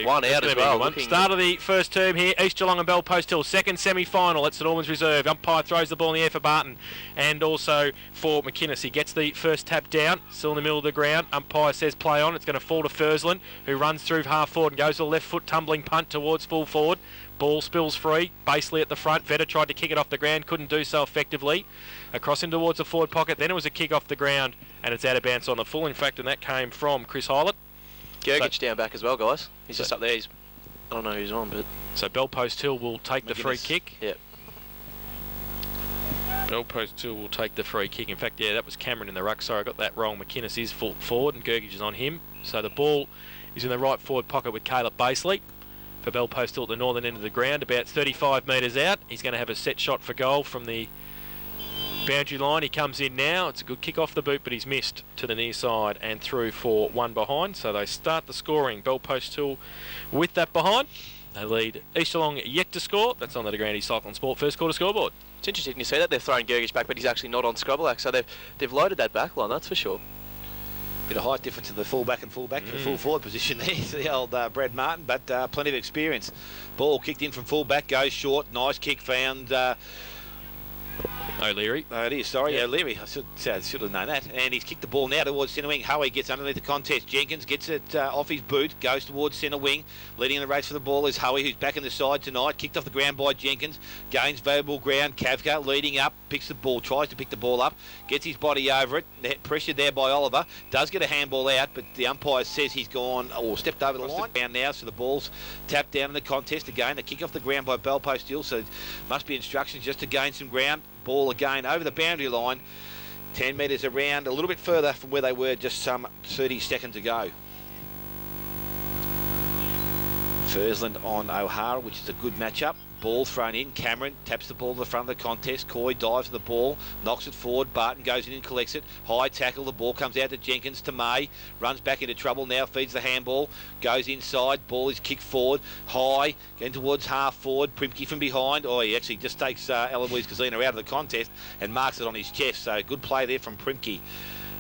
one out as well. Start of the first term here, East Geelong and Belpost Hill. Second semi-final, it's the Norman's Reserve. Umpire throws the ball in the air for Barton and also for McInnes. He gets the first tap down, still in the middle of the ground. Umpire says play on. It's going to fall to Fursland, who runs through half forward and goes to the left foot, tumbling punt towards full forward. Ball spills free, Basely at the front. Vetter tried to kick it off the ground, couldn't do so effectively. Across in towards the forward pocket, then it was a kick off the ground and it's out of bounds on the full, in fact, and that came from Chris Hyland. Gergich down back as well, guys. He's just up there. I don't know who's on, but... So Belpost Hill will take the free kick. Yep. Belpost Hill will take the free kick. In fact, yeah, that was Cameron in the ruck. Sorry, I got that wrong. McInnes is full forward and Gergich is on him. So the ball is in the right forward pocket with Caleb Basely for Belpost Hill at the northern end of the ground, about 35 metres out. He's going to have a set shot for goal from the boundary line. He comes in now. It's a good kick off the boot, but he's missed to the near side and through for one behind. So they start the scoring. Belpost Hill with that behind. They lead East Geelong yet to score. That's on the Grande Cyclone Sport first quarter scoreboard. It's interesting you see that. They're throwing Gergich back, but he's actually not on Scrubble. So they've loaded that back line, that's for sure. Bit of height difference to the fullback and fullback for the full forward position there. The old Brad Martin, but plenty of experience. Ball kicked in from fullback, goes short. Nice kick found. O'Leary. Oh, it is, sorry, O'Leary. I should have known that. And he's kicked the ball now towards centre wing. Howie gets underneath the contest. Jenkins gets it off his boot, goes towards centre wing. Leading in the race for the ball is Howie, who's back in the side tonight. Kicked off the ground by Jenkins. Gains valuable ground. Kavka leading up, picks the ball, tries to pick the ball up, gets his body over it. Pressured there by Oliver. Does get a handball out, but the umpire says he's gone or stepped over the line. Down now, so the ball's tapped down in the contest again. The kick off the ground by Belpost Hill, so must be instructions just to gain some ground. Ball again over the boundary line, 10 metres around, a little bit further from where they were just some 30 seconds ago. Fursland on O'Hara, which is a good matchup. Ball thrown in. Cameron taps the ball to the front of the contest. Coy dives the ball, knocks it forward. Barton goes in and collects it. High tackle. The ball comes out to Jenkins, to May. Runs back into trouble now. Feeds the handball. Goes inside. Ball is kicked forward. High. Going towards half forward. Primke from behind. Oh, he actually just takes Eloise Kazina out of the contest and marks it on his chest. So good play there from Primke.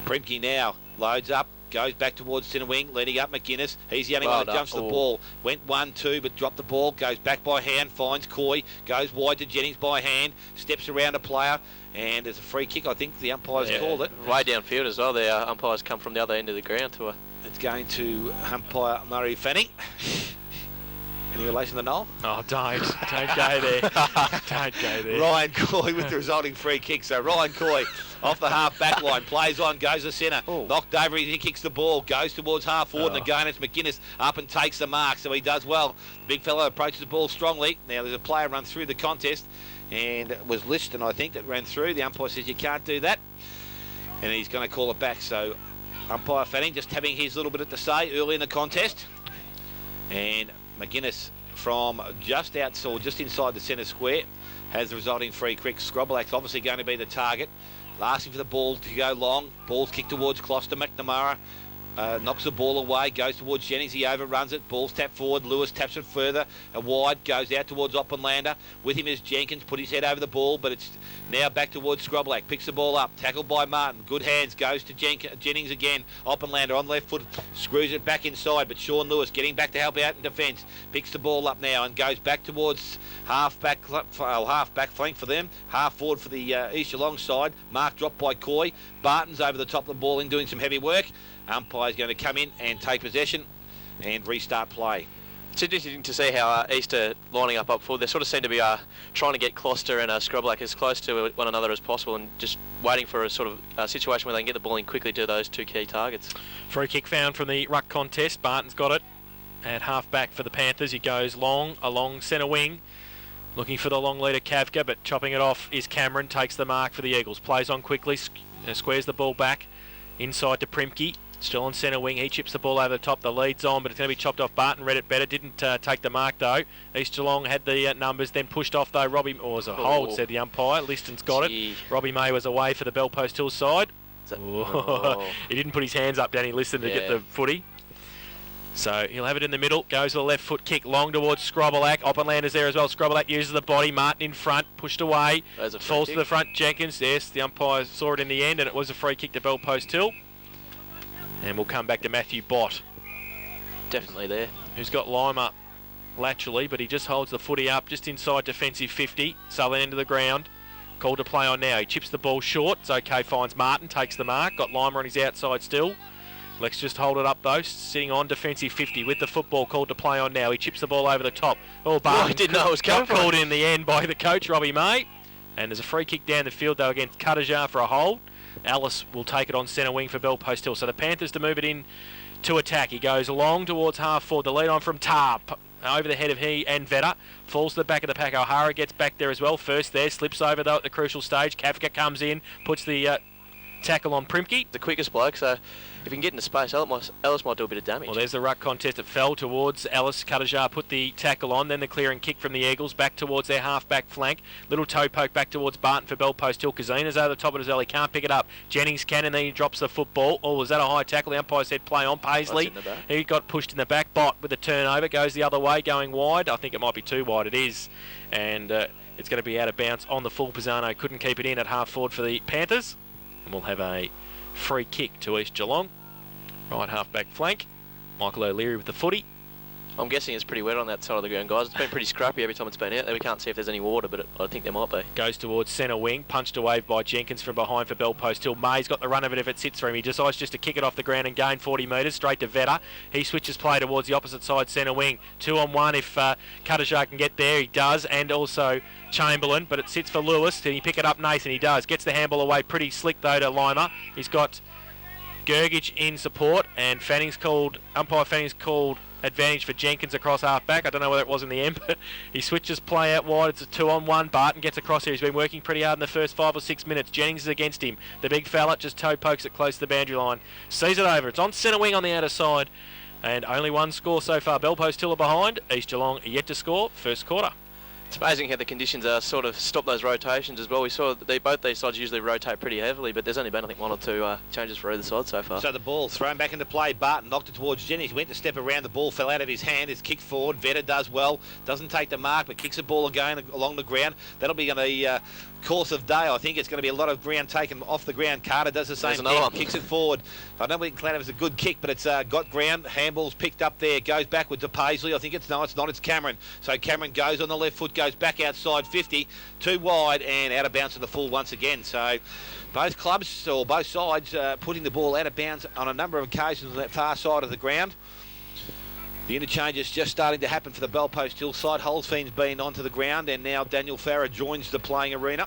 Primke now loads up. Goes back towards centre wing, leading up McInnes. He's the only one that jumps the ball. Went 1-2, but dropped the ball. Goes back by hand, finds Coy. Goes wide to Jennings by hand. Steps around a player. And there's a free kick. I think the umpire's called it. Way downfield as well. The umpires come from the other end of the ground to her. It's going to umpire Murray Fanning. Any relation to Noel? Oh, don't go there. Don't go there. Ryan Coy with the resulting free kick. So Ryan Coy off the half back line, plays on, goes to centre, knocked over, he kicks the ball, goes towards half forward, and again it's McInnes up and takes the mark, so he does well. The big fellow approaches the ball strongly. Now there's a player run through the contest, and it was Liston, I think, that ran through. The umpire says you can't do that, and he's going to call it back. So umpire Fanning just having his little bit to say early in the contest, and McInnes from just outside, just inside the centre square, has the resulting free kick. Scrobelack's obviously going to be the target. Asking for the ball to go long. Ball's kicked towards Closter. McNamara knocks the ball away, goes towards Jennings. He overruns it. Ball's tapped forward. Lewis taps it further and wide. Goes out towards Oppenlander. With him is Jenkins. Put his head over the ball, but it's now back towards Scrobelack. Picks the ball up. Tackled by Martin. Good hands. Goes to Jennings again. Oppenlander on the left foot. Screws it back inside, but Sean Lewis getting back to help out in defence. Picks the ball up now and goes back towards half back flank for them. Half forward for the East Geelong side. Mark dropped by Coy. Barton's over the top of the ball in doing some heavy work. Umpire's going to come in and take possession and restart play. It's interesting to see how East are lining up forward. They sort of seem to be trying to get Closter and Scrublack as close to one another as possible and just waiting for a sort of situation where they can get the ball in quickly to those two key targets. Free kick found from the ruck contest. Barton's got it at half back for the Panthers. He goes long along centre wing, looking for the long leader Kavka, but chopping it off is Cameron. Takes the mark for the Eagles. Plays on quickly, squares the ball back inside to Primke. Still on centre wing. He chips the ball over the top. The lead's on, but it's going to be chopped off. Barton read it better. Didn't take the mark, though. East Geelong had the numbers, then pushed off, though. Robbie, or was a hold, said the umpire. Liston's got it. Robbie May was away for the Belpost Hill side. He didn't put his hands up, Danny Liston, to get the footy. So he'll have it in the middle. Goes to the left foot kick, long towards Scrobelack. Oppenlander's there as well. Scrobelack uses the body. Martin in front, pushed away. Falls to the front. Jenkins, yes, the umpire saw it in the end, and it was a free kick to Belpost Hill. And we'll come back to Matthew Bott. Definitely there. who's got Lima laterally, but he just holds the footy up just inside defensive 50, southern end of the ground. Called to play on now. He chips the ball short. It's okay, finds Martin, takes the mark. Got Lima on his outside still. Let's just hold it up though, sitting on defensive 50 with the football called to play on now. He chips the ball over the top. Oh, Barton I didn't know it was coming from. Called in the end by the coach, Robbie May. And there's a free kick down the field though against Cuttajar for a hold. Ellis will take it on centre wing for Bell Post Hill. So the Panthers to move it in to attack. He goes along towards half forward. The lead on from Tarp. Over the head of he and Vetter. Falls to the back of the pack. O'Hara gets back there as well. First there. Slips over though at the crucial stage. Kafka comes in. Puts the tackle on Primke. The quickest bloke, so if he can get into space, Ellis might do a bit of damage. Well, there's the ruck contest. It fell towards Ellis. Cuttajar put the tackle on. Then the clearing kick from the Eagles back towards their half-back flank. Little toe poke back towards Barton for Bell Post Hill. Kazina's over the top of his alley. Can't pick it up. Jennings can, and then he drops the football. Oh, was that a high tackle? The umpire said play on. Paisley. He got pushed in the back. Bott with the turnover. Goes the other way, going wide. I think it might be too wide. It is. And it's going to be out of bounds on the full. Pisano couldn't keep it in at half forward for the Panthers. And we'll have a free kick to East Geelong. Right half-back flank. Michael O'Leary with the footy. I'm guessing it's pretty wet on that side of the ground, guys. It's been pretty scrappy every time it's been out there. We can't see if there's any water, but I think there might be. Goes towards centre wing. Punched away by Jenkins from behind for Bell Post Hill. May's got the run of it if it sits for him. He decides just to kick it off the ground and gain 40 metres straight to Vetter. He switches play towards the opposite side centre wing. 2-on-1 if Cuttajar can get there. He does. And also Chamberlain, but it sits for Lewis. Can he pick it up? Nathan, he does. Gets the handball away pretty slick though to Lima. He's got Gergich in support, and umpire Fanning's called advantage for Jenkins across half-back. I don't know whether it was in the end, but he switches play out wide. It's a 2-on-1. Barton gets across here. He's been working pretty hard in the first 5 or 6 minutes. Jennings is against him. The big fella just toe pokes it close to the boundary line. Sees it over. It's on centre wing on the outer side, and only one score so far. Bell Post Hill are behind. East Geelong yet to score. First quarter. It's amazing how the conditions are sort of stop those rotations as well. We saw that both these sides usually rotate pretty heavily, but there's only been, I think, 1 or 2 changes for either side so far. So the ball thrown back into play. Barton knocked it towards Jennings. Went to step around. The ball fell out of his hand. It's kicked forward. Vetter does well. Doesn't take the mark, but kicks the ball again along the ground. That'll be on the course of day. I think it's going to be a lot of ground taken off the ground. Carter does the same thing. Kicks it forward. I don't think it was a good kick, but it's got ground. Handball's picked up there. Goes backwards to Paisley. I think it's not. It's Cameron. So Cameron goes on the left foot, goes back outside 50, too wide and out of bounds to the full once again. So both clubs, or both sides, putting the ball out of bounds on a number of occasions on that far side of the ground. The interchange is just starting to happen for the Bell Post Hill side. Holzfeen's been onto the ground, and now Daniel Farrer joins the playing arena.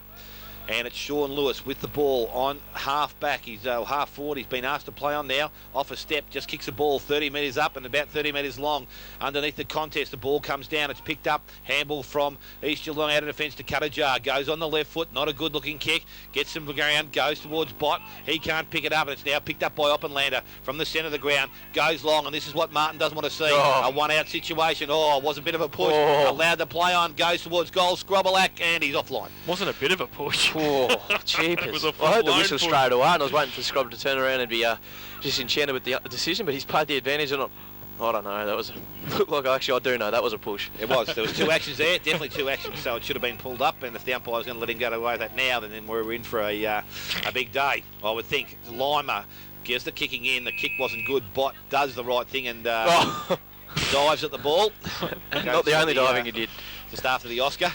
And it's Sean Lewis with the ball on half back. He's half forward. He's been asked to play on now. Off a step, just kicks the ball 30 metres up and about 30 metres long. Underneath the contest, the ball comes down. It's picked up. Handball from East Geelong out of defence to Cuttajar. Goes on the left foot. Not a good looking kick. Gets some ground. Goes towards Bott. He can't pick it up, and it's now picked up by Oppenlander from the centre of the ground. Goes long, and this is what Martin doesn't want to see. A one-out situation. Oh, it was a bit of a push. Allowed to play on. Goes towards goal. Scrobelak, and he's offline. Wasn't a bit of a push. Oh, jeepers. I heard the whistle straight away, and I was waiting for Scrub to turn around and be just enchanted with the decision, but he's played the advantage on it. I don't know, that was look, actually I do know that was a push. It was. There was 2 actions there, definitely 2 actions, so it should have been pulled up, and if the umpire was going to let him go away with that now, then we're in for a big day. I would think Lima gets the kicking in. The kick wasn't good. Bott does the right thing and dives at the ball. Not the only diving he did. Just after the Oscar.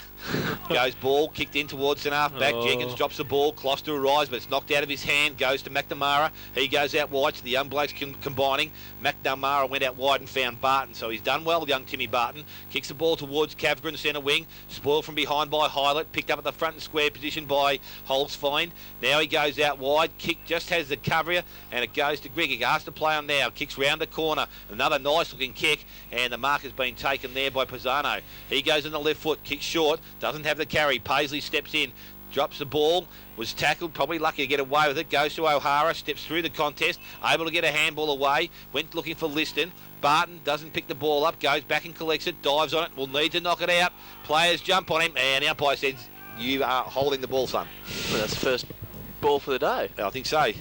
Goes ball, kicked in towards an half back. Jenkins drops the ball, close to a rise, but it's knocked out of his hand. Goes to McNamara. He goes out wide, so the young blokes combining. McNamara went out wide and found Barton, so he's done well, young Timmy Barton. Kicks the ball towards Cavgren, centre wing. Spoiled from behind by Hylett. Picked up at the front and square position by Holzfein. Now he goes out wide. Kick just has the cover, and it goes to Grigg. He has to play on now. Kicks round the corner. Another nice looking kick, and the mark has been taken there by Pisano. He goes on the left foot, kicks short. Doesn't have the carry. Paisley steps in, drops the ball, was tackled, probably lucky to get away with it, goes to O'Hara, steps through the contest, able to get a handball away, went looking for Liston. Barton doesn't pick the ball up, goes back and collects it, dives on it, will need to knock it out. Players jump on him, and the umpire says, you are holding the ball, son. Well, that's the first ball for the day. I think so.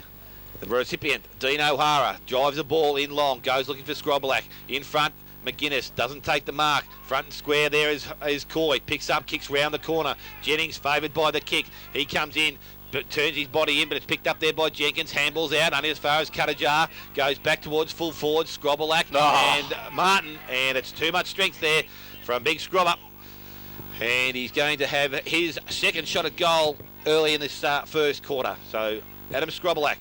The recipient, Dean O'Hara, drives the ball in long, goes looking for Scrobelak. In front, McGuinness doesn't take the mark. Front and square there is Coy. Picks up, kicks round the corner. Jennings favoured by the kick. He comes in. turns his body in, but it's picked up there by Jenkins. Handballs out, only as far as Cuttajar. Goes back towards full forward, Scrobelak and Martin. And it's too much strength there from Big Scrobber. And he's going to have his second shot at goal early in this first quarter. So, Adam Scrobelak.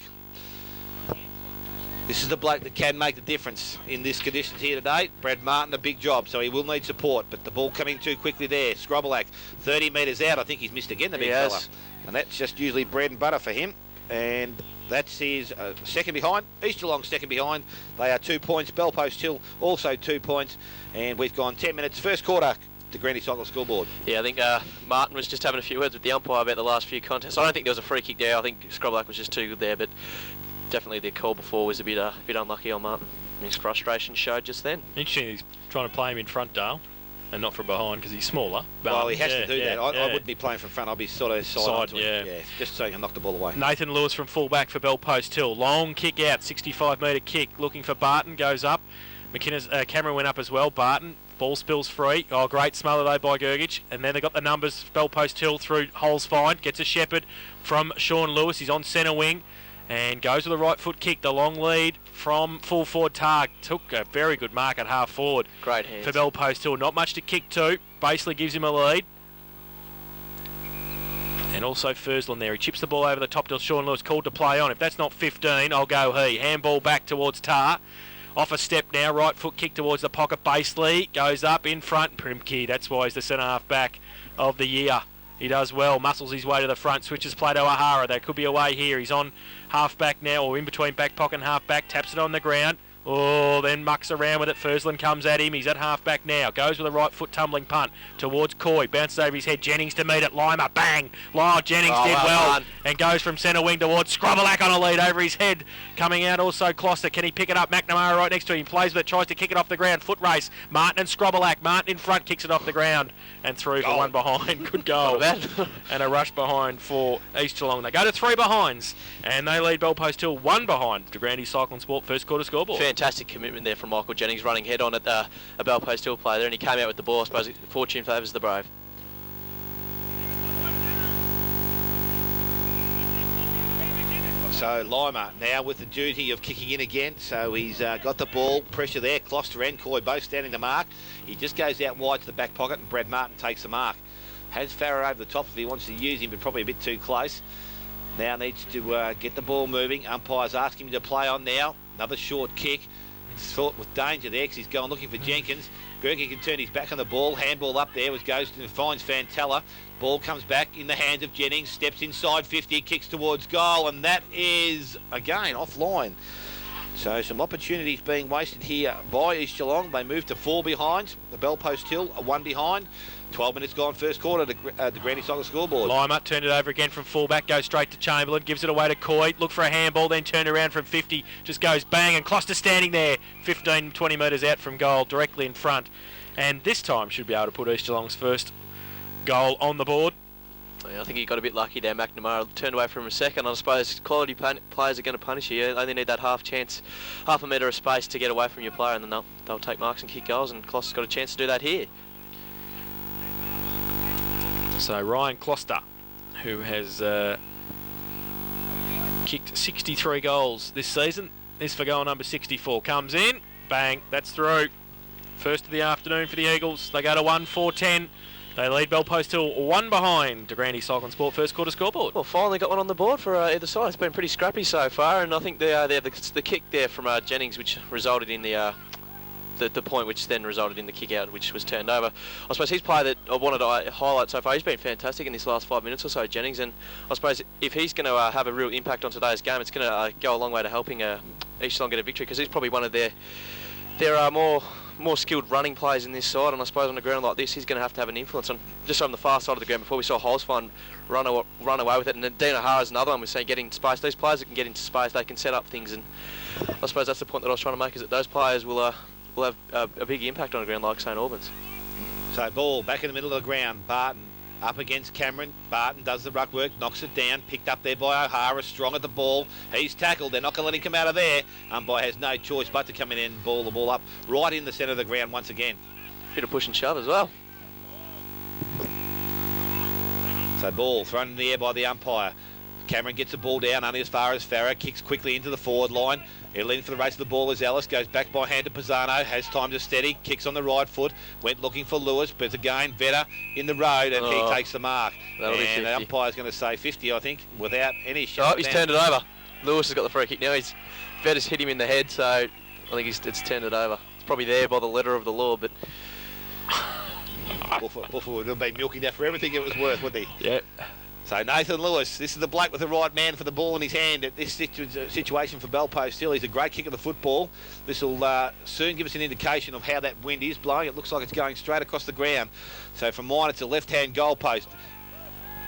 This is the bloke that can make the difference in this conditions here today. Brad Martin, a big job, so he will need support. But the ball coming too quickly there. Scrobelak, 30 metres out. I think he's missed again, the big fella. And that's just usually bread and butter for him. And that's his second behind. East Geelong second behind. They are 2 points. Bellpost Hill also 2 points. And we've gone 10 minutes. First quarter to Granny Cycle Scoreboard. Yeah, I think Martin was just having a few words with the umpire about the last few contests. I don't think there was a free kick there. I think Scrobelak was just too good there, but definitely the call before was a bit unlucky on Martin. His frustration showed just then. Interesting, he's trying to play him in front, Dale, and not from behind because he's smaller. Well, he has to do that. I wouldn't be playing from front. I'd be sort of side just so he can knock the ball away. Nathan Lewis from fullback for Bellpost Hill. Long kick out, 65-metre kick, looking for Barton, goes up. Cameron went up as well. Barton, ball spills free. Oh, great smother though by Gergich. And then they got the numbers. Bellpost Hill through holes fine. Gets a shepherd from Sean Lewis. He's on centre wing. And goes with a right foot kick. The long lead from full forward Targ. Took a very good mark at half forward. Great hands. For Bellpost Hill. Not much to kick to. Basically gives him a lead. And also Fursland there. He chips the ball over the top to Sean Lewis. Called to play on. If that's not 15, I'll go he. Handball back towards Tar. Off a step now. Right foot kick towards the pocket. Baseley goes up in front. Primke. That's why he's the centre half back of the year. He does well, muscles his way to the front, switches play to O'Hara. There could be a way here. He's on half back now, or in between back pocket and half back, taps it on the ground. Oh, then mucks around with it. Fursland comes at him. He's at half back now. Goes with a right foot tumbling punt towards Coy. Bounces over his head. Jennings to meet it. Lima, bang. Jennings did well. And goes from centre wing towards Scrobelak on a lead over his head. Coming out also Closter. Can he pick it up? McNamara right next to him. Plays with it. Tries to kick it off the ground. Foot race. Martin and Scrobelak. Martin in front. Kicks it off the ground. And through for one behind. Good goal. And a rush behind for East Geelong. They go to 3 behinds. And they lead Bellpost Hill 1 behind to Grandy Cycling Sport first quarter scoreboard. Fantastic commitment there from Michael Jennings, running head on at a Bellpost Hill player there, and he came out with the ball. I suppose fortune favours the brave. So Lima now with the duty of kicking in again. So he's got the ball, pressure there. Closter and Coy both standing the mark. He just goes out wide to the back pocket, and Brad Martin takes the mark. Has Farrer over the top if he wants to use him, but probably a bit too close. Now needs to get the ball moving. Umpire's asking him to play on now. Another short kick. It's fraught with danger there because he's going looking for Jenkins. Gergie can turn his back on the ball. Handball up there, which goes and finds Fantella. Ball comes back in the hands of Jennings. Steps inside 50, kicks towards goal, and that is, again, offline. So some opportunities being wasted here by East Geelong. They move to 4 behind. The Bellpost Hill 1 behind. 12 minutes gone first quarter to the Granny Soccer scoreboard. Lima turned it over again from fullback, goes straight to Chamberlain, gives it away to Coy, look for a handball, then turned around from 50, just goes bang, and Closter standing there 15, 20 metres out from goal, directly in front. And this time should be able to put East Geelong's first goal on the board. I think he got a bit lucky there. McNamara turned away from him a second. I suppose quality players are going to punish you. You only need that half a metre of space to get away from your player, and then they'll take marks and kick goals, and Closter's got a chance to do that here. So Ryan Closter, who has kicked 63 goals this season, is for goal number 64. Comes in, bang, that's through. First of the afternoon for the Eagles. They go to 1-4-10. They lead Bellpost Hill 1 behind to Grandy Cycling Sport first quarter scoreboard. Well, finally got one on the board for either side. It's been pretty scrappy so far, and I think the kick there from Jennings, which resulted in the point which then resulted in the kick out, which was turned over. I suppose he's player that I wanted to highlight so far. He's been fantastic in this last 5 minutes or so, Jennings, and I suppose if he's going to have a real impact on today's game, it's going to go a long way to helping East Geelong get a victory, because he's probably one of their more skilled running players in this side, and I suppose on a ground like this he's going to have an influence on just on the far side of the ground. Before we saw Holzfine run away with it, and Dean O'Hara's another one. We're saying getting into space. These players that can get into space, they can set up things, and I suppose that's the point that I was trying to make, is that those players will have a big impact on a ground like St Albans. So ball back in the middle of the ground. Barton up against Cameron. Barton does the ruck work, knocks it down, picked up there by O'Hara, strong at the ball. He's tackled. They're not going to let him come out of there. Umpire has no choice but to come in and ball the ball up right in the centre of the ground once again. Bit of push and shove as well. So ball thrown in the air by the umpire. Cameron gets the ball down only as far as Farah, kicks quickly into the forward line. He'll in for the race of the ball as Ellis goes back by hand to Pisano, has time to steady, kicks on the right foot, went looking for Lewis, but again Vetter in the road and he takes the mark. And the umpire's going to say 50, I think, without any shot. Oh, he's turned it over. Lewis has got the free kick now. Vetter's hit him in the head, so I think it's turned it over. It's probably there by the letter of the law, but Buffer would have been milking that for everything it was worth, wouldn't he? yeah. So Nathan Lewis, this is the bloke with the right man for the ball in his hand at this situation for Belpost Hill. He's a great kick of the football. This will soon give us an indication of how that wind is blowing. It looks like it's going straight across the ground. So from mine, it's a left-hand goalpost.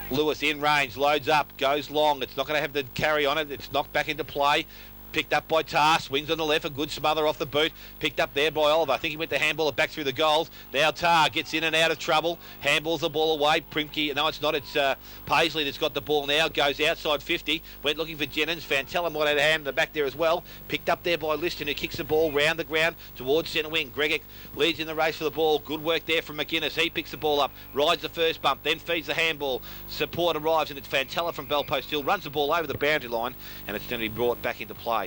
Lewis in range, loads up, goes long. It's not going to have the carry on it. It's knocked back into play. Picked up by Tass, wings on the left, a good smother off the boot. Picked up there by Oliver. I think he went to handball it back through the goals. Now Tar gets in and out of trouble. Handballs the ball away. Primke, no, it's not. It's Paisley that's got the ball now. Goes outside 50. Went looking for Jennings. Fantella might have a hand in the back there as well. Picked up there by Liston, who kicks the ball round the ground towards centre wing. Gregic leads in the race for the ball. Good work there from McGuinness. He picks the ball up, rides the first bump, then feeds the handball. Support arrives, and it's Fantella from Belpost Hill. Runs the ball over the boundary line, and it's going to be brought back into play.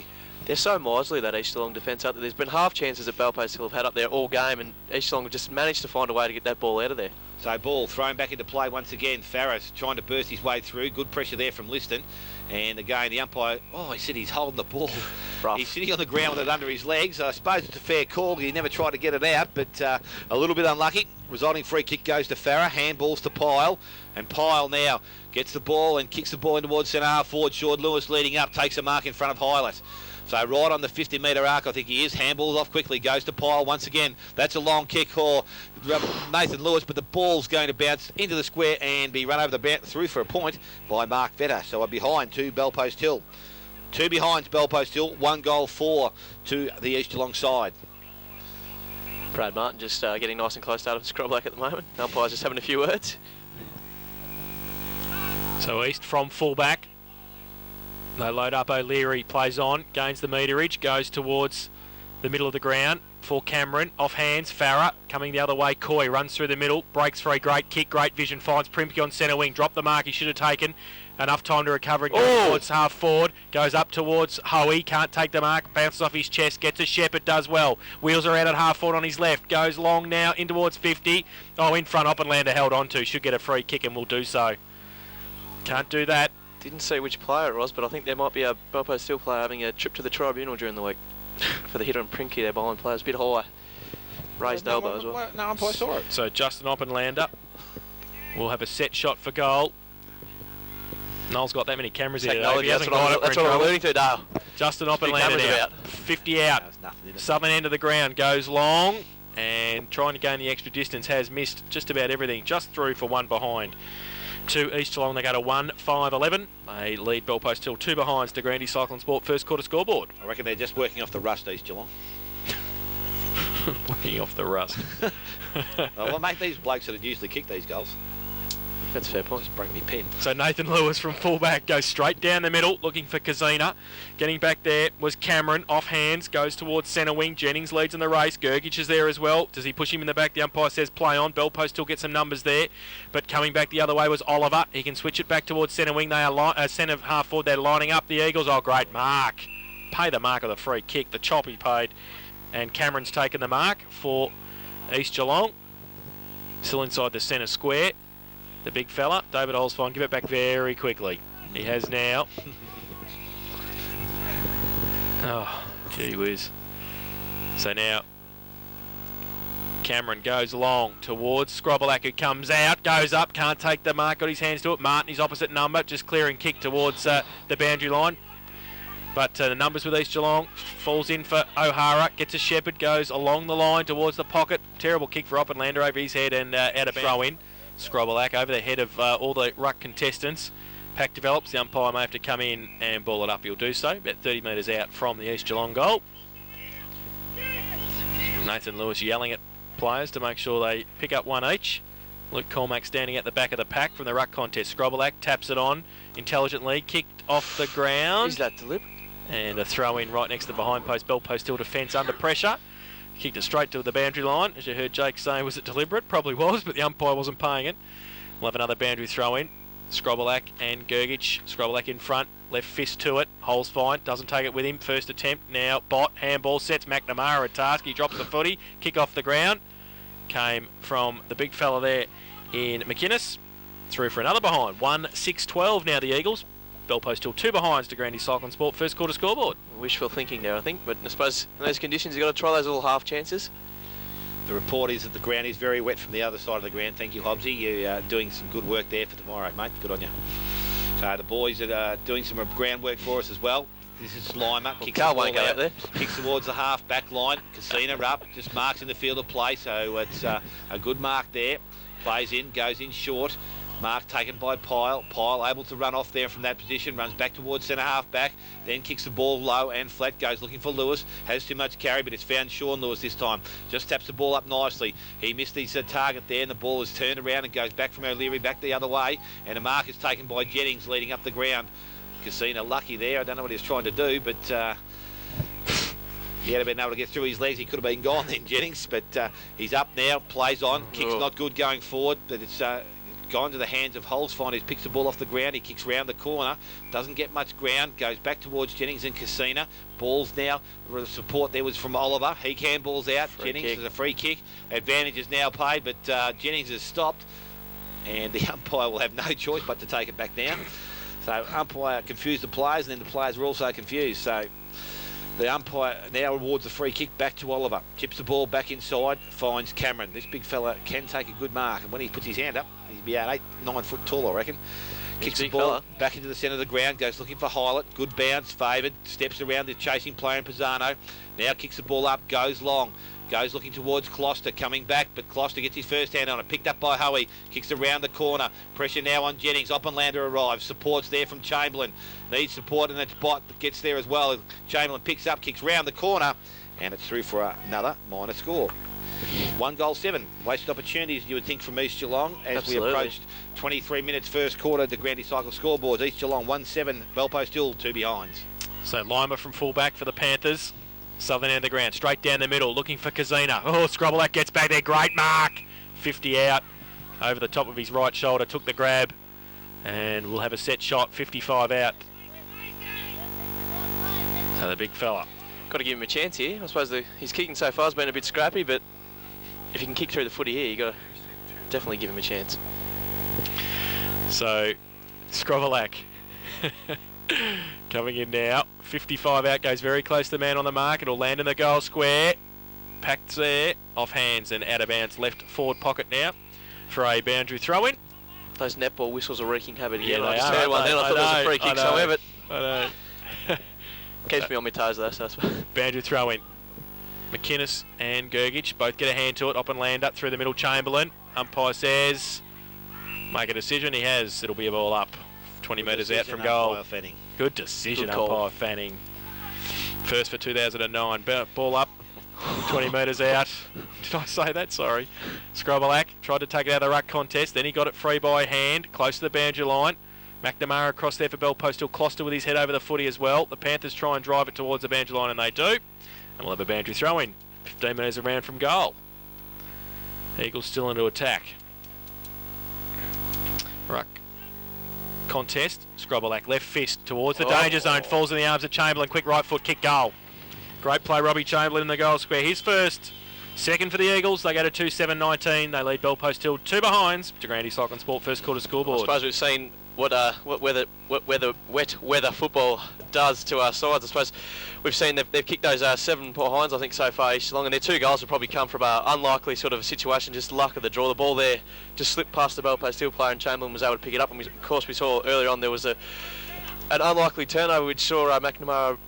They're so miserly, that East Geelong defence up there. There's been half chances that Belpost Hill have had up there all game, and East Geelong have just managed to find a way to get that ball out of there. So ball thrown back into play once again. Farris trying to burst his way through. Good pressure there from Liston. And again, the umpire, he said he's holding the ball. Rough. He's sitting on the ground with it under his legs. I suppose it's a fair call. He never tried to get it out, but a little bit unlucky. Resulting free kick goes to Farah. Handballs to Pyle. And Pyle now gets the ball and kicks the ball in towards centre half forward. Short Lewis leading up, takes a mark in front of Hylas. So right on the 50-metre arc, I think he is. Handballs off quickly, goes to Pyle once again. That's a long kick for Nathan Lewis, but the ball's going to bounce into the square and be run over the through for a point by Mark Vetter. So a behind to Belpost Hill. 2 behinds Belpost Hill, 1 goal 4 to the East Geelong side. Brad Martin just getting nice and close out of Scroblack at the moment. Umpire's just having a few words. So East from fullback. They load up. O'Leary plays on, gains the meterage, goes towards the middle of the ground for Cameron. Off hands, Farah coming the other way. Coy runs through the middle, breaks for a great kick, great vision, finds Primke on centre wing. Dropped the mark he should have taken. Enough time to recover and go towards half forward. Goes up towards Hoey, can't take the mark, bounces off his chest, gets a Shepherd, does well. Wheels around at half forward on his left, goes long now in towards 50. In front, Oppenlander held on to, should get a free kick and will do so. Can't do that. Didn't see which player it was, but I think there might be a Belpost Hill player having a trip to the tribunal during the week for the hit on Primke there behind players. A bit high. Raised elbow as well. No, umpire saw it. So Justin Oppenlander will have a set shot for goal. Noel's got that many cameras here today. That's what I'm alluding to, Dale. Justin Oppenlander out. 50 out. Southern end of the ground, goes long and trying to gain the extra distance, has missed just about everything. Just through for 1 behind. To East Geelong, they go to 1-5-11. They lead Belpost Hill 2 behinds to Grandy Cycling Sport first quarter scoreboard. I reckon they're just working off the rust, East Geelong. Working off the rust. Well, mate, these blokes that usually kick these goals. That's a fair point. Just break me pen. So Nathan Lewis from fullback goes straight down the middle, looking for Kazina. Getting back there was Cameron, off hands, goes towards centre wing. Jennings leads in the race. Gergich is there as well. Does he push him in the back? The umpire says play on. Belpost still get some numbers there. But coming back the other way was Oliver. He can switch it back towards centre wing. They are centre half forward. They're lining up the Eagles. Great mark. Pay the mark of the free kick. The chop he paid. And Cameron's taken the mark for East Geelong. Still inside the centre square. The big fella, David Olsfine, give it back very quickly. He has now. Gee whiz. So now Cameron goes long towards Scrobelack, who comes out, goes up, can't take the mark, got his hands to it. Martin, his opposite number, just clearing kick towards the boundary line. But the numbers with East Geelong, falls in for O'Hara, gets a Shepherd, goes along the line towards the pocket. Terrible kick for Oppenlander over his head and out of throw in. Scrobelack over the head of all the ruck contestants. Pack develops, the umpire may have to come in and ball it up, he'll do so. About 30 metres out from the East Geelong goal. Nathan Lewis yelling at players to make sure they pick up 1 each. Luke Cormack standing at the back of the pack from the ruck contest. Scrobelack taps it on intelligently, kicked off the ground. Is that deliberate? And a throw in right next to the behind post. Belpost Hill defence under pressure. Kicked it straight to the boundary line. As you heard Jake say, was it deliberate? Probably was, but the umpire wasn't paying it. We'll have another boundary throw in. Scrobelak and Gergich. Scrobelak in front, left fist to it, holds fine, doesn't take it with him. First attempt, now Bott, handball, sets McNamara a task. He drops the footy, kick off the ground. Came from the big fella there in McInnes. Through for another behind. 1-6-12 now the Eagles. Bell Post still 2 behinds to Grandy Cyclone Sport. First quarter scoreboard. Wishful thinking there, I think, but I suppose in those conditions you've got to try those little half chances. The report is that the ground is very wet from the other side of the ground. Thank you, Hobbsy. You're doing some good work there for tomorrow, mate. Good on you. So the boys are doing some groundwork for us as well. This is Slimer. Well, Carl won't go out there. Kicks towards the half-back line. Casino up. Just marks in the field of play, so it's a good mark there. Plays in, goes in short. Mark taken by Pyle. Pyle able to run off there from that position. Runs back towards centre half back. Then kicks the ball low and flat. Goes looking for Lewis. Has too much carry, but it's found Sean Lewis this time. Just taps the ball up nicely. He missed his target there, and the ball is turned around and goes back from O'Leary back the other way. And a mark is taken by Jennings leading up the ground. Casino lucky there. I don't know what he was trying to do, but he had been able to get through his legs. He could have been gone then, Jennings. But he's up now. Plays on. Kick's not good going forward, but it's gone to the hands of Holzfein, who picks the ball off the ground. He kicks round the corner, doesn't get much ground, goes back towards Jennings and Casina. Balls now, the support there was from Oliver. He handballs out. Jennings is a free kick. Advantage is now paid, but Jennings has stopped, and the umpire will have no choice but to take it back down. So umpire confused the players, and then the players were also confused. So the umpire now awards the free kick back to Oliver. Chips the ball back inside, finds Cameron. This big fella can take a good mark, and when he puts his hand up, he'd be about 8-9 foot tall, I reckon. Kicks the ball back into the centre of the ground, goes looking for Hylett. Good bounce, favoured, steps around the chasing player in Pisano. Now kicks the ball up, goes long. Goes looking towards Closter, coming back, but Closter gets his first hand on it. Picked up by Hoey, kicks around the corner. Pressure now on Jennings. Oppenlander arrives. Support's there from Chamberlain. Needs support, and it's Bott that gets there as well. Chamberlain picks up, kicks round the corner, and it's through for another minor score. 1-7. Wasted opportunities, you would think, from East Geelong as we approached 23 minutes first quarter. The Grandy Cycle scoreboards. East Geelong 1-7. Bellpost still 2 behinds. So Lima from fullback for the Panthers. Southern end of the ground, straight down the middle, looking for Kazina. Oh, Scrobelak gets back there, great mark. 50 out, over the top of his right shoulder, took the grab, and we'll have a set shot, 55 out. So the big fella. Got to give him a chance here. I suppose his kicking so far has been a bit scrappy, but if you can kick through the footy here, you got to definitely give him a chance. So, Scrobelak coming in now. 55 out, goes very close to the man on the mark. It'll land in the goal square. Packed there, off hands and out of bounds, left forward pocket now for a boundary throw in. Those netball whistles are wreaking havoc again. Yeah, I just heard one then. I thought it was a free kick, so have it. I know. Keeps me on my toes though, so boundary throw in. McInnes and Gergich both get a hand to it. Oppenlander through the middle, Chamberlain. Umpire says, make a decision. He has. It'll be a ball up. 20 metres out from goal. Good decision, umpire Fanning. First for 2009. Ball up, 20 metres out. Did I say that? Sorry. Scrobelak tried to take it out of the ruck contest. Then he got it free by hand, close to the boundary line. McNamara across there for Bell Post. Still Closter with his head over the footy as well. The Panthers try and drive it towards the boundary line, and they do. And we'll have a boundary throw in. 15 metres around from goal. Eagles still into attack. Ruck contest. Scrobelak left fist towards the danger zone. Falls in the arms of Chamberlain. Quick right foot kick, goal. Great play, Robbie Chamberlain in the goal square. His first. Second for the Eagles. They go to 2-7-19. They lead Bell Post Hill 2 behinds. To Grandy Cyclone Sport first quarter scoreboard. I suppose we've seen what wet weather football does to our sides. I suppose we've seen they've kicked those 7 behinds, I think, so far East Geelong, and their 2 goals have probably come from an unlikely sort of a situation, just luck of the draw. The ball there just slipped past the Bell Post Hill player, and Chamberlain was able to pick it up. And of course, we saw earlier on there was an unlikely turnover which saw McNamara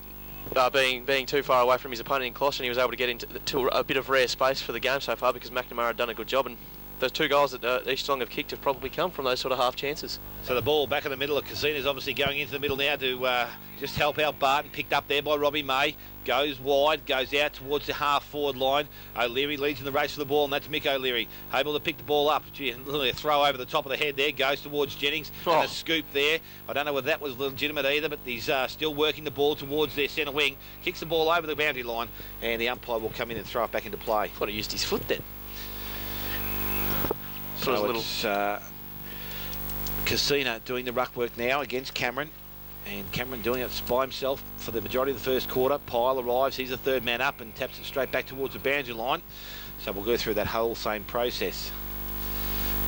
being too far away from his opponent in Closter, and he was able to get into a bit of rare space for the game so far because McNamara had done a good job. And those 2 goals that East Geelong have kicked have probably come from those sort of half chances. So the ball back in the middle of Casino's obviously going into the middle now to just help out Barton. Picked up there by Robbie May. Goes wide, goes out towards the half-forward line. O'Leary leads in the race for the ball, and that's Mick O'Leary. Able to pick the ball up. Gee, literally a throw over the top of the head there. Goes towards Jennings. And a scoop there. I don't know whether that was legitimate either, but he's still working the ball towards their centre wing. Kicks the ball over the boundary line, and the umpire will come in and throw it back into play. Thought he used his foot then. So it's Casina doing the ruck work now against Cameron. And Cameron doing it by himself for the majority of the first quarter. Pyle arrives, he's the third man up and taps it straight back towards the boundary line. So we'll go through that whole same process.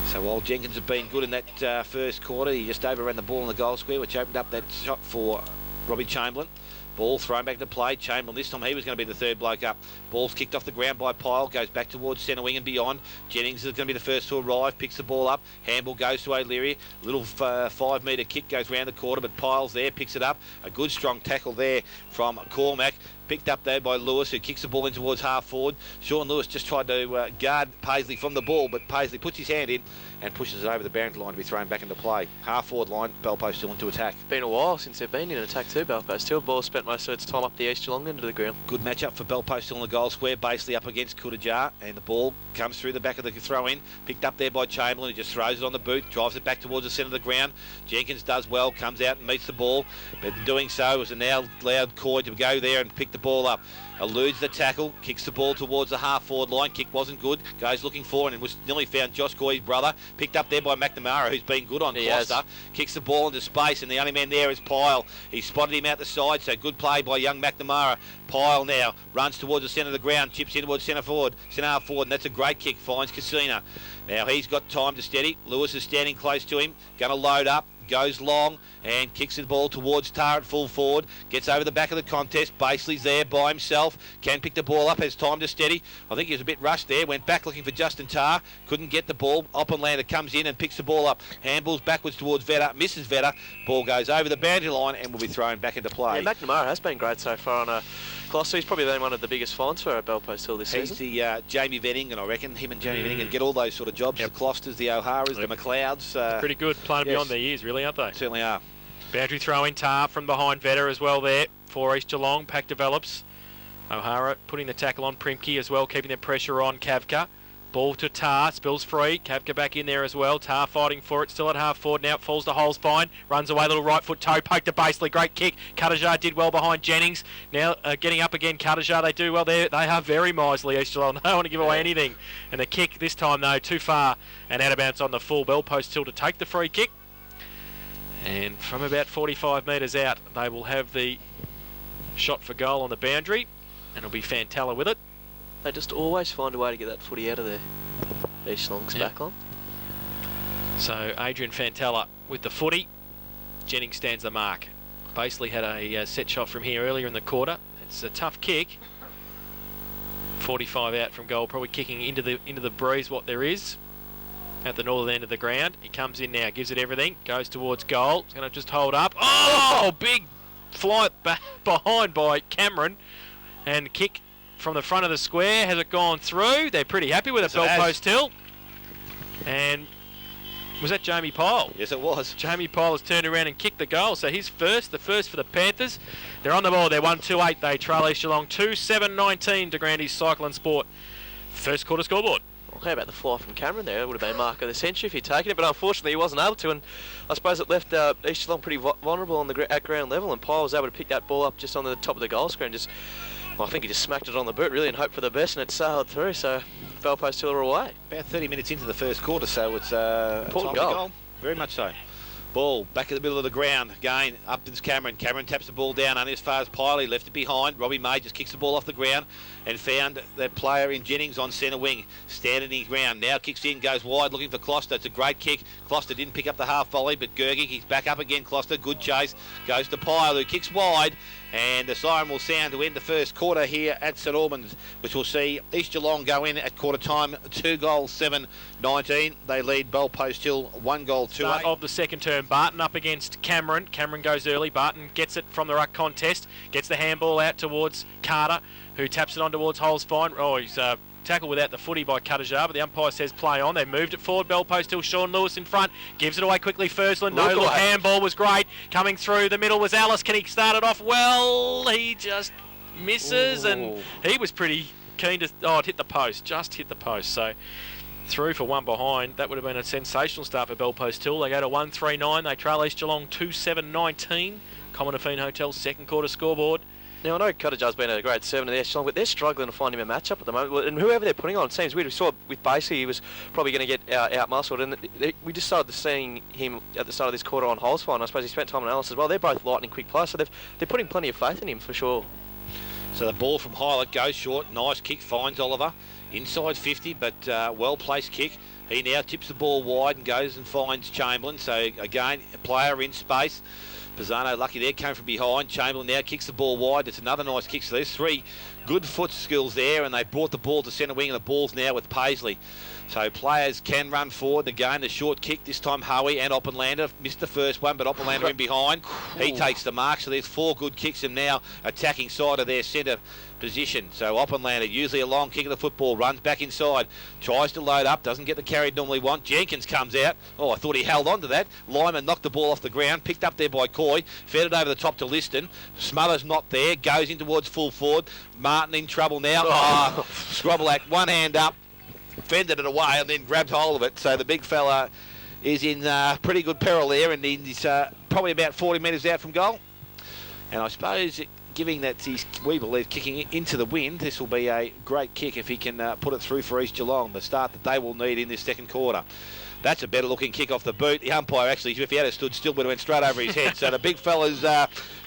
So while Jenkins had been good in that first quarter, he just overran the ball in the goal square, which opened up that shot for Robbie Chamberlain. Ball thrown back to play. Chamberlain, this time he was going to be the third bloke up. Ball's kicked off the ground by Pyle, goes back towards centre wing and beyond. Jennings is going to be the first to arrive, picks the ball up. Handball goes to O'Leary. Little 5 metre kick goes round the quarter, but Pyle's there, picks it up. A good strong tackle there from Cormac. Picked up there by Lewis, who kicks the ball in towards half forward. Sean Lewis just tried to guard Paisley from the ball, but Paisley puts his hand in and pushes it over the boundary line to be thrown back into play. Half forward line, Belpo still into attack. Been a while since they've been in attack too, Belpo. Still, ball spent most of its time up the East Geelong end of the ground. Good matchup for Belpo still in the goal square, basically up against Kudajar, and the ball comes through the back of the throw-in, picked up there by Chamberlain, who just throws it on the boot, drives it back towards the centre of the ground. Jenkins does well, comes out and meets the ball, but in doing so was a now allowed Coy to go there and pick the ball up. Eludes the tackle, kicks the ball towards the half-forward line. Kick wasn't good. Goes looking forward and was nearly found Josh Coy's brother. Picked up there by McNamara, who's been good on Costa. Kicks the ball into space, and the only man there is Pyle. He spotted him out the side, so good play by young McNamara. Pyle now runs towards the centre of the ground, chips in towards centre half forward, and that's a great kick. Finds Casina. Now he's got time to steady. Lewis is standing close to him. Going to load up. Goes long and kicks the ball towards Tar at full forward. Gets over the back of the contest. Baseley's there by himself. Can pick the ball up. Has time to steady. I think he was a bit rushed there. Went back looking for Justin Tar. Couldn't get the ball. Oppenlander comes in and picks the ball up. Handballs backwards towards Vetter. Misses Vetter. Ball goes over the boundary line and will be thrown back into play. Yeah, McNamara has been great so far on a Gloucester. He's probably been one of the biggest finds for Belpo still this season. He's the Jamie Venningen, I reckon. Him and Jamie Venningen get all those sort of jobs. The Closters, the O'Haras, the McLeods. Pretty good. Playing beyond their years, really, aren't they? Certainly are. Boundary throw in Tar from behind Vetter as well there for East Geelong. Pack develops. O'Hara putting the tackle on Primke as well, keeping the pressure on Kavka. Ball to Tar, spills free. Kavka back in there as well. Tar fighting for it, still at half forward now. It falls to Holes fine. Runs away, little right foot toe poke to Baseley. Great kick. Cuttajar did well behind Jennings. Now getting up again. Cuttajar, they do well there. They are very miserly, East Geelong. They don't want to give away anything. And the kick this time though, too far and out of bounds on the full. Bell post still to take the free kick. And from about 45 metres out, they will have the shot for goal on the boundary. And it'll be Fantella with it. They just always find a way to get that footy out of there. East Geelong's backline. So Adrian Fantella with the footy. Jennings stands the mark. Basically had a set shot from here earlier in the quarter. It's a tough kick. 45 out from goal, probably kicking into the breeze what there is at the northern end of the ground. He comes in now, gives it everything, goes towards goal. He's going to just hold up. Oh, big flight behind by Cameron, and kick from the front of the square. Has it gone through? They're pretty happy with it. Bell post hill. And was that Jamie Pyle? Yes, it was. Jamie Pyle has turned around and kicked the goal. So he's the first for the Panthers. They're on the ball. They're 1-2-8. They trail East Geelong 2-7-19 to Grandy's Cycle and Sport. First quarter scoreboard. Well, how about the fly from Cameron there? It would have been mark of the century if he'd taken it, but unfortunately he wasn't able to, and I suppose it left East Geelong pretty vulnerable at ground level, and Pyle was able to pick that ball up just on the top of the goal screen. I think he just smacked it on the boot really and hoped for the best, and it sailed through. So Bell post still away. About 30 minutes into the first quarter, so it's important goal. Very much so. Ball back in the middle of the ground. Again, up to Cameron. Cameron taps the ball down only as far as Pyle. He left it behind. Robbie May just kicks the ball off the ground and found that player in Jennings on centre wing, standing his ground. Now kicks in, goes wide, looking for Closter. It's a great kick. Closter didn't pick up the half volley, but Gergic, he's back up again. Closter, good chase. Goes to Pyle, who kicks wide. And the siren will sound to end the first quarter here at St Albans, which will see East Geelong go in at quarter time, 2-7-19. They lead Bell Post Hill 1-2. Start of the second term. Barton up against Cameron. Cameron goes early. Barton gets it from the ruck contest. Gets the handball out towards Carter, who taps it on towards Holes fine. Oh, he's tackled without the footy by Cuttajar, but the umpire says play on. They moved it forward. Bell post till Sean Lewis in front. Gives it away quickly. Fursland. No look. Handball was great. Coming through the middle was Alice. Can he start it off? Well, he just misses. Ooh. And he was pretty keen to... Oh, it hit the post. Just hit the post. So through for one behind. That would have been a sensational start for Bell Post Hill. They go to 1-3-9. They trail East Geelong 2-7-19. Commonafine Hotel second quarter scoreboard. Now, I know Cottajar's been a great servant of their but they're struggling to find him a matchup at the moment. And whoever they're putting on, it seems weird. We saw with Basey, he was probably going to get out-muscled. And we just started seeing him at the start of this quarter on holes fine. I suppose he spent time on Alice as well. They're both lightning quick players, so they're putting plenty of faith in him for sure. So the ball from Hylett goes short. Nice kick, finds Oliver. Inside 50, but well-placed kick. He now tips the ball wide and goes and finds Chamberlain. So, again, a player in space. Pisano lucky there, came from behind. Chamberlain now kicks the ball wide. It's another nice kick. So there's 3 good foot skills there, and they brought the ball to centre wing, and the ball's now with Paisley. So players can run forward. Again, the short kick, this time Howie and Oppenlander missed the first one, but Oppenlander in behind. He takes the mark, so there's 4 good kicks, and now attacking side of their centre position. So Oppenlander, usually a long kick of the football, runs back inside, tries to load up, doesn't get the carry he'd normally want. Jenkins comes out. Oh, I thought he held on to that. Lyman knocked the ball off the ground, picked up there by Coy, fed it over the top to Liston. Smothers not there, goes in towards full forward. Martin in trouble now. Scrobelack, one hand up, fended it away and then grabbed hold of it. So the big fella is in pretty good peril there, and he's probably about 40 metres out from goal. And I suppose, given that he's, we believe, kicking into the wind, this will be a great kick if he can put it through for East Geelong, the start that they will need in this second quarter. That's a better looking kick off the boot. The umpire actually, if he had stood still, would have went straight over his head. So the big fella's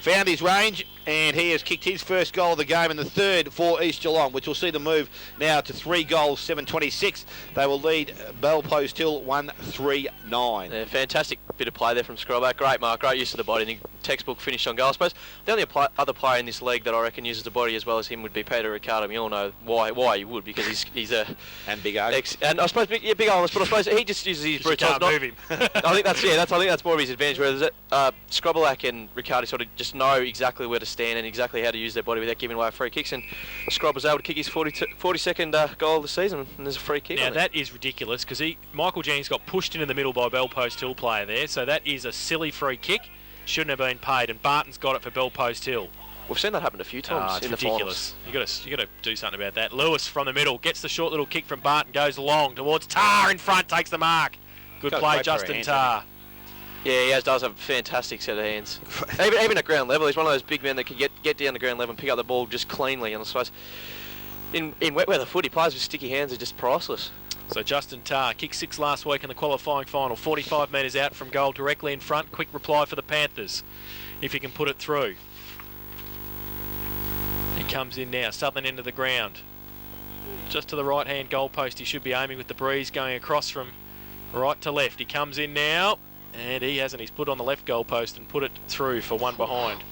found his range, and he has kicked his first goal of the game and the third for East Geelong, which will see them move now to 3 goals, 7:26. They will lead Bell Post Hill 1-3-9. Yeah, fantastic bit of play there from Scrobak. Great mark, great use of the body, and textbook finish on goal. I suppose the only other player in this league that I reckon uses the body as well as him would be Peter Ricardo. We all know why he would, because he's a and Big O. And I suppose big Olis, but I suppose he just uses his brute. Can't move him. I think that's more of his advantage. Whereas Scrobelack and Ricardo sort of just know exactly where to stand and exactly how to use their body without giving away free kicks. And Scrob was able to kick his 42nd goal of the season, and there's a free kick. Now that is ridiculous, because Michael Jennings got pushed into the middle by a Bell Post Hill player there, so that is a silly free kick. Shouldn't have been paid, and Barton's got it for Bell Post Hill. We've seen that happen a few times in the finals. You got to do something about that. Lewis from the middle gets the short little kick from Barton, goes long towards Tar in front, takes the mark. Good play, Justin Tar. Yeah, he does have a fantastic set of hands. even at ground level, he's one of those big men that can get down to ground level and pick up the ball just cleanly. And I suppose in wet weather foot, he plays with sticky hands, are just priceless. So Justin Tar, kicked 6 last week in the qualifying final, 45 metres out from goal, directly in front. Quick reply for the Panthers, if he can put it through. He comes in now, southern end of the ground. Just to the right-hand goal post, he should be aiming with the breeze going across from right to left. He comes in now, and he hasn't. He's put on the left goal post and put it through for one behind.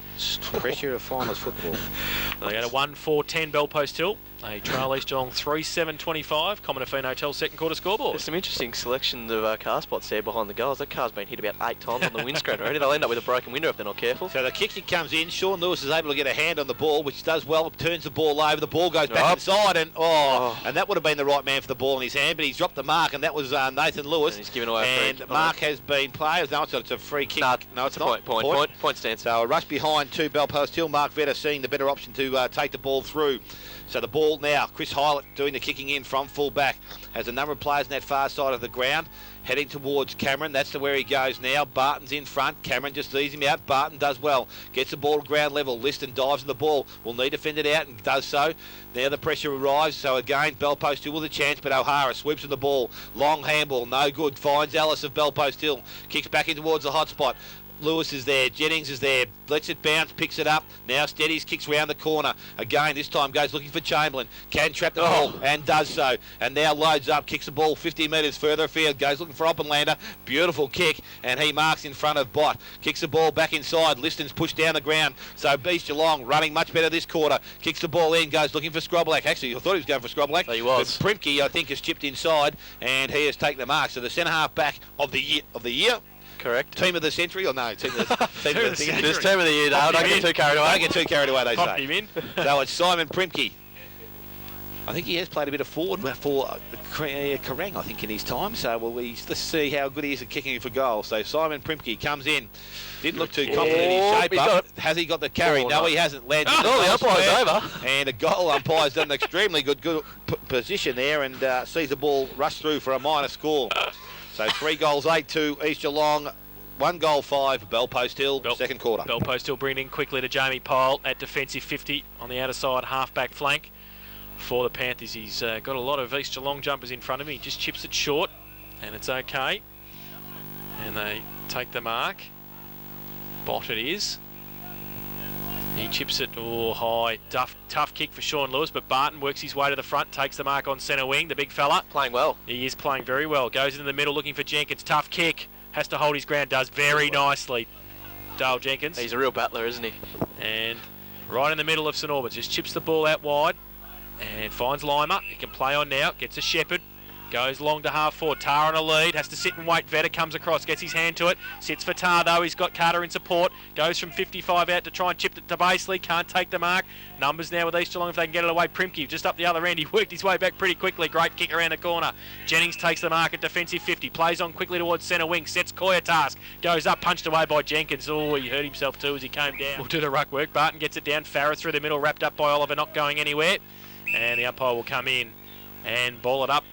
Pressure of finals football. They go to 1-4-10 Bell Post Hill. They trail East Geelong 3-7-25. Common Hotel second quarter scoreboard. There's some interesting selection of car spots there behind the goals. That car's been hit about 8 times on the windscreen already. They'll end up with a broken window if they're not careful. So the kick comes in. Sean Lewis is able to get a hand on the ball, which does well. Turns the ball over. The ball goes back inside, and and that would have been the right man for the ball in his hand, but he's dropped the mark, and that was Nathan Lewis. And he's given away a free kick. And mark has been played. No, it's a free kick. No, it's not. Point stance. So a rush behind to Bell Post Hill. Mark Vetter seeing the better option to take the ball through. So the ball now, Chris Hylett doing the kicking in from full back. Has a number of players on that far side of the ground. Heading towards Cameron. That's where he goes now. Barton's in front. Cameron just eases him out. Barton does well. Gets the ball to ground level. Liston dives on the ball. Will need to fend it out and does so. Now the pressure arrives. So again, Bell Post Hill with a chance, but O'Hara sweeps on the ball. Long handball. No good. Finds Ellis of Bell Post Hill. Kicks back in towards the hot spot. Lewis is there, Jennings is there, lets it bounce, picks it up, now steadies, kicks round the corner. Again, this time goes looking for Chamberlain, can trap the ball and does so. And now loads up, kicks the ball 50 metres further afield, goes looking for Oppenlander, beautiful kick, and he marks in front of Bott. Kicks the ball back inside, Liston's pushed down the ground, so East Geelong running much better this quarter. Kicks the ball in, goes looking for Scrobelack. Actually, I thought he was going for Scrobelack. So he was. But Primke, I think, has chipped inside, and he has taken the mark. So the centre half back of the year. Correct. Team of the century, or no? Team of the century. Just team of the year, Dale. Don't get too carried away. Don't get too carried away, they Popped say. him in. So it's Simon Primke. I think he has played a bit of forward for Kerrang, I think, in his time. So let's see how good he is at kicking for goal. So Simon Primke comes in. Didn't look too confident in his shape up. Has he got the carry? No, he hasn't. Landed. The umpire's over. And a goal umpire's done an extremely good position there and sees the ball rush through for a minor score. So 3 goals, 8 to East Geelong, 1 goal 5, Bell Post Hill, second quarter. Bell Post Hill bringing in quickly to Jamie Pyle at defensive 50 on the outer side, half-back flank for the Panthers. He's got a lot of East Geelong jumpers in front of him. He just chips it short, and it's okay. And they take the mark. Bot it is. He chips it high. Tough kick for Sean Lewis, but Barton works his way to the front, takes the mark on centre wing, the big fella. Playing well. He is playing very well. Goes into the middle looking for Jenkins. Tough kick. Has to hold his ground. Does very nicely. Dale Jenkins. He's a real battler, isn't he? And right in the middle of St Albans. Just chips the ball out wide and finds Lima. He can play on now. Gets a Shepherd. Goes long to half forward. Tar on a lead. Has to sit and wait. Vetter comes across. Gets his hand to it. Sits for Tar though. He's got Carter in support. Goes from 55 out to try and chip it to Baseley. Can't take the mark. Numbers now with East Geelong if they can get it away. Primke just up the other end. He worked his way back pretty quickly. Great kick around the corner. Jennings takes the mark at defensive 50. Plays on quickly towards centre wing. Sets Coy task. Goes up. Punched away by Jenkins. Oh, he hurt himself too as he came down. We'll do the ruck work. Barton gets it down. Farah through the middle. Wrapped up by Oliver. Not going anywhere. And the umpire will come in and ball it up.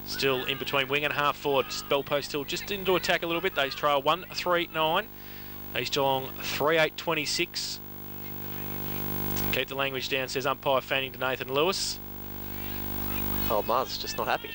Still in between wing and half forward. Bell Post Hill just into attack a little bit. They trail 1-3-9. East Geelong 3-8-26. Keep the language down, says umpire fanning to Nathan Lewis. Old Mars just not happy.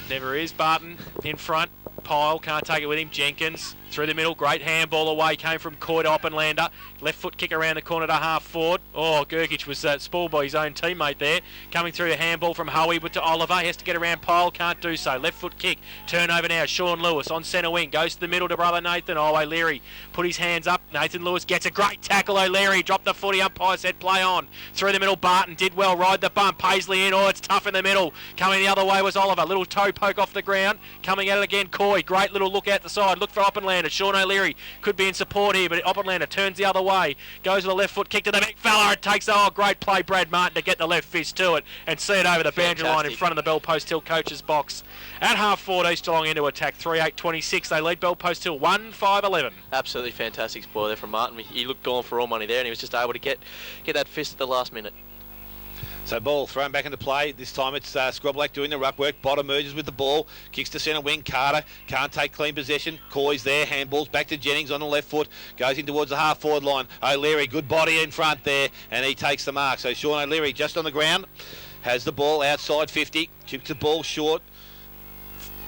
Never is. Barton in front. Pyle can't take it with him. Jenkins through the middle. Great handball away. Came from Coy to Oppenlander. Left foot kick around the corner to half forward. Oh, Gergich was spoiled by his own teammate there. Coming through a handball from Howie but to Oliver. He has to get around Pyle. Can't do so. Left foot kick. Turnover now. Sean Lewis on centre wing. Goes to the middle to brother Nathan. Oh, O'Leary put his hands up. Nathan Lewis gets a great tackle. O'Leary dropped the footy. Umpire said play on. Through the middle. Barton did well. Ride the bump. Paisley in. Oh, it's tough in the middle. Coming the other way was Oliver. Little toe poke off the ground. Coming at it again. Coy. Great little look out the side. Look for Oppenlander. Sean O'Leary could be in support here, but Oppenlander turns the other way. Goes with a left foot kick to the big fella. It takes, great play, Brad Martin, to get the left fist to it and see it over the boundary line in front of the Bell Post Hill coach's box. At half forward, East Geelong into attack. 3-8-26. They lead Bell Post Hill 1-5-11. Absolutely fantastic spoil there from Martin. He looked gone for all money there, and he was just able to get that fist at the last minute. So ball thrown back into play. This time it's Scroblack doing the ruck work. Bottom merges with the ball. Kicks to centre wing. Carter can't take clean possession. Coy's there. Handballs back to Jennings on the left foot. Goes in towards the half forward line. O'Leary, good body in front there. And he takes the mark. So Sean O'Leary just on the ground. Has the ball outside 50. Chips the ball short.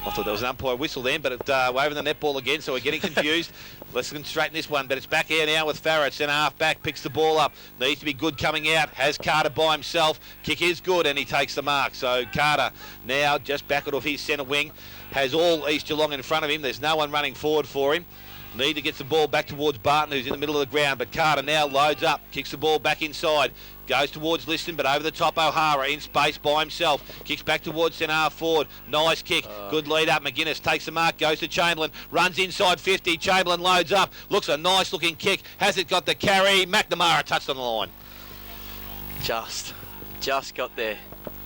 I thought there was an umpire whistle then, but it waving the netball again, so we're getting confused. Let's straighten this one, but it's back here now with Farah, centre half back, picks the ball up. Needs to be good coming out, has Carter by himself. Kick is good, and he takes the mark. So Carter now just back out of his centre wing, has all East Geelong in front of him. There's no one running forward for him. Need to get the ball back towards Barton, who's in the middle of the ground, but Carter now loads up, kicks the ball back inside. Goes towards Liston, but over the top O'Hara in space by himself. Kicks back towards centre half forward. Nice kick. Good lead up. McGuinness takes the mark. Goes to Chamberlain. Runs inside 50. Chamberlain loads up. Looks a nice looking kick. Has it got the carry? McNamara touched on the line. Just got there.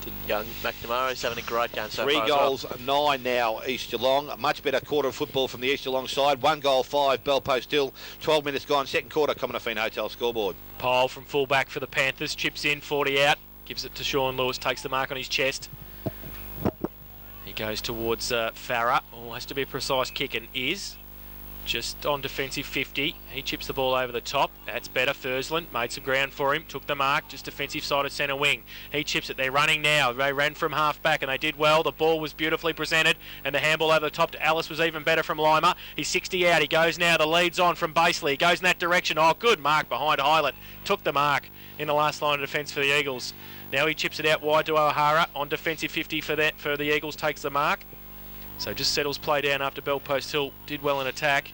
Did young McNamara. He's having a great game so far. 3 goals, 9 now, East Geelong. A much better quarter of football from the East Geelong side. 1 goal, 5, Bell Post Hill. 12 minutes gone, second quarter, Commonwealth Hotel scoreboard. Pyle from fullback for the Panthers. Chips in, 40 out. Gives it to Sean Lewis. Takes the mark on his chest. He goes towards Farah. Oh, has to be a precise kick and is. Just on defensive 50. He chips the ball over the top. That's better. Fursland made some ground for him. Took the mark. Just defensive side of centre wing. He chips it. They're running now. They ran from half back and they did well. The ball was beautifully presented and the handball over the top to Alice was even better from Lima. He's 60 out. He goes now. The lead's on from Baseley. He goes in that direction. Oh, good mark behind Highland. Took the mark in the last line of defence for the Eagles. Now he chips it out wide to O'Hara. On defensive 50 for the Eagles. Takes the mark. So just settles play down after Bell Post Hill did well in attack.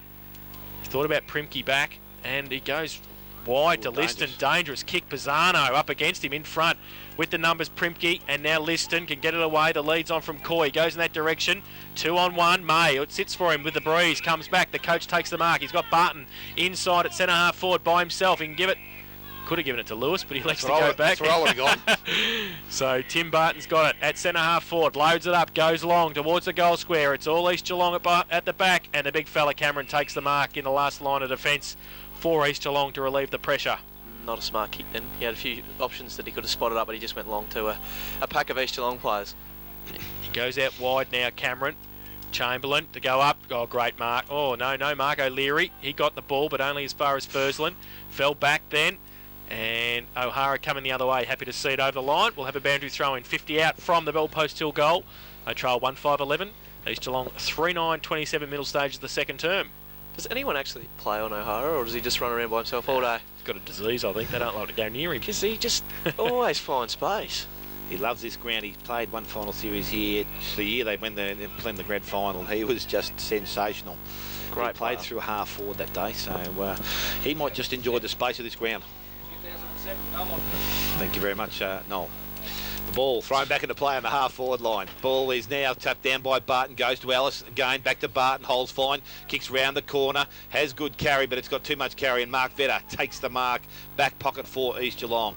He thought about Primke back and he goes wide to Liston. Dangerous kick. Pisano up against him in front with the numbers Primke and now Liston can get it away. The lead's on from Coy. Goes in that direction. 2-on-1. May. It sits for him with the breeze. Comes back. The coach takes the mark. He's got Barton inside at centre half forward by himself. He can give it. Could have given it to Lewis, but he elects to go back. That's where I would have gone. So Tim Barton's got it at centre half forward. Loads it up, goes long towards the goal square. It's all East Geelong at the back, and the big fella Cameron takes the mark in the last line of defence for East Geelong to relieve the pressure. Not a smart kick then. He had a few options that he could have spotted up, but he just went long to a pack of East Geelong players. He goes out wide now, Cameron. Chamberlain to go up. Oh, great mark. Oh, no, Mark O'Leary. He got the ball, but only as far as Fursland. Fell back then. And O'Hara coming the other way. Happy to see it over the line. We'll have a boundary throw in. 50 out from the Bell Post Hill goal. Trail 1-5-11. East Geelong 3-9-27 middle stage of the second term. Does anyone actually play on O'Hara, or does he just run around by himself all day? He's got a disease, I think. They don't like to go near him. Because he just always finds space. He loves this ground. He's played one final series here. The year they won the grand final, he was just sensational. Great he played player. through half forward that day, so he might just enjoy the space of this ground. Thank you very much, Noel. The ball thrown back into play on the half-forward line. Ball is now tapped down by Barton, goes to Ellis, again back to Barton, holds fine, kicks round the corner, has good carry, but it's got too much carry, and Mark Vetter takes the mark, back pocket for East Geelong.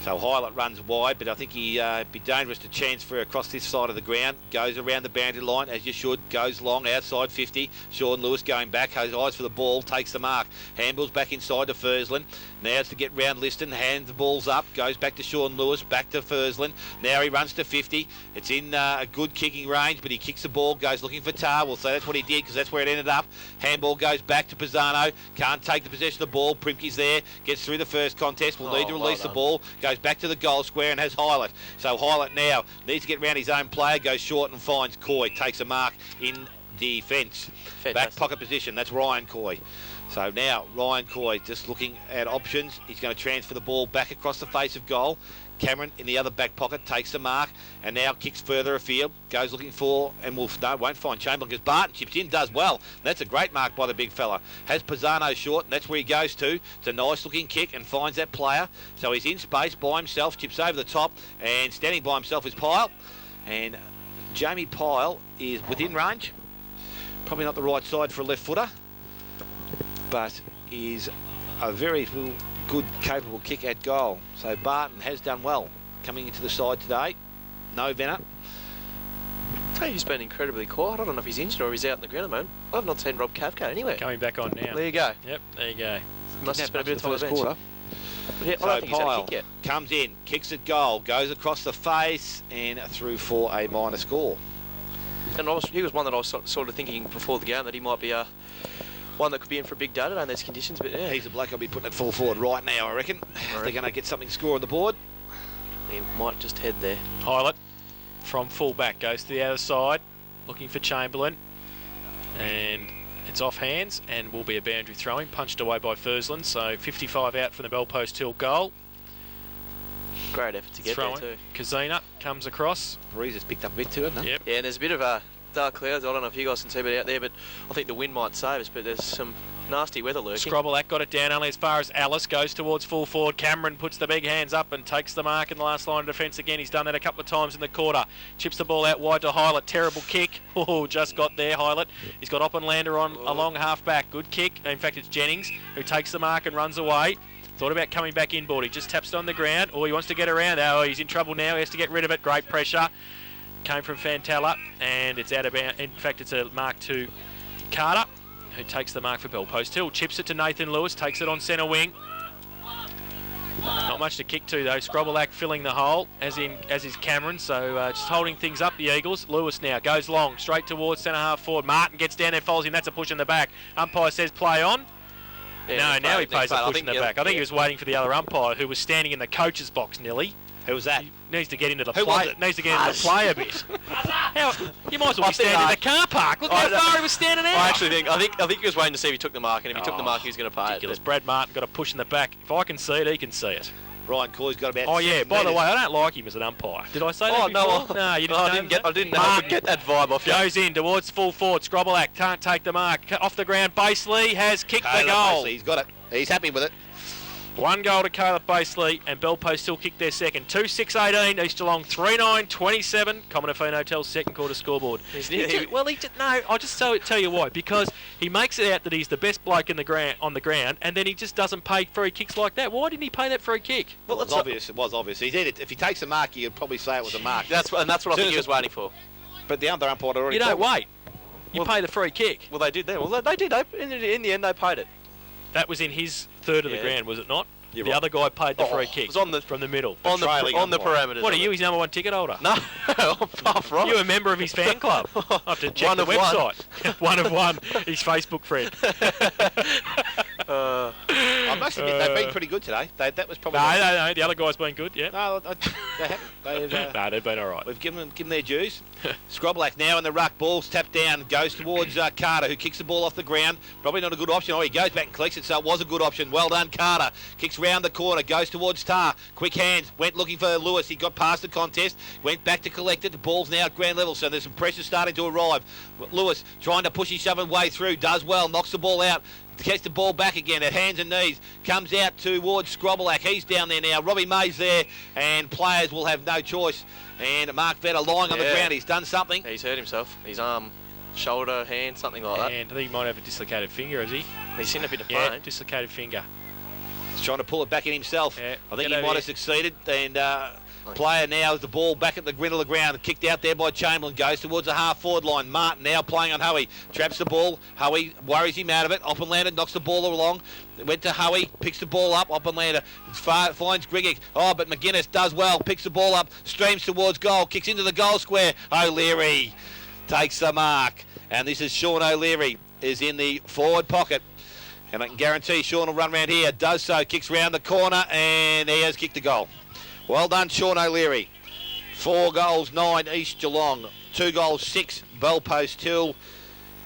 So Hylett runs wide, but I think he'd be dangerous to transfer across this side of the ground. Goes around the boundary line, as you should. Goes long, outside 50. Sean Lewis going back, has eyes for the ball, takes the mark. Handballs back inside to Fursland. Now it's to get round Liston, hands the balls up, goes back to Sean Lewis, back to Fursland. Now he runs to 50. It's in a good kicking range, but he kicks the ball, goes looking for Tar. We'll say that's what he did, because that's where it ended up. Handball goes back to Pisano. Can't take the possession of the ball. Primke's there, gets through the first contest. Will need to release the ball. Goes back to the goal square and has Hylett. So Hylett now needs to get round his own player, goes short and finds Coy. Takes a mark in defence. Back pocket position, that's Ryan Coy. So now Ryan Coy just looking at options. He's going to transfer the ball back across the face of goal. Cameron in the other back pocket takes the mark and now kicks further afield. Goes looking for, and won't find Chamberlain, because Barton chips in, does well. That's a great mark by the big fella. Has Pisano short, and that's where he goes to. It's a nice looking kick and finds that player. So he's in space by himself, chips over the top, and standing by himself is Pyle. And Jamie Pyle is within range. Probably not the right side for a left footer, but is a very good, capable kick at goal. So Barton has done well coming into the side today. No Venner. I tell you, he's been incredibly quiet. I don't know if he's injured or he's out in the ground at the moment. I've not seen Rob Kavka anywhere. Coming back on now. There you go. Yep, there you go. Must have spent a bit of time on the bench. Quarter. Yeah, I don't think he's had a kick yet. Comes in, kicks at goal, goes across the face and through for a minor score. And he was one that I was sort of thinking before the game that he might be one that could be in for a big day today in these conditions. But yeah, He's a bloke I'll be putting at full forward right now, I reckon. They're going to get something score on the board. he might just head there. Hylett from full back goes to the other side, looking for Chamberlain. And it's off hands and will be a boundary throwing, punched away by Fursland. So 55 out from the Bell Post Hill goal. Great effort to get Throwing. there too. Kazina comes across. Breeze has picked up a bit too, hasn't it? Yep. Yeah, and there's a bit of dark clouds. I don't know if you guys can see it out there, but I think the wind might save us. But there's some nasty weather lurking. Scrobelack got it down only as far as Alice goes towards full forward. Cameron puts the big hands up and takes the mark in the last line of defence again. He's done that a couple of times in the quarter. Chips the ball out wide to Hylett. Terrible kick. Oh, just got there, Hylett. He's got Oppenlander on along half back. Good kick. In fact, it's Jennings who takes the mark and runs away. Thought about coming back inboard. He just taps it on the ground. Oh, he wants to get around. Oh, he's in trouble now. He has to get rid of it. Great pressure. Came from Fantella, and it's out of bounds. In fact, it's a mark to Carter, who takes the mark for Bell Post Hill. Chips it to Nathan Lewis. Takes it on centre wing. Not much to kick to though. Scrobelack filling the hole, as is Cameron. So just holding things up, the Eagles. Lewis now goes long, straight towards centre half forward. Martin gets down there, follows him. That's a push in the back. Umpire says play on. Yeah, no, now he pays a push in the back. I think he was waiting for the other umpire, who was standing in the coach's box, Nilly. Who was that? He needs to get into the Who play. was it? Needs to get into the play a bit. You might as well be standing in the car park. Look how far he was standing out. I actually think he was waiting to see if he took the mark, and if he took the mark, he was going to pay ridiculous. it. Brad Martin got a push in the back. If I can see it, he can see it. Ryan Coy's got about. Oh yeah. 7 By the metres. way, I don't like him as an umpire. Did I say that before? No, you didn't. I didn't get that vibe off you. Goes in towards full forward. Scrobelack can't take the mark. Off the ground. Baseley has kicked the goal. He's got it. He's happy with it. One goal to Caleb Baseley, and Bell Post still kicked their second. 2-6-18, East Geelong 3-9-27. Commonafine Hotel's second quarter scoreboard. I'll just tell you why. Because he makes it out that he's the best bloke in the on the ground, and then he just doesn't pay free kicks like that. Why didn't he pay that free kick? Well, it was obvious. If he takes a mark, you'd probably say it was a mark. That's what I think he was waiting for. But the other umpire already. You don't wait. You pay the free kick. Well, they did then. Well, they did. In the end, they paid it. That was in his third of the ground, was it not? The other guy paid the free kick. It was on the, from the middle. On the parameters. What are you, his number one ticket holder? No, I'm far from. You a member of his fan club? I have to check the website. One of one. His Facebook friend. I must admit, they've been pretty good today. That was probably... No. The other guy's been good, yeah. No, they haven't. No, they've been all right. We've given them their dues. Scroblack now in the ruck. Ball's tapped down. Goes towards Carter, who kicks the ball off the ground. Probably not a good option. Oh, he goes back and collects it, so it was a good option. Well done, Carter. Kicks round the corner. Goes towards Tar. Quick hands. Went looking for Lewis. He got past the contest. Went back to collect it. The ball's now at ground level, so there's some pressure starting to arrive. Lewis trying to push his shoving way through. Does well. Knocks the ball out. Gets the ball back again at hands and knees. Comes out towards Scroblack. He's down there now. Robbie May's there, and players will have no choice. And Mark Vetter lying on the ground. He's done something. He's hurt himself. His arm, shoulder, hand, something like that. And I think he might have a dislocated finger, has he? He's in a bit of pain. Yeah, dislocated finger. He's trying to pull it back in himself. Yeah. I think he might have succeeded. And player now is the ball back at the griddle of the ground. Kicked out there by Chamberlain. Goes towards the half-forward line. Martin now playing on Hoey. Traps the ball. Hoey worries him out of it. Oppenlander knocks the ball along. Went to Hoey. Picks the ball up. Oppenlander finds Grigg. Oh, but McGuinness does well. Picks the ball up. Streams towards goal. Kicks into the goal square. O'Leary takes the mark. And this is Sean O'Leary is in the forward pocket. And I can guarantee Sean will run around here. Does so. Kicks round the corner. And he has kicked the goal. Well done, Sean O'Leary. 4 goals, 9 East Geelong. 2 goals, 6 Bell Post Hill.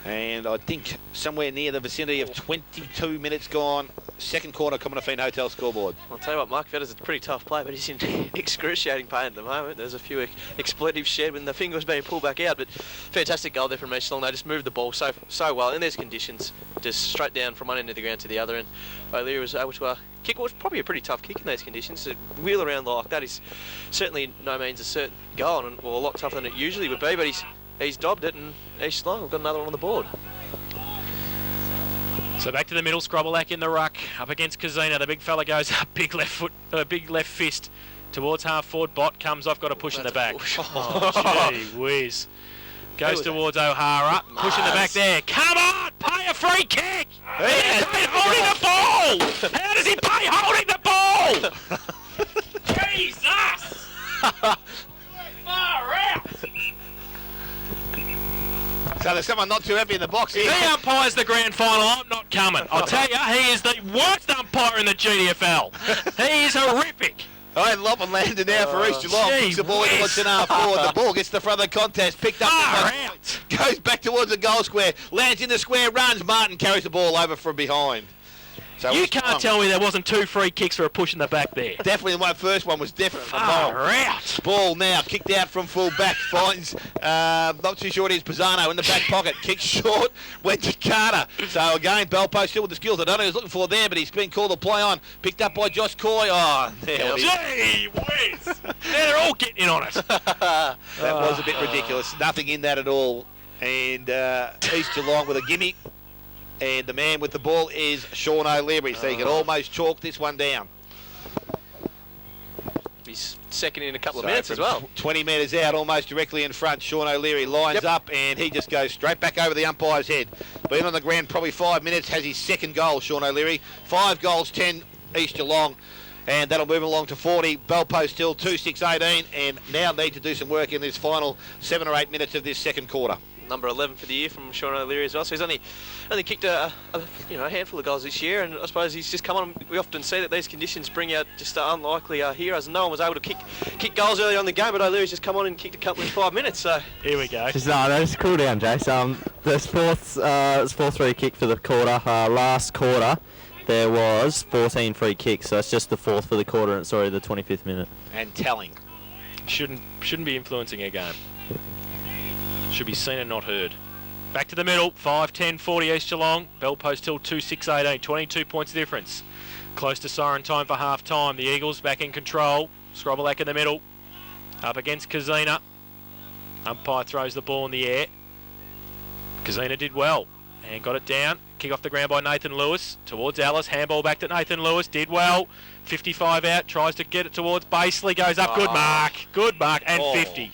And I think somewhere near the vicinity of 22 minutes gone. Second quarter, Commonwealth Hotel scoreboard. I'll tell you what, Mark Vetter's a pretty tough player, but he's in excruciating pain at the moment. There's a few expletives shed when the finger was being pulled back out, but fantastic goal there from East Geelong. They just moved the ball so well in these conditions, just straight down from one end of the ground to the other, and O'Leary was able to kick what was probably a pretty tough kick in those conditions. To wheel around like that is certainly no means a certain goal, and well, a lot tougher than it usually would be, but he's dobbed it, and East Geelong have got another one on the board. So back to the middle, Scroblack in the ruck, up against Kazina. The big fella goes up, big left fist towards half forward. Bot comes off, got a push in the back. Oh, gee whiz. Goes towards O'Hara, push in the back there. Come on, pay a free kick. He's holding the ball. How does he pay holding the ball? Jesus. Far out. So there's someone not too happy in the box here. If he umpires the grand final, I'm not coming. I'll tell you, he is the worst umpire in the GDFL. He is horrific. All right, Loppin landed now for East Geelong. Kicks the ball towards an half forward. The ball gets to the front of the contest. Picked up. Out. Goes back towards the goal square. Lands in the square. Runs. Martin carries the ball over from behind. So you can't tell me there wasn't 2 free kicks for a push in the back there. Definitely the first one was definitely far out. Ball now kicked out from full back. Finds, not too sure it is, Pisano in the back pocket. Kicked short, went to Carter. So again, Bell Post still with the skills. I don't know who he's looking for there, but he's been called to play on. Picked up by Josh Coy. Oh, there gee whiz. They're all getting in on it. That was a bit ridiculous. Nothing in that at all. And East Geelong with a gimme. And the man with the ball is Sean O'Leary, so he can almost chalk this one down. He's second in a couple of minutes as well. 20 metres out, almost directly in front. Sean O'Leary lines up, and he just goes straight back over the umpire's head. Been on the ground probably 5 minutes, has his second goal, Sean O'Leary. 5 goals, 10 East Geelong. And that'll move along to 40. Bell Post still 2-6-18, and now need to do some work in this final 7 or 8 minutes of this second quarter. Number 11 for the year from Sean O'Leary as well. So he's only kicked a handful of goals this year, and I suppose he's just come on. We often see that these conditions bring out just unlikely heroes. No one was able to kick goals early on in the game, but O'Leary's just come on and kicked a couple in 5 minutes. So here we go. Just cool down, Jace. This fourth free kick for the quarter. Last quarter there was 14 free kicks, so it's just the 4th for the quarter, and sorry, the 25th minute. And telling. Shouldn't be influencing our game. Should be seen and not heard. Back to the middle, 5-10, 40 East Geelong. Bell Post Hill 2-6-18, 22 points difference. Close to siren time for half time. The Eagles back in control. Scroblack in the middle. Up against Kazina. Umpire throws the ball in the air. Kazina did well and got it down. Kick off the ground by Nathan Lewis towards Alice. Handball back to Nathan Lewis. Did well. 55 out. Tries to get it towards Baseley. Goes up. Good mark. Good mark. And 50.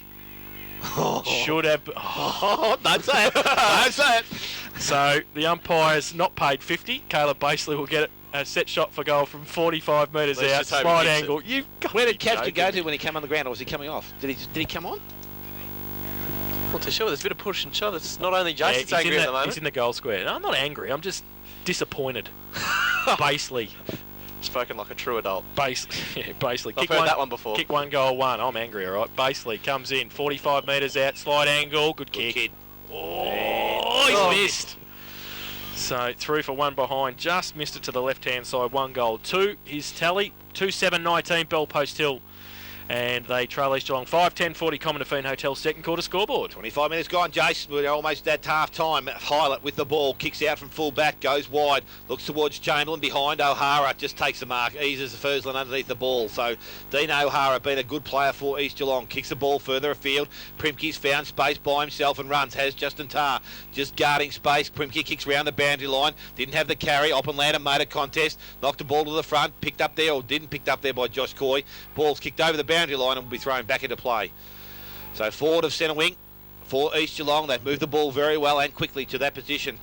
Should have. Don't say it. Don't say it. So the umpire's not paid 50. Caleb Baseley will get it a set shot for goal from 45 metres Let's out, just hope he slide hits angle. You've got Where to did be Kavka joking go me. to when he came on the ground, or was he coming off? Did he come on? Not too sure. There's a bit of push and shove. It's not only Yeah, Jason's angry at the moment. he's in the goal square. No, I'm not angry. I'm just disappointed. Basely. Spoken like a true adult. Basely. I've heard that one before. Kick 1, goal 1. I'm angry, all right. Basely comes in, 45 metres out, slide angle, good Good kick. kid. Oh, he's missed. So through for one behind, just missed it to the left-hand side, 1 goal, 2. His tally, 2-7-19, Bell Post Hill. And they trail East Geelong 5-10-40 Common Defeat Hotel second quarter scoreboard. 25 minutes gone, Jace. We're almost at half time. Highlight with the ball, kicks out from full back, goes wide, looks towards Chamberlain behind O'Hara, just takes the mark, eases the Fursland underneath the ball. So Dean O'Hara been a good player for East Geelong, kicks the ball further afield. Primke's found space by himself and runs, has Justin Tarr just guarding space. Primke kicks round the boundary line, didn't have the carry. Oppenlander made a contest, knocked the ball to the front, picked up there, or didn't picked up there by Josh Coy. Ball's kicked over the boundary line and will be thrown back into play. So forward of centre wing for East Geelong. They've moved the ball very well and quickly to that position.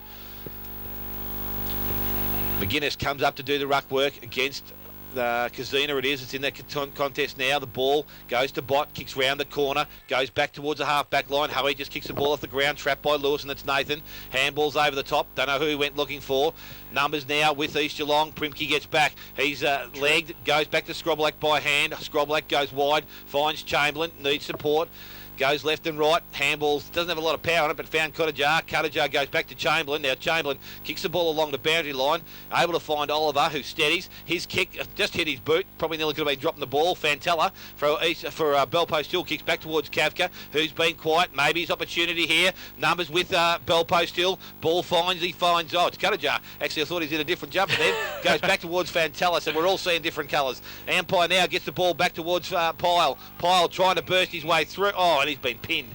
McGuinness comes up to do the ruck work against Kazina. It's in that contest now. The ball goes to Bott, kicks round the corner, goes back towards the half-back line. Hoey just kicks the ball off the ground, trapped by Lewis, and it's Nathan. Handballs over the top. Don't know who he went looking for. Numbers now with East Geelong. Primke gets back. He's legged, goes back to Scrobbelack by hand. Scrobbelack goes wide, finds Chamberlain, needs support. Goes left and right, handballs, doesn't have a lot of power on it, but found Cuttajar. Cuttajar goes back to Chamberlain. Now Chamberlain kicks the ball along the boundary line, able to find Oliver, who steadies. His kick just hit his boot, probably nearly could have been dropping the ball. Fantella for Bell Post Hill kicks back towards Kavka, who's been quiet. Maybe his opportunity here. Numbers with Bell Post Hill. Ball finds, it's Cuttajar. Actually, I thought he's in a different jumper then. Goes back towards Fantella, so we're all seeing different colours. Ampire now gets the ball back towards Pyle. Pyle trying to burst his way through. Oh, and he's been pinned.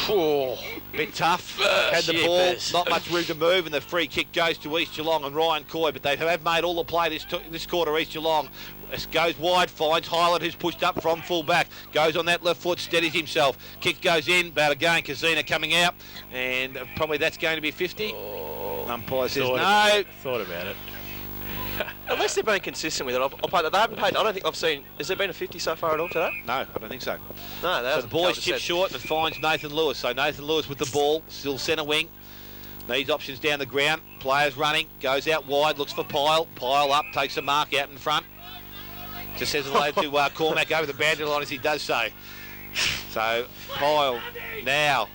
Oh, bit tough. Had the ball, not much room to move, and the free kick goes to East Geelong and Ryan Coy, but they have made all the play this quarter. East Geelong goes wide, finds Highland, who's pushed up from full back, goes on that left foot, steadies himself. Kick goes in, about again, Kazina coming out, and probably that's going to be 50. Umpire says no. Thought about it. Unless they've been consistent with it. They haven't paid. I don't think I've seen. Has there been a 50 so far at all today? No, I don't think so. No, So the boys chip short and finds Nathan Lewis. So Nathan Lewis with the ball, still centre wing. Needs options down the ground. Players running, goes out wide, looks for Pyle. Pyle up, takes a mark out in front. Just says hello to Cormac over the boundary line as he does so. So Pyle now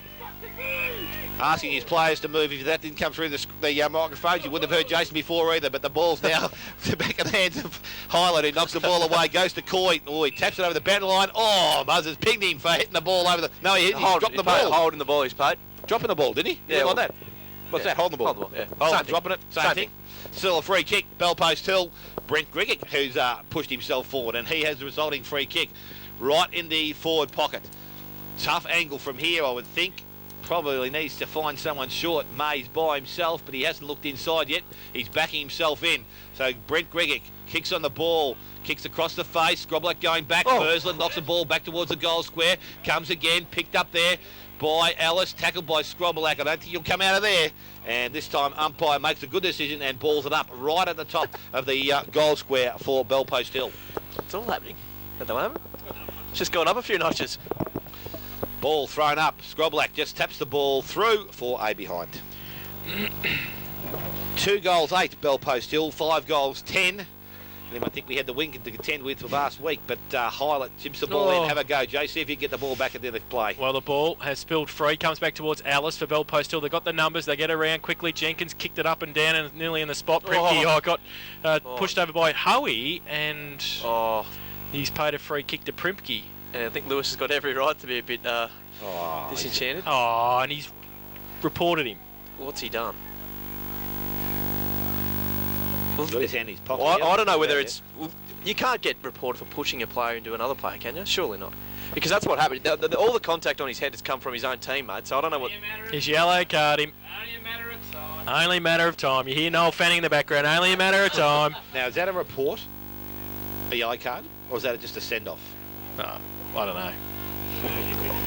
asking his players to move. If that didn't come through the microphones, you wouldn't have heard Jason before either. But the ball's now back in the hands of Highland, who knocks the ball away, goes to Coy. Oh, he taps it over the boundary line. Oh, Muzzers pinged him for hitting the ball over the... No, he dropped the ball. Holding the ball, he's paid. Dropping the ball, didn't he? Yeah, like that. What's that? Holding the ball. Yeah. Dropping it. Same thing. Still a free kick. Bell Post Hill. Brent Griggick, who's pushed himself forward, and he has the resulting free kick right in the forward pocket. Tough angle from here, I would think. Probably needs to find someone short. May's by himself, but he hasn't looked inside yet. He's backing himself in. So Brent Griggick kicks on the ball, kicks across the face. Scrobbelack going back. Fursland knocks the ball back towards the goal square. Comes again, picked up there by Ellis, tackled by Scrobbelack. I don't think he'll come out of there. And this time umpire makes a good decision and balls it up right at the top of the goal square for Bell Post Hill. It's all happening at the moment. It's just gone up a few notches. Ball thrown up. Scrobbelack just taps the ball through for a behind. 2 goals 8, Bell Post Hill. 5 goals 10. And I think we had the wing to contend with last week, but Highlight chips the ball in. Have a go, Jay. See if you can get the ball back into the play. Well, the ball has spilled free. Comes back towards Alice for Bell Post Hill. They've got the numbers. They get around quickly. Jenkins kicked it up and down and nearly in the spot. Primke got pushed over by Hoey, and he's paid a free kick to Primke. And I think Lewis has got every right to be a bit disenchanted. And he's reported him. What's he done? Got his hand in his pocket. Well, I don't know whether it's... You can't get reported for pushing a player into another player, can you? Surely not. Because that's what happened. All the contact on his head has come from his own teammate, so I don't know what... His yellow card him. Only a matter of time. Only a matter of time. You hear Noel Fanning in the background. Only a matter of time. Now, is that a report? A yellow card? Or is that just a send-off? I don't know.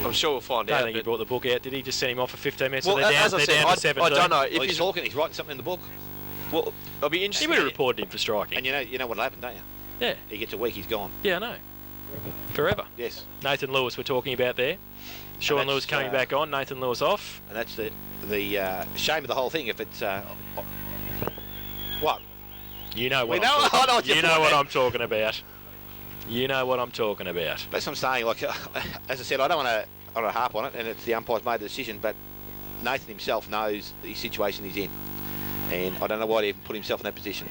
I'm sure we'll find I out. don't think he brought the book out. Did he just send him off for 15 minutes? Well, so they're down, as I they're said, down to 17. I don't know. If he's talking, he's writing something in the book. Well, I'll be He interested. would have reported him for striking. And you know what'll happen, don't you? Yeah. He gets a week, he's gone. Yeah, I know. Forever. Yes. Nathan Lewis we're talking about there. Sean that's, Lewis coming back on. Nathan Lewis off. And that's the shame of the whole thing. If it's what? You know what, We know- I know what you you're know pointing what at. I'm talking about. You know what I'm talking about. That's what I'm saying. Like, as I said, I don't want to harp on it, and it's the umpire's made the decision. But Nathan himself knows the situation he's in, and I don't know why he even put himself in that position.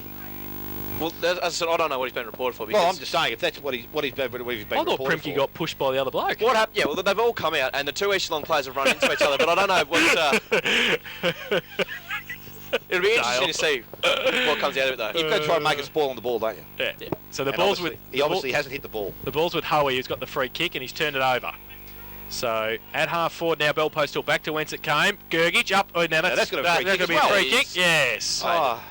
Well, as I said, I don't know what he's been reported for. Well, I'm Because just saying if that's what he's been I thought reported Primke for. got pushed by the other bloke. what happened? Yeah, well, they've all come out, and the two East Geelong players have run into each other. But I don't know what. It'll be interesting to see what comes out of it, though. You've got to try and make a spoil on the ball, don't you? Yeah. Yeah. So the And ball's obviously- with he obviously hasn't hit the ball. the ball's with Howie, who's got the free kick, and he's turned it over. So at half forward now, Bell Post still back to whence it came. Gergich up. Oh, now that's got a free kick gonna as be well. a free kick. He's- Yes. Oh,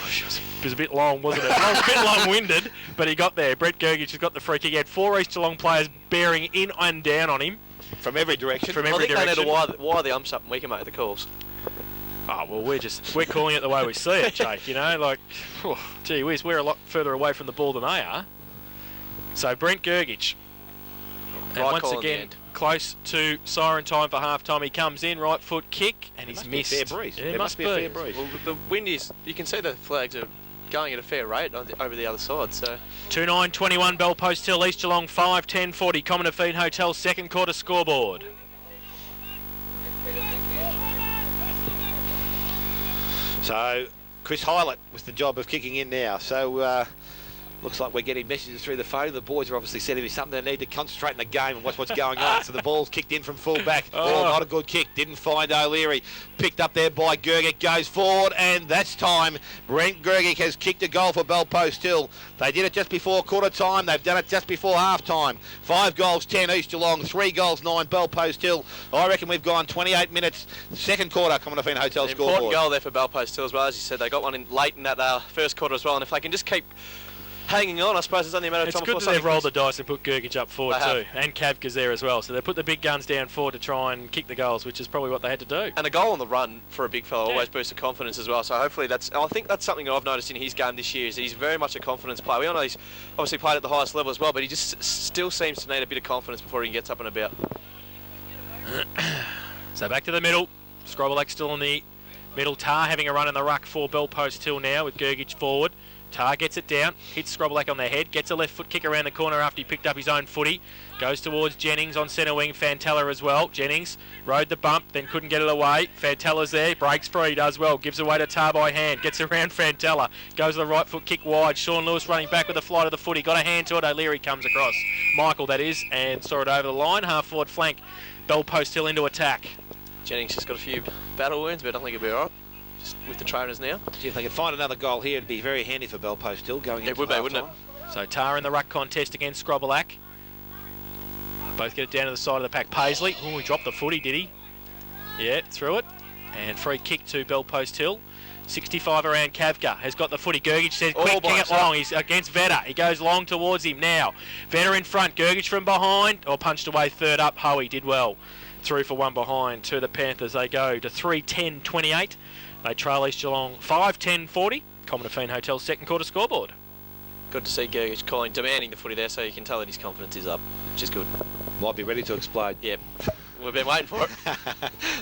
It was a bit long, wasn't it? A bit long-winded, but he got there. Brett Gergich has got the free kick. He had 4 East Geelong players bearing in and down on him from every direction. from I every think they need direction. to wire the umps up and we can make the calls. Oh, well, we're calling it the way we see it, Jake, you know, like, oh, gee whiz, we're a lot further away from the ball than they are. So Brent Gergich, and Right once call in the again, end. close to siren time for half-time. He comes in, right foot kick, and he's Must be a missed. fair breeze. Yeah, There it must be a fair breeze. Well, the wind is. You can see the flags are going at a fair rate over the other side. So 2-9-21, Bell Post Hill, East Geelong 5-10-40, Common Feed Hotel, second quarter scoreboard. So Chris Hylett with the job of kicking in now. So looks like we're getting messages through the phone. The boys are obviously sending me something. They need to concentrate in the game and watch what's going on. So the ball's kicked in from full back. Oh, not a good kick. Didn't find O'Leary. Picked up there by Gergic. Goes forward, and that's time. Brent Gergic has kicked a goal for Bell Post Hill. They did it just before quarter time. They've done it just before half time. 5 goals, 10 East Geelong. 3 goals, 9 Bell Post Hill. I reckon we've gone 28 minutes. Second quarter, Common Feed Hotel an important scoreboard. goal there for Bell Post Hill as well. As you said, they got one in late in that first quarter as well. And if they can just keep hanging on, I suppose it's only a matter of It's time good before that they've something rolled the dice and put Gergich up forward They have. too, and Kavka's there as well. So they put the big guns down forward to try and kick the goals, which is probably what they had to do. And a goal on the run for a big fella Yeah. always boosts the confidence as well. So hopefully I think that's something that I've noticed in his game this year is he's very much a confidence player. We all know he's obviously played at the highest level as well, but he just still seems to need a bit of confidence before he gets up and about. So back to the middle. Scrobelak still in the middle. Tar having a run in the ruck for Bell Post Hill now with Gergich forward. Tar gets it down, hits Scrobelak on the head, gets a left foot kick around the corner after he picked up his own footy. Goes towards Jennings on centre wing, Fantella as well. Jennings rode the bump, then couldn't get it away. Fantella's there, breaks free, does well, gives away to Tar by hand, gets around Fantella, goes to the right foot kick wide. Sean Lewis running back with a flight of the footy, got a hand to it. O'Leary comes across, Michael that is, and saw it over the line. Half forward flank, Bell Post Hill into attack. Jennings has got a few battle wounds, but I think he'll be all right. Just with the trainers now. See if they can find another goal here. It'd be very handy for Bell Post Hill going into It would be, wouldn't it? half-time. So Tar in the ruck contest against Scrobelak. Both get it down to the side of the pack. Paisley, oh, he dropped the footy, did he? Yeah, threw it. And free kick to Bell Post Hill. 65 around Kavka. Has got the footy. Gergich says, All quick, by kick it himself. long. He's against Vetter. He goes long towards him now. Vetter in front. Gergich from behind. Or punched away third up. Howie did well. Through for one behind to the Panthers. They go to 3-10-28. They trail East Geelong 5-10-40. Common Feed Hotel second quarter scoreboard. Good to see Gergich calling, demanding the footy there, so you can tell that his confidence is up, which is good. Might be ready to explode. Yep. We've been waiting for it.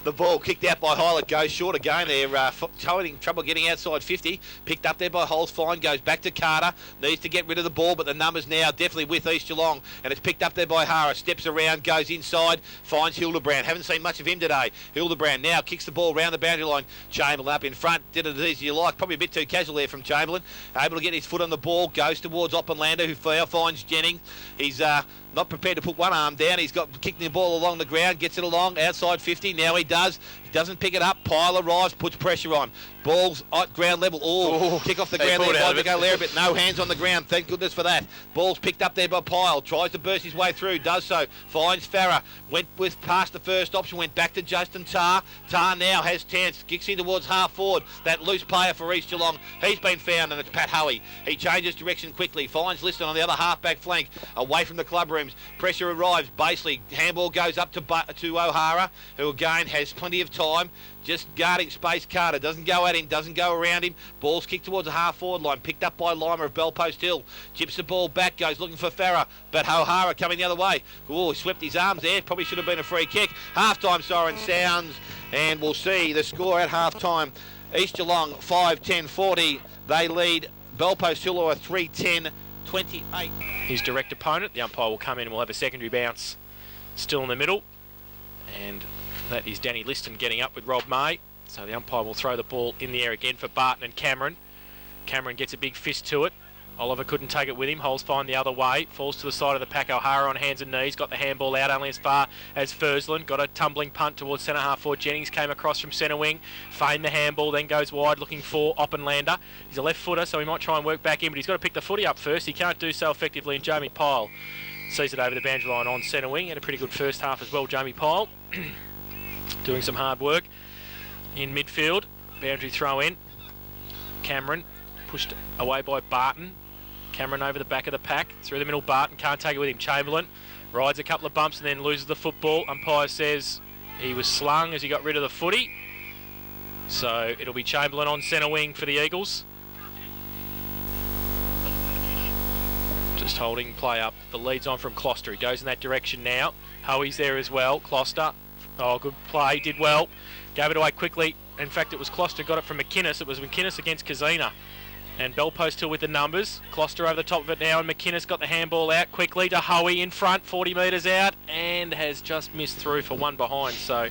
The ball kicked out by Hylett, goes short again. They're having trouble getting outside 50. Picked up there by Holes, fine, goes back to Carter. Needs to get rid of the ball, but the numbers now definitely with East Geelong. And it's picked up there by Hara. Steps around, goes inside, finds Hildebrand. Haven't seen much of him today. Hildebrand now kicks the ball round the boundary line. Chamberlain up in front. Did it as easy as you like. Probably a bit too casual there from Chamberlain. Able to get his foot on the ball. Goes towards Oppenlander, who finds Jennings. He's not prepared to put one arm down. He's got kicking the ball along the ground, gets it along outside 50. Now he does. He doesn't pick it up. Pyle arrives, puts pressure on. Ball's at ground level. Oh, kick off the They ground pulled there out by of it. O'Leary, but no hands on the ground. Thank goodness for that. Ball's picked up there by Pyle. Tries to burst his way through. Does so. Finds Farah. Went with past the first option. Went back to Justin Tar. Tar now has chance. Kicks in towards half forward. That loose player for East Geelong. He's been found, and it's Pat Howie. He changes direction quickly. Finds Liston on the other half-back flank. Away from the club room. rims. Pressure arrives. Basically, handball goes up to O'Hara, who again has plenty of time. Just guarding space. Carter doesn't go at him, doesn't go around him. Ball's kicked towards the half-forward line. Picked up by Lima of Bellpost Hill. Chips the ball back, goes looking for Farah. But O'Hara coming the other way. Oh, he swept his arms there. Probably should have been a free kick. Half-time siren sounds, and we'll see the score at half-time. East Geelong 5-10-40. They lead Bellpost Hill or 3-10-28. His direct opponent, the umpire will come in and we'll have a secondary bounce still in the middle. And that is Danny Liston getting up with Rob May. So the umpire will throw the ball in the air again for Barton and Cameron. Cameron gets a big fist to it. Oliver couldn't take it with him. Holes fine the other way. Falls to the side of the pack. O'Hara on hands and knees. Got the handball out only as far as Fursland. Got a tumbling punt towards centre half forward. Jennings came across from centre wing. Feigned the handball, then goes wide looking for Oppenlander. He's a left footer, so he might try and work back in, but he's got to pick the footy up first. He can't do so effectively, and Jamie Pyle sees it over the boundary line on centre wing. Had a pretty good first half as well, Jamie Pyle. Doing some hard work in midfield. Boundary throw in. Cameron pushed away by Barton. Cameron over the back of the pack, through the middle. Barton can't take it with him. Chamberlain rides a couple of bumps and then loses the football. Umpire says he was slung as he got rid of the footy. So it'll be Chamberlain on centre wing for the Eagles. Just holding play up. The lead's on from Closter. He goes in that direction now. Hoey's there as well. Closter. Oh, good play. Did well. Gave it away quickly. In fact, it was Closter got it from McInnes. It was McInnes against Kazina. And Bellpost Hill with the numbers. Closter over the top of it now, and McInnes got the handball out quickly to Hoey in front, 40 metres out, and has just missed through for one behind. So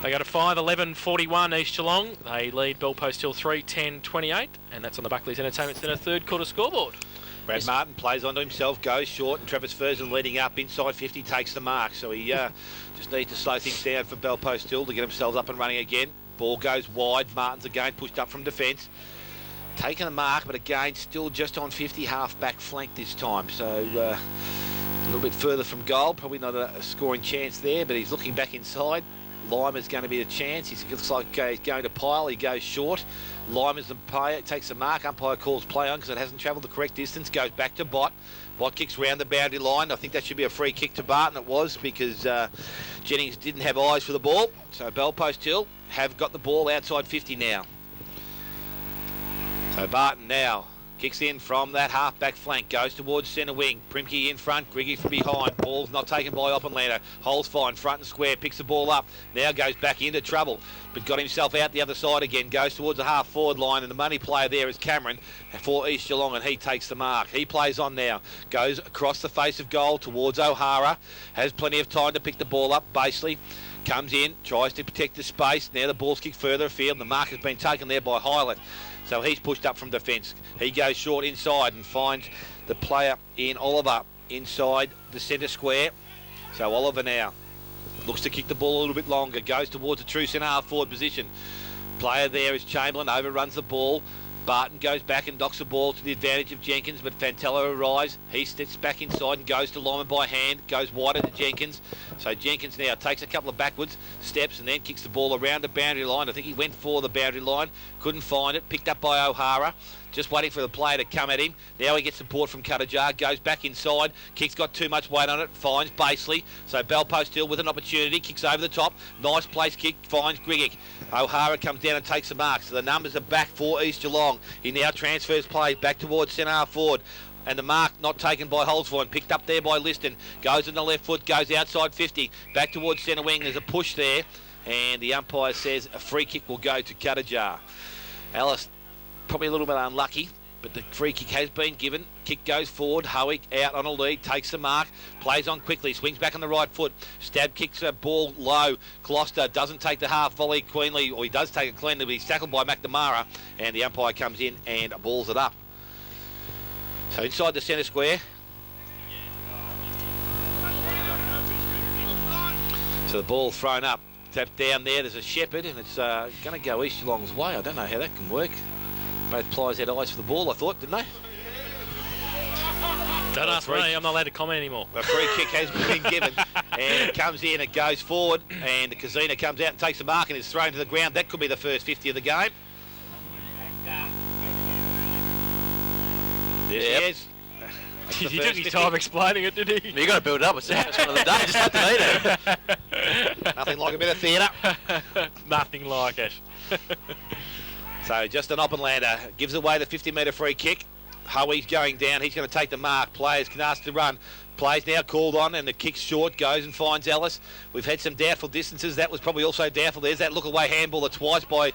they go to 5-11-41 East Geelong. They lead Bellpost Hill 3-10-28, and that's on the Buckley's Entertainment Centre third quarter scoreboard. Brad Martin plays onto himself, goes short, and Travis Fursland leading up inside 50 takes the mark. So he just needs to slow things down for Bellpost Hill to get themselves up and running again. Ball goes wide. Martin's again pushed up from defence. Taking the mark, but again, still just on 50, half-back flank this time. So a little bit further from goal. Probably not a scoring chance there, but he's looking back inside. Lima's going to be a chance. He looks like he's going to Pyle. He goes short. Lima's the player, takes the mark. Umpire calls play on because it hasn't travelled the correct distance. Goes back to Bott. Bott kicks round the boundary line. I think that should be a free kick to Barton. It was because Jennings didn't have eyes for the ball. So Bellpost Hill have got the ball outside 50 now. So Barton now kicks in from that half-back flank, goes towards centre wing. Primke in front, Griggy from behind. Ball's not taken by Oppenlander. Holes fine, front and square, picks the ball up. Now goes back into trouble, but got himself out the other side again. Goes towards the half-forward line, and the money player there is Cameron for East Geelong, and he takes the mark. He plays on now. Goes across the face of goal towards O'Hara. Has plenty of time to pick the ball up. Basely comes in, tries to protect the space. Now the ball's kicked further afield, and the mark has been taken there by Highland. So he's pushed up from defence. He goes short inside and finds the player in Oliver inside the centre square. So Oliver now looks to kick the ball a little bit longer. Goes towards the true centre half forward position. Player there is Chamberlain. Overruns the ball. Barton goes back and knocks the ball to the advantage of Jenkins, but Fantello arrives. He steps back inside and goes to Lyman by hand, goes wider to Jenkins. So Jenkins now takes a couple of backwards steps and then kicks the ball around the boundary line. I think he went for the boundary line, couldn't find it, picked up by O'Hara. Just waiting for the player to come at him. Now he gets support from Cuttajar, goes back inside. Kick's got too much weight on it, finds Basely. So Bellpost Hill with an opportunity, kicks over the top. Nice place kick, finds Grigic. O'Hara comes down and takes the mark. So the numbers are back for East Geelong. He now transfers play back towards centre half forward. And the mark not taken by Holzford, picked up there by Liston. Goes in the left foot, goes outside 50. Back towards centre wing, there's a push there. And the umpire says a free kick will go to Cuttajar. Alice probably a little bit unlucky, but the free kick has been given. Kick goes forward. Howick out on a lead, takes the mark, plays on quickly, swings back on the right foot. Stab kicks a ball low. Gloucester doesn't take the half volley cleanly, or he does take it cleanly, but he's tackled by McNamara, and the umpire comes in and balls it up. So inside the centre square. So the ball thrown up, tapped down there. There's a Shepherd, and it's going to go East Geelong's way. I don't know how that can work. Both players had eyes for the ball, I thought, didn't they? Don't ask me, I'm not allowed to comment anymore. A free kick has been given, and it comes in, it goes forward, and Kazina comes out and takes the mark and is thrown to the ground. That could be the first 50 of the game. Yes, he is. after the He first took his 50. time explaining it, did he? You got to build it up. It's the first one of the day. Just have to need it. Nothing like a bit of theatre. Nothing like it. So just an Oppenlander gives away the 50-metre free kick. Hoey's going down. He's going to take the mark. Players can ask to run. Play's now called on, and the kick's short, goes and finds Ellis. We've had some doubtful distances. That was probably also doubtful. There's that look-away handball twice by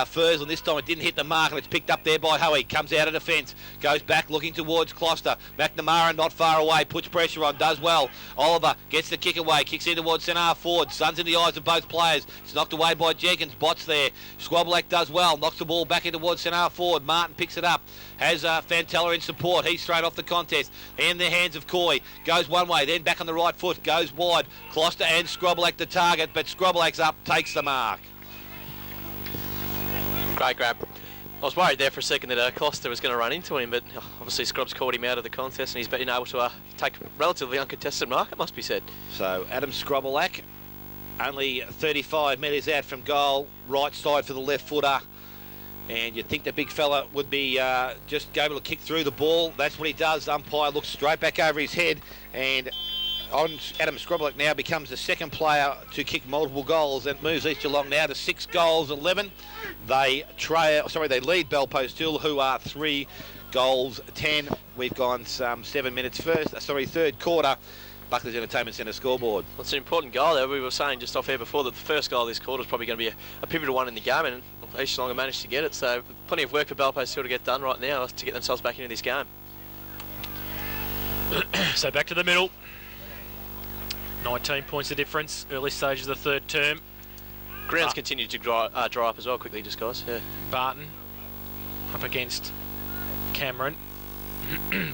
Furs, and this time it didn't hit the mark, and it's picked up there by Hoey. Comes out of defence, goes back looking towards Closter. McNamara not far away, puts pressure on, does well. Oliver gets the kick away, kicks in towards centre forward. Sun's in the eyes of both players. It's knocked away by Jenkins. Bots there. Squabblek does well, knocks the ball back in towards centre forward. Martin picks it up. Has Fantella in support. He's straight off the contest. In the hands of Coy. Goes one way, then back on the right foot. Goes wide. Closter and Squabblek the target, but Squabblek's up, takes the mark. Great grab. I was worried there for a second that Closter was going to run into him, but obviously Scrub's caught him out of the contest and he's been able to take a relatively uncontested mark, it must be said. So Adam Squabblek, only 35 metres out from goal, right side for the left footer. And you'd think the big fella would be just able to kick through the ball. That's what he does. Umpire looks straight back over his head, and on Adam Squabblek now becomes the second player to kick multiple goals, and moves East Geelong now to 6 goals, 11. They lead Belpost Hill, who are 3 goals, 10. We've gone some 7 minutes third quarter. Buckley's Entertainment Centre scoreboard. Well, it's an important goal there. We were saying just off air before that the first goal of this quarter is probably going to be a pivotal one in the game, and East Geelong have managed to get it. So plenty of work for Belpost Hill to get done right now to get themselves back into this game. So back to the middle. 19 points of difference. Early stages of the third term. Grounds continue to dry up as well quickly, just guys. Yeah. Barton up against Cameron.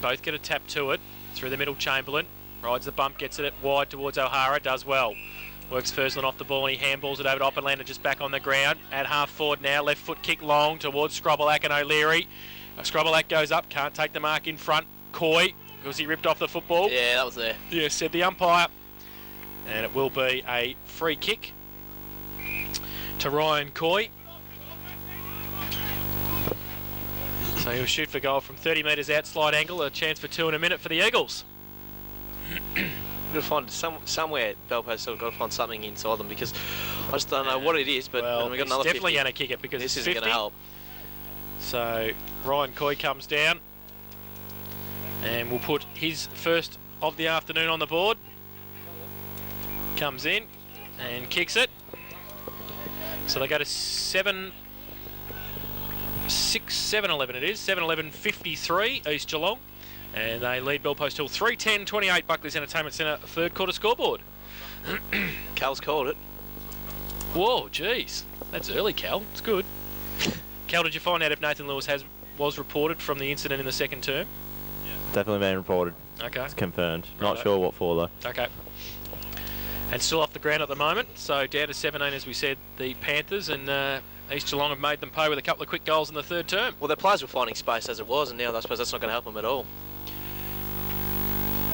Both get a tap to it. Through the middle, Chamberlain. Rides the bump, gets it wide towards O'Hara, does well. Works Fursland off the ball and he handballs it over to Oppenlander, just back on the ground. At half forward now, left foot kick long towards Squabblek and O'Leary. Squabblek goes up, can't take the mark in front. Coy, because he ripped off the football. Yeah, that was there. Yeah, said the umpire. And it will be a free kick to Ryan Coy. So he'll shoot for goal from 30 metres out, slide angle, a chance for 2 in a minute for the Eagles. We've got to find somewhere Belpost still got to find something inside them, because I just don't know what it is. But well, we got he's another definitely 50. going to kick it because This it's isn't 50. going to help. So Ryan Coy comes down, and we'll put his first of the afternoon on the board. Comes in and kicks it. So they go to 7-11 it is. 7-11-53 East Geelong. And they lead Belpost Hill 3-10-28 Buckley's Entertainment Centre third quarter scoreboard. Cal's called it. Whoa, jeez. That's early, Cal. It's good. Cal, did you find out if Nathan Lewis was reported from the incident in the second term? Definitely been reported. Okay. It's confirmed. Not Righto. sure what for though. Okay. And still off the ground at the moment. So down to 17, as we said, the Panthers, and East Geelong have made them pay with a couple of quick goals in the third term. Well, their players were finding space as it was, and now I suppose that's not going to help them at all.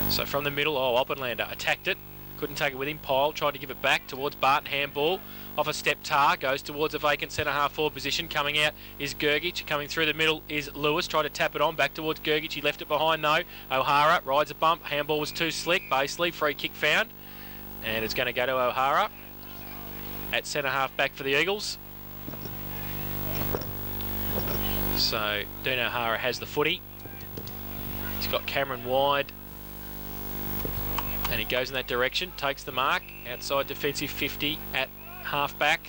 So from the middle, Oppenlander attacked it. Couldn't take it with him. Pyle tried to give it back towards Barton. Handball. Off a step, Tar goes towards a vacant centre half forward position. Coming out is Gergich. Coming through the middle is Lewis. Tried to tap it on. Back towards Gergich. He left it behind though. O'Hara rides a bump. Handball was too slick. Basely. Free kick found. And it's going to go to O'Hara at centre half back for the Eagles. So Dean O'Hara has the footy. He's got Cameron wide. And he goes in that direction, takes the mark, outside defensive 50 at half-back.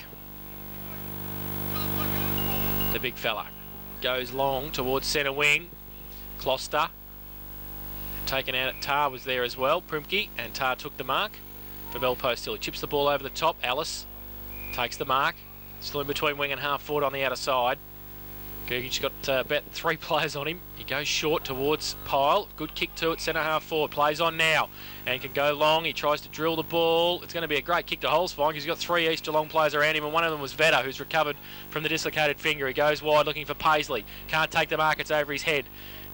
The big fella goes long towards centre wing. Closter, taken out at Tar, was there as well. Primke, and Tar took the mark for Belpost Hill. He chips the ball over the top. Alice takes the mark. Still in between wing and half forward on the outer side. Gergich got about 3 players on him. He goes short towards Pyle. Good kick to it, centre half forward. Plays on now and can go long. He tries to drill the ball. It's going to be a great kick to holes for him because he's got 3 East Geelong players around him, and one of them was Vedder, who's recovered from the dislocated finger. He goes wide looking for Paisley. Can't take the mark. It's over his head.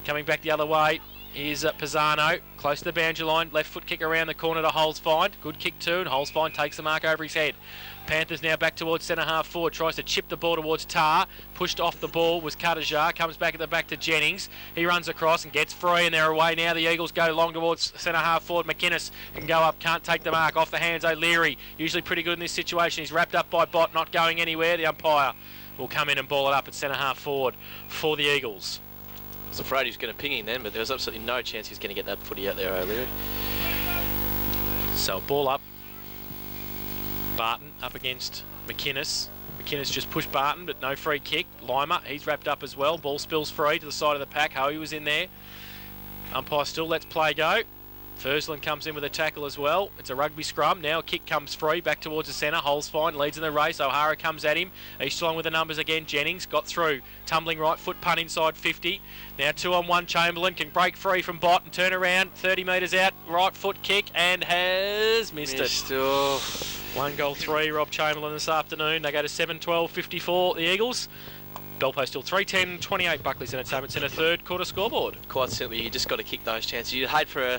Coming back the other way Here's Pisano, close to the boundary line. Left foot kick around the corner to Holzfein. Good kick too, and Holzfein takes the mark over his head. Panthers now back towards centre half forward. Tries to chip the ball towards Tar. Pushed off the ball was Katajar. Comes back at the back to Jennings. He runs across and gets free, and they're away now. The Eagles go long towards centre half forward. McInnes can go up, can't take the mark. Off the hands O'Leary. Usually pretty good in this situation. He's wrapped up by Bott, not going anywhere. The umpire will come in and ball it up at centre half forward for the Eagles. I was afraid he was going to ping him then, but there was absolutely no chance he was going to get that footy out there earlier. So ball up. Barton up against McInnes. McInnes just pushed Barton, but no free kick. Lima, he's wrapped up as well. Ball spills free to the side of the pack. Hoey was in there. Umpire still lets play go. Fursland comes in with a tackle as well. It's a rugby scrum. Now a kick comes free back towards the centre. Holzfein leads in the race. O'Hara comes at him. East Geelong with the numbers again. Jennings got through. Tumbling right foot punt inside 50. Now 2-on-1. Chamberlain can break free from Bott and turn around. 30 metres out. Right foot kick and has missed it. Oh. 1 goal 3. Rob Chamberlain this afternoon. They go to 7-12-54. The Eagles. Bellpost still 3-10-28. Buckley's Entertainment Centre third quarter scoreboard. Quite simply, you just got to kick those chances. You'd hate for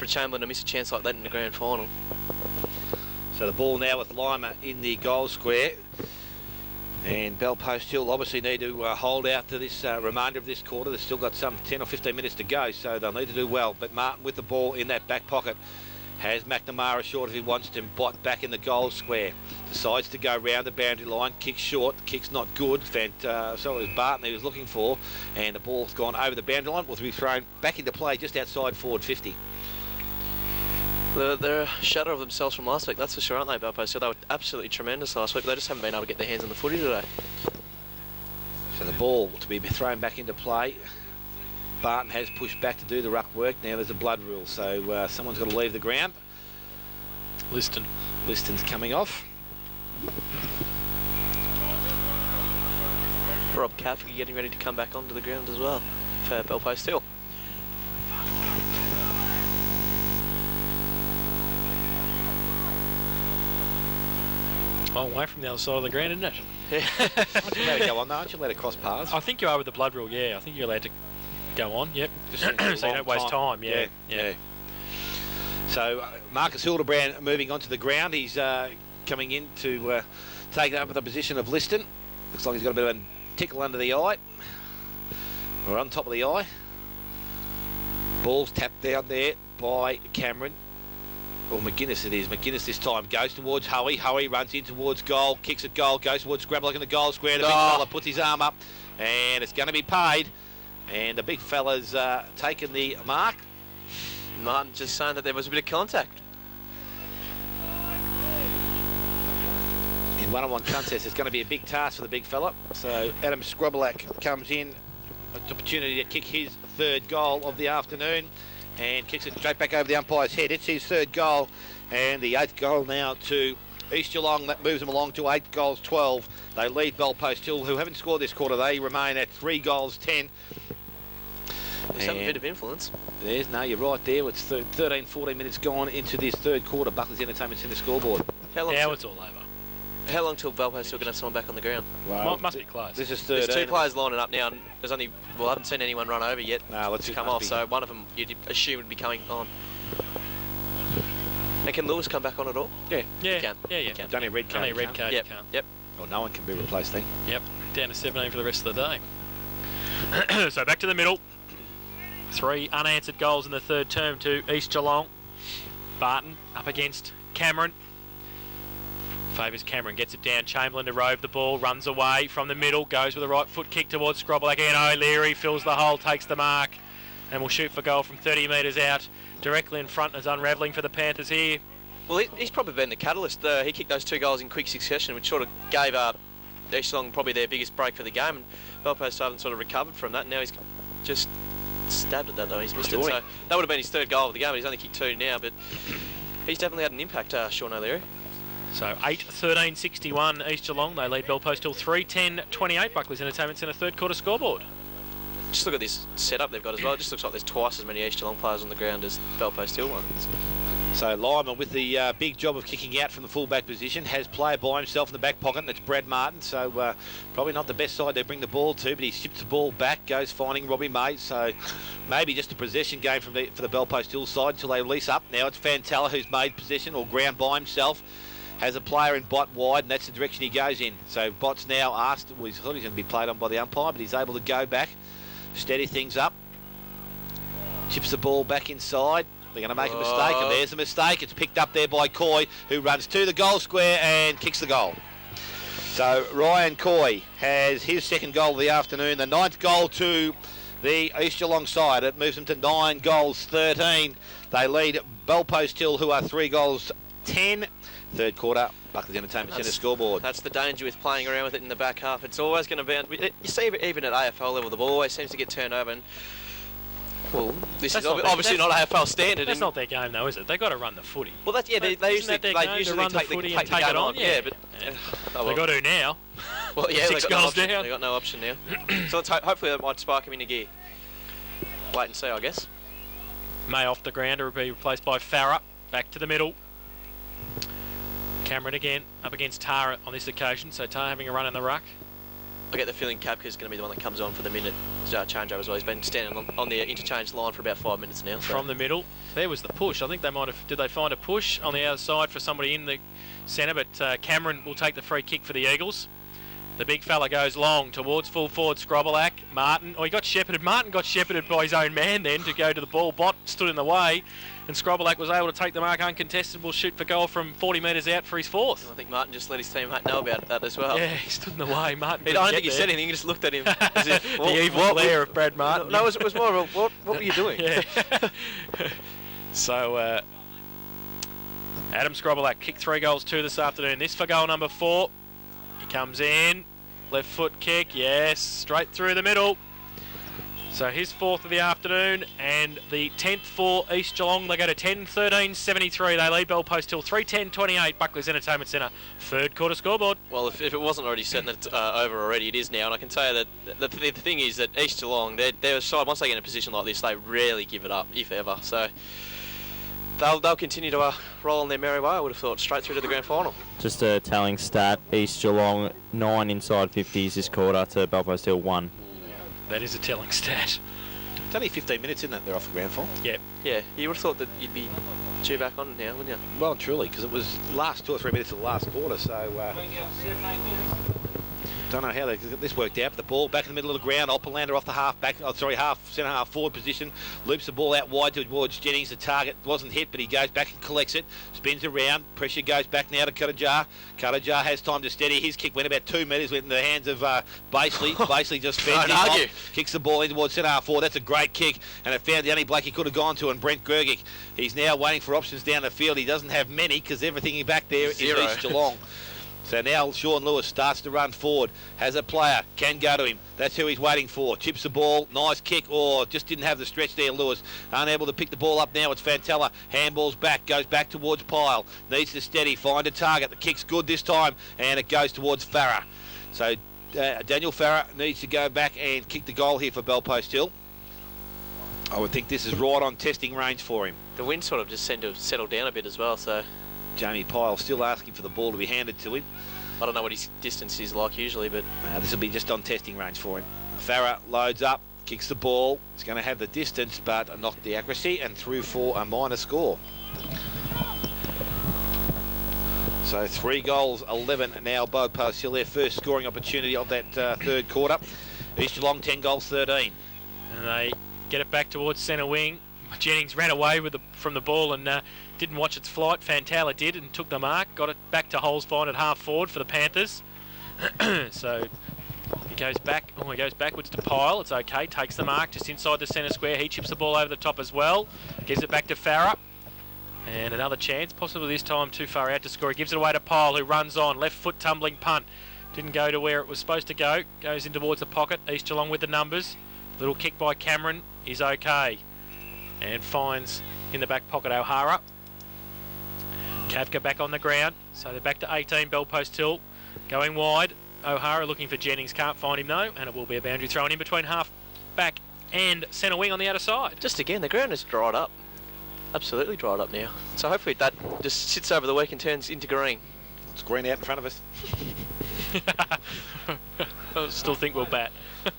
Chamberlain to miss a chance like that in the grand final. So the ball now with Lima in the goal square. And Bellpost still obviously need to hold out to this remainder of this quarter. They've still got some 10 or 15 minutes to go, so they'll need to do well. But Martin with the ball in that back pocket has McNamara short if he wants to. Bott back in the goal square. Decides to go round the boundary line. Kicks short. The kick's not good. So it was Barton he was looking for. And the ball's gone over the boundary line. Will be thrown back into play just outside forward 50. They're a shadow of themselves from last week, that's for sure, aren't they, Belpo? So they were absolutely tremendous last week, but they just haven't been able to get their hands on the footy today. So the ball to be thrown back into play. Barton has pushed back to do the ruck work. Now there's a blood rule, so someone's got to leave the ground. Liston's coming off. Rob Caffrey getting ready to come back onto the ground as well for Belpo still. Long way from the other side of the ground, isn't it? Aren't you allowed to go on though? Aren't you allowed to cross paths? I think you are with the blood rule, yeah. I think you're allowed to go on, yep. Just so you don't waste time, yeah. So Marcus Hildebrand moving onto the ground. He's coming in to take up the position of Liston. Looks like he's got a bit of a tickle under the eye. Or on top of the eye. Ball's tapped down there by Cameron. Or McInnes it is. McInnes this time goes towards Hoey. Hoey runs in towards goal, kicks at goal, goes towards Grablock in the goal square. The big fella puts his arm up and it's going to be paid. And the big fella's taken the mark. Martin just saying that there was a bit of contact. In one-on-one contest, it's going to be a big task for the big fella. So Adam Scrobelak comes in, an opportunity to kick his third goal of the afternoon. And kicks it straight back over the umpire's head. It's his third goal, and the 8th goal now to East Geelong. That moves them along to 8 goals 12. They lead Bellpost Hill, who haven't scored this quarter. They remain at 3 goals 10. There's having a bit of influence. You're right there. It's 13, 14 minutes gone into this third quarter. Buckley's Entertainment Centre scoreboard. Now it's all over. How long till Belpost still going to have someone back on the ground? Well, must be close. This is 13. There's 2 players lining up now, and there's only, well, I haven't seen anyone run over yet. No, let's come off, so one of them you'd assume would be coming on. And can Lewis come back on at all? Yeah. He can. Yeah. He can. Only a red card. Only a red card. Yep. You can't. Yep. Well, no one can be replaced then. Yep. Down to 17 for the rest of the day. So back to the middle. 3 unanswered goals in the third term to East Geelong. Barton up against Cameron. Favours Cameron, gets it down. Chamberlain to rove the ball, runs away from the middle, goes with a right foot kick towards Scrobble again. O'Leary fills the hole, takes the mark, and will shoot for goal from 30 metres out. Directly in front is unravelling for the Panthers here. Well, he's probably been the catalyst. He kicked those 2 goals in quick succession, which sort of gave East Geelong probably their biggest break for the game. And Bellpost haven't sort of recovered from that. Now he's just stabbed at that though. He's missed it. So that would have been his 3rd goal of the game. He's only kicked 2 now, but he's definitely had an impact, Sean O'Leary. So 8-13-61 East Geelong. They lead Bellpost Hill 3-10-28. Buckley's Entertainment Centre third quarter scoreboard. Just look at this setup they've got as well. It just looks like there's twice as many East Geelong players on the ground as Bellpost Hill ones. So Lyman with the big job of kicking out from the full-back position, has player by himself in the back pocket, and it's Brad Martin. So probably not the best side they bring the ball to, but he ships the ball back, goes finding Robbie May. So maybe just a possession game for the Bell Post Hill side until they release up. Now it's Fantella who's made possession or ground by himself. Has a player in Bot wide, and that's the direction he goes in. So Bot's now asked, well, he thought he was going to be played on by the umpire, but he's able to go back, steady things up. Chips the ball back inside. They're going to make a mistake, and there's a mistake. It's picked up there by Coy, who runs to the goal square and kicks the goal. So Ryan Coy has his second goal of the afternoon, the 9th goal to the East Geelong side. It moves them to 9 goals, 13. They lead Bell Post Hill, who are 3 goals, 10. Third quarter, Buckley's Entertainment Centre scoreboard. That's the danger with playing around with it in the back half. It's always going to be... You see, even at AFL level, the ball always seems to get turned over. And, well, this is obviously not AFL standard. That's not their game, though, is it? They've got to run the footy. Well, that's, yeah, they usually run the footy and take it on. Yeah, but they've got to now. Well, yeah, 6 goals down. They've got no option now. So let's hopefully that might spark him into gear. Wait and see, I guess. May off the ground to be replaced by Farah. Back to the middle. Cameron again up against Tara on this occasion, so Tara having a run in the ruck. I get the feeling Kapka's going to be the one that comes on for the minute changeover as well. He's been standing on the interchange line for about 5 minutes now. So. From the middle, there was the push. I think they might have... Did they find a push on the outside for somebody in the centre? But Cameron will take the free kick for the Eagles. The big fella goes long towards full forward Scrobelac. Martin, he got shepherded. Martin got shepherded by his own man then to go to the ball. Bot stood in the way, and Scrobelac was able to take the mark uncontested. Will shoot for goal from 40 metres out for his 4th. I think Martin just let his teammate know about that as well. Yeah, he stood in the way. Martin. I don't think he said anything. He just looked at him as if the evil glare of Brad Martin. No, it was more of a, what were you doing? Yeah. So Adam Scrobelac kicked 3 goals 2 this afternoon. This for goal number 4. He comes in, left foot kick, yes, straight through the middle. So his 4th of the afternoon, and the 10th for East Geelong. They go to 10-13-73. They lead Bell Post Hill 3-10-28. Buckley's Entertainment Centre. Third quarter scoreboard. Well, if it wasn't already set that over already, it is now. And I can tell you that the thing is that East Geelong, they're a side, once they get in a position like this, they rarely give it up, if ever. So they'll continue to roll on their merry way, I would have thought, straight through to the grand final. Just a telling stat, East Geelong 9 inside 50s this quarter to Bell Post Hill 1. That is a telling stat. It's only 15 minutes, isn't it? They're off the grand final. Yep. Yeah, you would have thought that you'd be due back on now, wouldn't you? Well and truly, because it was last 2 or 3 minutes of the last quarter, so don't know how they got this worked out. But the ball back in the middle of the ground. Opperlander off the centre half forward position. Loops the ball out wide towards Jennings. The target wasn't hit, but he goes back and collects it. Spins around. Pressure goes back now to Cuttajar. Cuttajar has time to steady. His kick went about 2 metres, went in the hands of Baseley. Baseley just fends him off. Kicks the ball in towards centre half forward. That's a great kick, and it found the only bloke he could have gone to, and Brent Gergic. He's now waiting for options down the field. He doesn't have many because everything back there is East Geelong. So now Sean Lewis starts to run forward, has a player, can go to him. That's who he's waiting for. Chips the ball, nice kick, just didn't have the stretch there, Lewis. Unable to pick the ball up now, it's Fantella. Handball's back, goes back towards Pyle. Needs to steady, find a target. The kick's good this time, and it goes towards Farah. So Daniel Farah needs to go back and kick the goal here for Bell Post Hill. I would think this is right on testing range for him. The wind sort of just seemed to have settled down a bit as well, so... Jamie Pyle still asking for the ball to be handed to him. I don't know what his distance is like usually, but... this will be just on testing range for him. Farah loads up, kicks the ball. He's going to have the distance, but not the accuracy, and through for a minor score. So 3 goals, 11 now. Bell Post Hill, their first scoring opportunity of that third quarter. East Geelong 10 goals, 13. And they get it back towards centre wing. Jennings ran away from the ball and didn't watch its flight. Fantella did and took the mark. Got it back to Holzbein at half forward for the Panthers. So he goes back. He goes backwards to Pyle. It's okay. Takes the mark just inside the centre square. He chips the ball over the top as well. Gives it back to Farah. And another chance, possibly this time too far out to score. He gives it away to Pyle, who runs on. Left foot tumbling punt. Didn't go to where it was supposed to go. Goes in towards the pocket. East Geelong with the numbers. Little kick by Cameron is okay. And finds in the back pocket O'Hara. Kavka back on the ground, so they're back to 18. Bell Post Hill going wide. O'Hara looking for Jennings, can't find him though, and it will be a boundary thrown in between half back and centre wing on the outer side. Just again, the ground has dried up. Absolutely dried up now. So hopefully that just sits over the week and turns into green. It's green out in front of us. I still think we'll bat.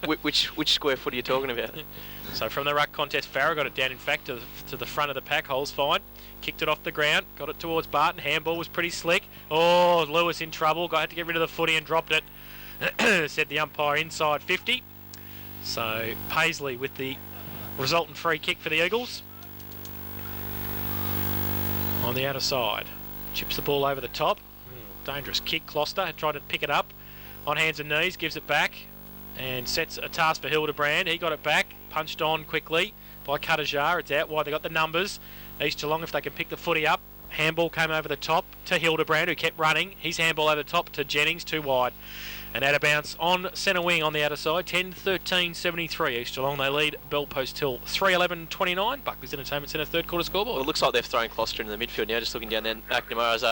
Which square foot are you talking about? So from the ruck contest, Farah got it down, in fact, to the front of the pack. Hole's fine. Kicked it off the ground, got it towards Barton. Handball was pretty slick. Oh, Lewis in trouble. Had to get rid of the footy and dropped it. Said the umpire inside 50. So Paisley with the resultant free kick for the Eagles. On the outer side. Chips the ball over the top. Dangerous kick. Closter tried to pick it up. On hands and knees, gives it back. And sets a task for Hildebrand. He got it back. Punched on quickly by Cuttajar. It's out wide. They got the numbers. East Geelong, if they can pick the footy up. Handball came over the top to Hildebrand, who kept running. His handball over the top to Jennings, too wide. And out of bounce on centre wing on the outer side. 10-13-73 East Geelong. They lead Bell Post Hill 3-11-29. Buckley's Entertainment Centre third quarter scoreboard. Well, it looks like they've thrown Closter into the midfield now. Just looking down there, McNamara's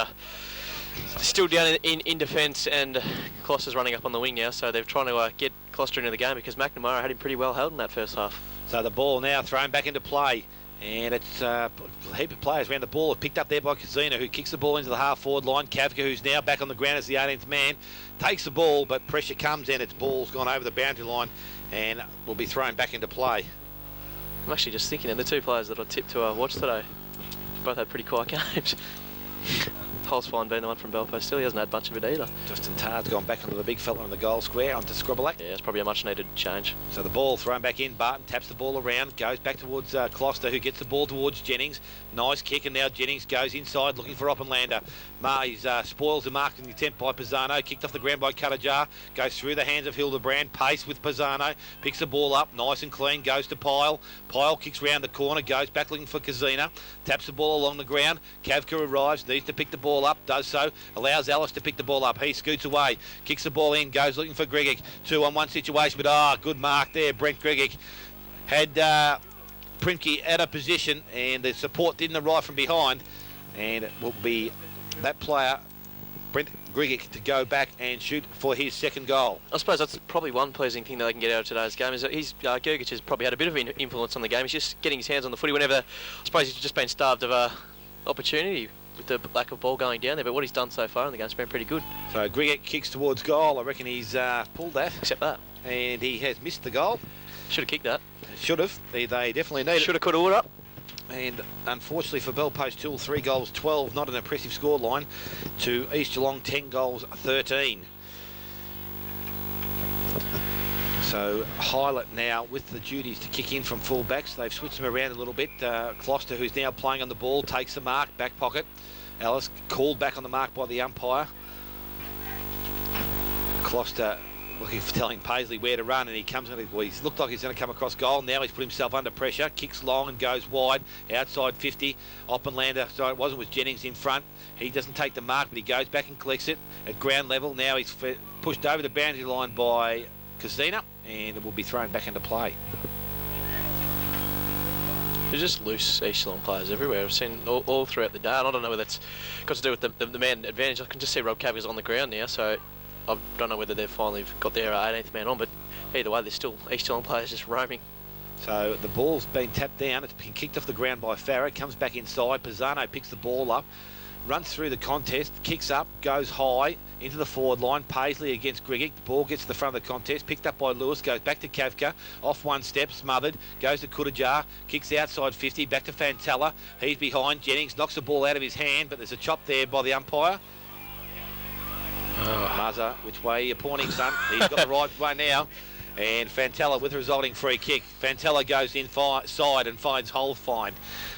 still down in defence, and Closter's running up on the wing now. So they're trying to get Closter into the game because McNamara had him pretty well held in that first half. So the ball now thrown back into play. And it's a heap of players around the ball. Picked up there by Kazina, who kicks the ball into the half-forward line. Kavka, who's now back on the ground as the 18th man, takes the ball, but pressure comes in. Its ball's gone over the boundary line and will be thrown back into play. I'm actually just thinking, and the two players that I tipped to watch today both had pretty quiet games. Holzfine being the one from Belpo, still he hasn't had much of it either. Justin Tard's gone back onto the big fella in the goal square, onto Scrobelak. Yeah, it's probably a much needed change. So the ball thrown back in. Barton taps the ball around, goes back towards Closter, who gets the ball towards Jennings. Nice kick, and now Jennings goes inside looking for Oppenlander. He's spoils the marking attempt by Pisano, kicked off the ground by Cuttajar, goes through the hands of Hildebrand, pace with Pisano, picks the ball up, nice and clean, goes to Pyle. Pyle kicks round the corner, goes back looking for Kazina, taps the ball along the ground. Kavka arrives, needs to pick the ball up, does so, allows Ellis to pick the ball up. He scoots away, kicks the ball in, goes looking for Gregic. 2-on-1 situation, but good mark there. Brent Gregic had Primke out of position, and the support didn't arrive from behind, and it will be that player, Brent Gregic, to go back and shoot for his second goal. I suppose that's probably one pleasing thing that they can get out of today's game, is that Gergic has probably had a bit of influence on the game. He's just getting his hands on the footy whenever, I suppose he's just been starved of opportunity with the lack of ball going down there, but what he's done so far in the game's been pretty good. So Gregic kicks towards goal. I reckon he's pulled that. Except that. And he has missed the goal. Should have kicked that. Should have. They definitely need it. Should have, could have, would have. And unfortunately for Bell Post Hill, 3 goals 12, not an impressive score line, to East Geelong 10 goals 13. So Hylett now with the duties to kick in from full-backs. They've switched them around a little bit. Closter, who's now playing on the ball, takes the mark, back pocket. Ellis called back on the mark by the umpire. Closter looking for telling Paisley where to run, and he comes in. Well, he's looked like he's going to come across goal. Now he's put himself under pressure, kicks long and goes wide, outside 50. Oppenlander, sorry, it wasn't, with Jennings in front. He doesn't take the mark, but he goes back and collects it at ground level. Now he's pushed over the boundary line by Casina, and it will be thrown back into play. There's just loose East Geelong players everywhere. I've seen all throughout the day, and I don't know whether it's got to do with the man advantage. I can just see Rob Cavia's on the ground now, so I don't know whether they've finally got their 18th man on, but either way, there's still East Geelong players just roaming. So the ball's been tapped down. It's been kicked off the ground by Farah. Comes back inside. Pisano picks the ball up, runs through the contest, kicks up, goes high into the forward line. Paisley against Gregic. The ball gets to the front of the contest, picked up by Lewis, goes back to Kavka, off one step, smothered, goes to Kuttajar, kicks outside 50, back to Fantella. He's behind. Jennings knocks the ball out of his hand, but there's a chop there by the umpire. Muzza, which way are you pointing, son? He's got the right way now. And Fantella with the resulting free kick. Fantella goes inside and finds Holfine.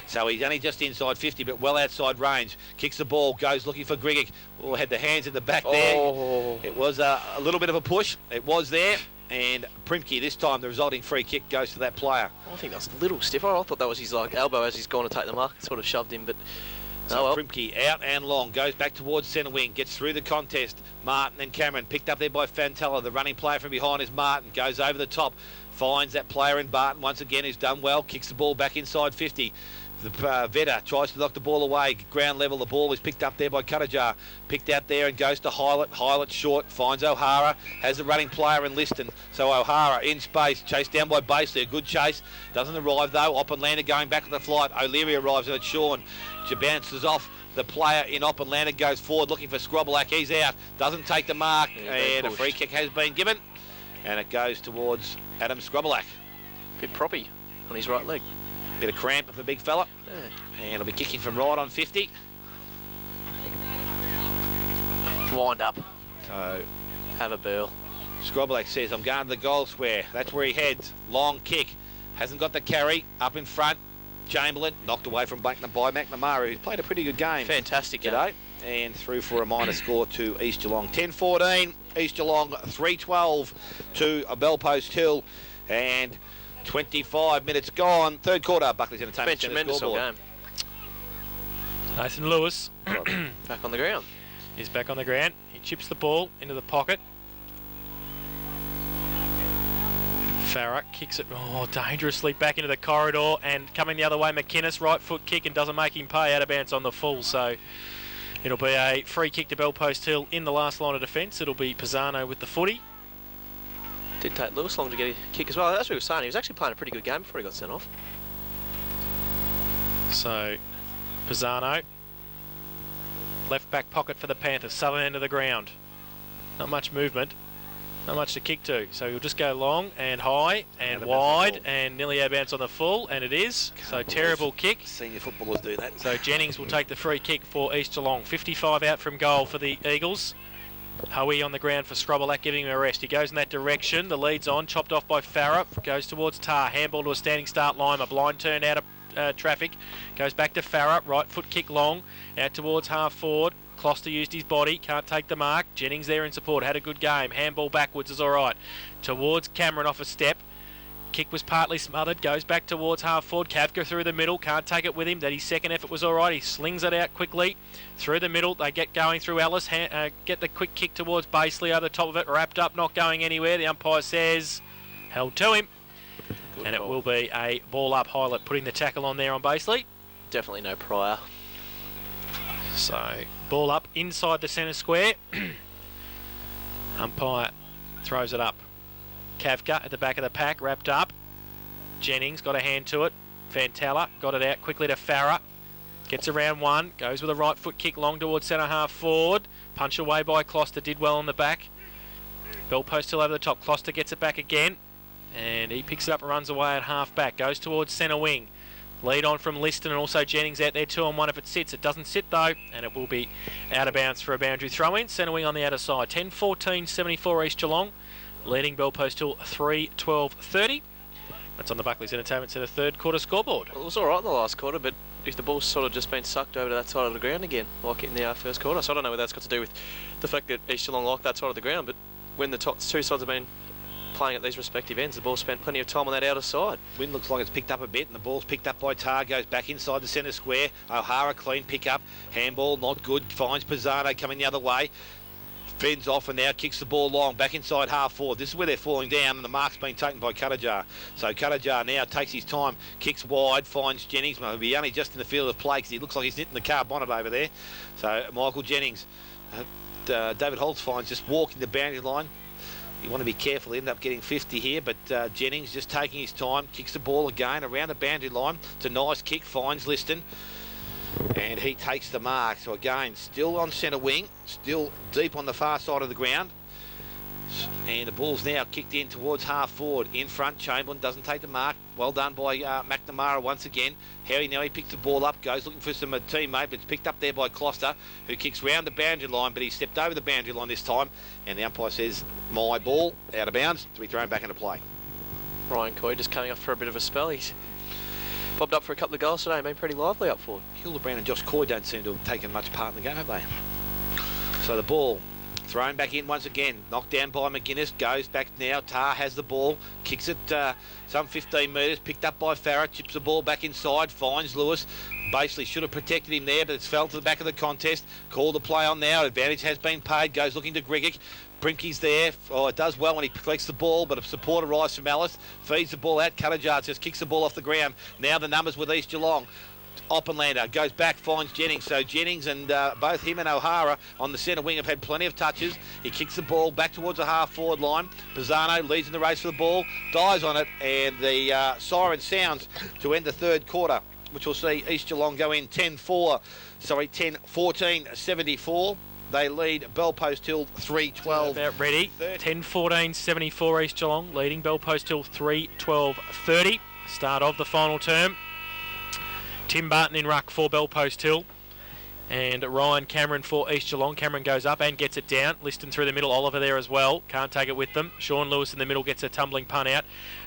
So he's only just inside 50, but well outside range. Kicks the ball, goes looking for Gregic. Oh, had the hands in the back there. Oh. It was a little bit of a push. It was there. And Primke, this time, the resulting free kick goes to that player. I think that's a little stiff. I thought that was his elbow as he's gone to take the mark. Sort of shoved him, but... So well. Primke out and long, goes back towards centre wing, gets through the contest. Martin and Cameron picked up there by Fantella. The running player from behind is Martin, goes over the top. finds that player in Barton once again who's done well, kicks the ball back inside 50. The Vetter tries to knock the ball away, ground level, the ball is picked up there by Cuttajar, picked out there and goes to Hylett. Hylett short, finds O'Hara, has a running player in Liston, so O'Hara in space, chased down by Basley, a good chase, doesn't arrive though. Oppenlander going back on the flight, O'Leary arrives and it's Sean, bounces off the player in Oppenlander, goes forward looking for Scrobelack, he's out, doesn't take the mark, and a free kick has been given, and it goes towards Adam Scrobelack. Bit proppy on his right leg. Bit of cramp for the big fella. Yeah. And he'll be kicking from right on 50. Wind up. So have a burl. Scrobelack says, I'm going to the goal square. That's where he heads. Long kick. Hasn't got the carry. Up in front. Chamberlain knocked away from McNamara, who's played a pretty good game. Fantastic today. And through for a minor score to East Geelong. 10-14. East Geelong 3-12 to Bellpost Hill. And 25 minutes gone. Third quarter, Buckley's Entertainment Centre tremendous scoreboard. game. Nathan Lewis Back on the ground. is back on the ground. He chips the ball into the pocket. Farah kicks it dangerously back into the corridor, and coming the other way, McInnes, right foot kick, and doesn't make him pay, out of bounds on the full. So it'll be a free kick to Bellpost Hill in the last line of defence. It'll be Pisano with the footy. Didn't take Lewis long to get a kick as well. That's what he was saying. He was actually playing a pretty good game before he got sent off. So Pisano, left back pocket for the Panthers, southern end of the ground. Not much movement, not much to kick to. So he'll just go long and high and wide and nearly out of bounds on the full, and it is. So terrible kick. Senior footballers do that. So Jennings will take the free kick for East Geelong. 55 out from goal for the Eagles. Howie on the ground for Scrobelack, giving him a rest. He goes in that direction. The lead's on, chopped off by Farah. Goes towards Tar. Handball to a standing start line. A blind turn out of traffic. Goes back to Farah. Right foot kick long. Out towards half forward. Closter used his body. Can't take the mark. Jennings there in support. Had a good game. Handball backwards is all right. Towards Cameron off a step. Kick was partly smothered. Goes back towards half forward. Kavka through the middle. Can't take it with him. That his second effort was all right. He slings it out quickly. Through the middle. They get going through Ellis. Get the quick kick towards Basley over the top of it. Wrapped up. Not going anywhere. The umpire says held to him. Good and call. it will be a ball up. Hylett putting the tackle on there on Basley. Definitely no prior. So ball up inside the centre square. Umpire throws it up. Kavka at the back of the pack, wrapped up. Jennings got a hand to it. Fantella got it out quickly to Farah. Gets around one, goes with a right foot kick long towards centre half forward. Punch away by Closter, did well on the back. Bellpost still over the top. Closter gets it back again, and he picks it up and runs away at half back. Goes towards centre wing. Lead on from Liston and also Jennings out there 2-on-1 if it sits. It doesn't sit though, and it will be out of bounds for a boundary throw in. Centre wing on the outer side. 10-14, 74 East Geelong. Leading Bellpost Hill 3-12-30. That's on the Buckley's Entertainment Centre third quarter scoreboard. Well, it was all right in the last quarter, but if the ball's sort of just been sucked over to that side of the ground again, like in the first quarter. So I don't know whether that's got to do with the fact that East Geelong like that side of the ground, but when the two sides have been playing at these respective ends, the ball spent plenty of time on that outer side. Wind looks like it's picked up a bit, and the ball's picked up by Tar, goes back inside the centre square. O'Hara clean pick up, handball not good, finds Pisano coming the other way. Fends off and now kicks the ball long, back inside half forward. This is where they're falling down, and the mark's been taken by Cuttajar. So Cuttajar now takes his time, kicks wide, finds Jennings. He'll be only just in the field of play because he looks like he's knitting the car bonnet over there. So Michael Jennings, David Holtz finds just walking the boundary line. You want to be careful, end up getting 50 here, but Jennings just taking his time, kicks the ball again around the boundary line. It's a nice kick, finds Liston. And he takes the mark. So again, still on centre wing, still deep on the far side of the ground. And the ball's now kicked in towards half forward. In front, Chamberlain doesn't take the mark. Well done by McNamara once again. Harry now he picks the ball up, goes looking for some teammate, but it's picked up there by Closter, who kicks round the boundary line, but he stepped over the boundary line this time. And the umpire says, my ball, out of bounds, to be thrown back into play. Ryan Coy just coming off for a bit of a spell. He's popped up for a couple of goals today, been pretty lively up forward. Hildebrand and Josh Coy don't seem to have taken much part in the game, have they? So the ball Thrown back in once again. Knocked down by McGuinness. Goes back now. Tar has the ball. Kicks it some 15 metres. Picked up by Farrah. Chips the ball back inside. Finds Lewis. Basically should have protected him there, but it's fell to the back of the contest. Called the play on now. Advantage has been paid. Goes looking to Grigic. Brinky's there. Oh, it does well when he collects the ball, but a support arrives from Alice. Feeds the ball out. Cuttejard just kicks the ball off the ground. Now the numbers with East Geelong. Oppenlander goes back, finds Jennings. So Jennings and both him and O'Hara on the centre wing have had plenty of touches. He kicks the ball back towards the half-forward line. Pisano leads in the race for the ball, dies on it, and the siren sounds to end the third quarter, which will see East Geelong go in 10-14-74. They lead Bellpost Hill 3-12. About ready. 10-14-74 East Geelong, leading Bellpost Hill 3-12-30. Start of the final term. Tim Barton in ruck for Bellpost Hill. And Ryan Cameron for East Geelong. Cameron goes up and gets it down. Liston through the middle. Oliver there as well. Can't take it with them. Sean Lewis in the middle gets a tumbling punt out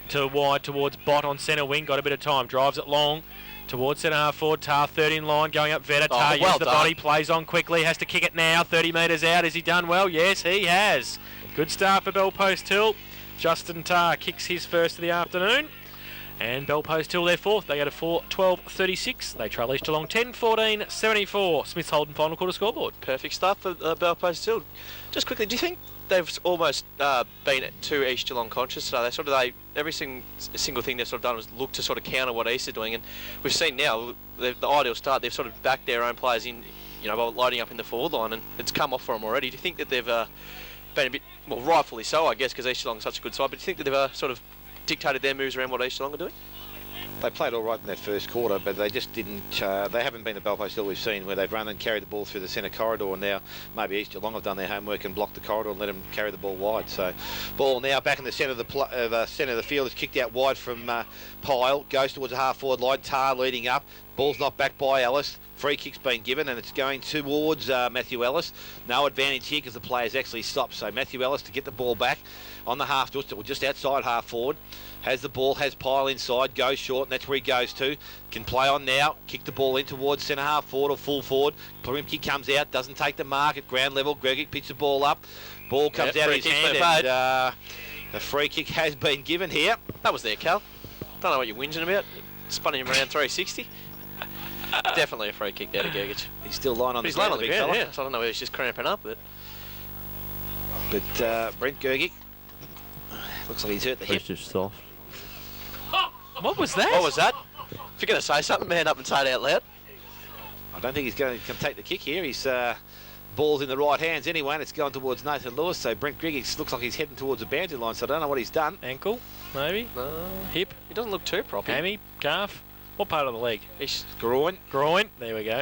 to wide towards Bott on centre wing. Got a bit of time. Drives it long towards centre half forward. Tar 30 in line. Going up Vetter. Tar uses the body. Plays on quickly. Has to kick it now. 30 metres out. Has he done well? Yes, he has. Good start for Bellpost Hill. Justin Tar kicks his first of the afternoon. And Bellpost Hill their fourth. They go to 4-12-36. They trail East Geelong 10-14-74. Smith's Holden final quarter scoreboard. Perfect start for Bellpost Hill. Just quickly, do you think they've almost been too East Geelong conscious today? Every single thing they've sort of done was look to sort of counter what East are doing, and we've seen now the ideal start. They've sort of backed their own players in, by loading up in the forward line, and it's come off for them already. Do you think that they've been a bit, well, rightfully so, I guess, because East Geelong is such a good side, but do you think that they've sort of dictated their moves around what East Geelong are doing? They played all right in that first quarter, but they just didn't. They haven't been the Bellpost Hill we've seen, where they've run and carried the ball through the centre corridor. Now maybe East Geelong have done their homework and blocked the corridor and let them carry the ball wide. So, ball now back in the centre of the centre of the field is kicked out wide from Pyle. Goes towards the half-forward line. Tar leading up. Ball's not back by Ellis. Free kick's been given, and it's going towards Matthew Ellis. No advantage here because the player's actually stopped. So Matthew Ellis to get the ball back on the half, just outside half forward. Has the ball, has Pyle inside, goes short, and that's where he goes to. Can play on now, kick the ball in towards centre half forward or full forward. Plimke comes out, doesn't take the mark at ground level. Gregic picks the ball up. Ball comes out of his hand, and the free kick has been given here. That was there, Cal. Don't know what you're whinging about. Spun him around 360. Definitely a free kick there to Gergich. He's still lying on the ground. He's lying on the ground, fella. yeah. So I don't know whether he's just cramping up, but Brent Gergic looks like he's hurt the hip. Just soft. What was that? What was that? If you're going to say something, man up and say it out loud. I don't think he's going to take the kick here. He's ball's in the right hands anyway, and it's going towards Nathan Lewis. So Brent Gergic looks like he's heading towards the boundary line. So I don't know what he's done. Ankle, maybe. Hip. He doesn't look too proper. Hammy, calf. What part of the leg? He's Groin. Groin. There we go.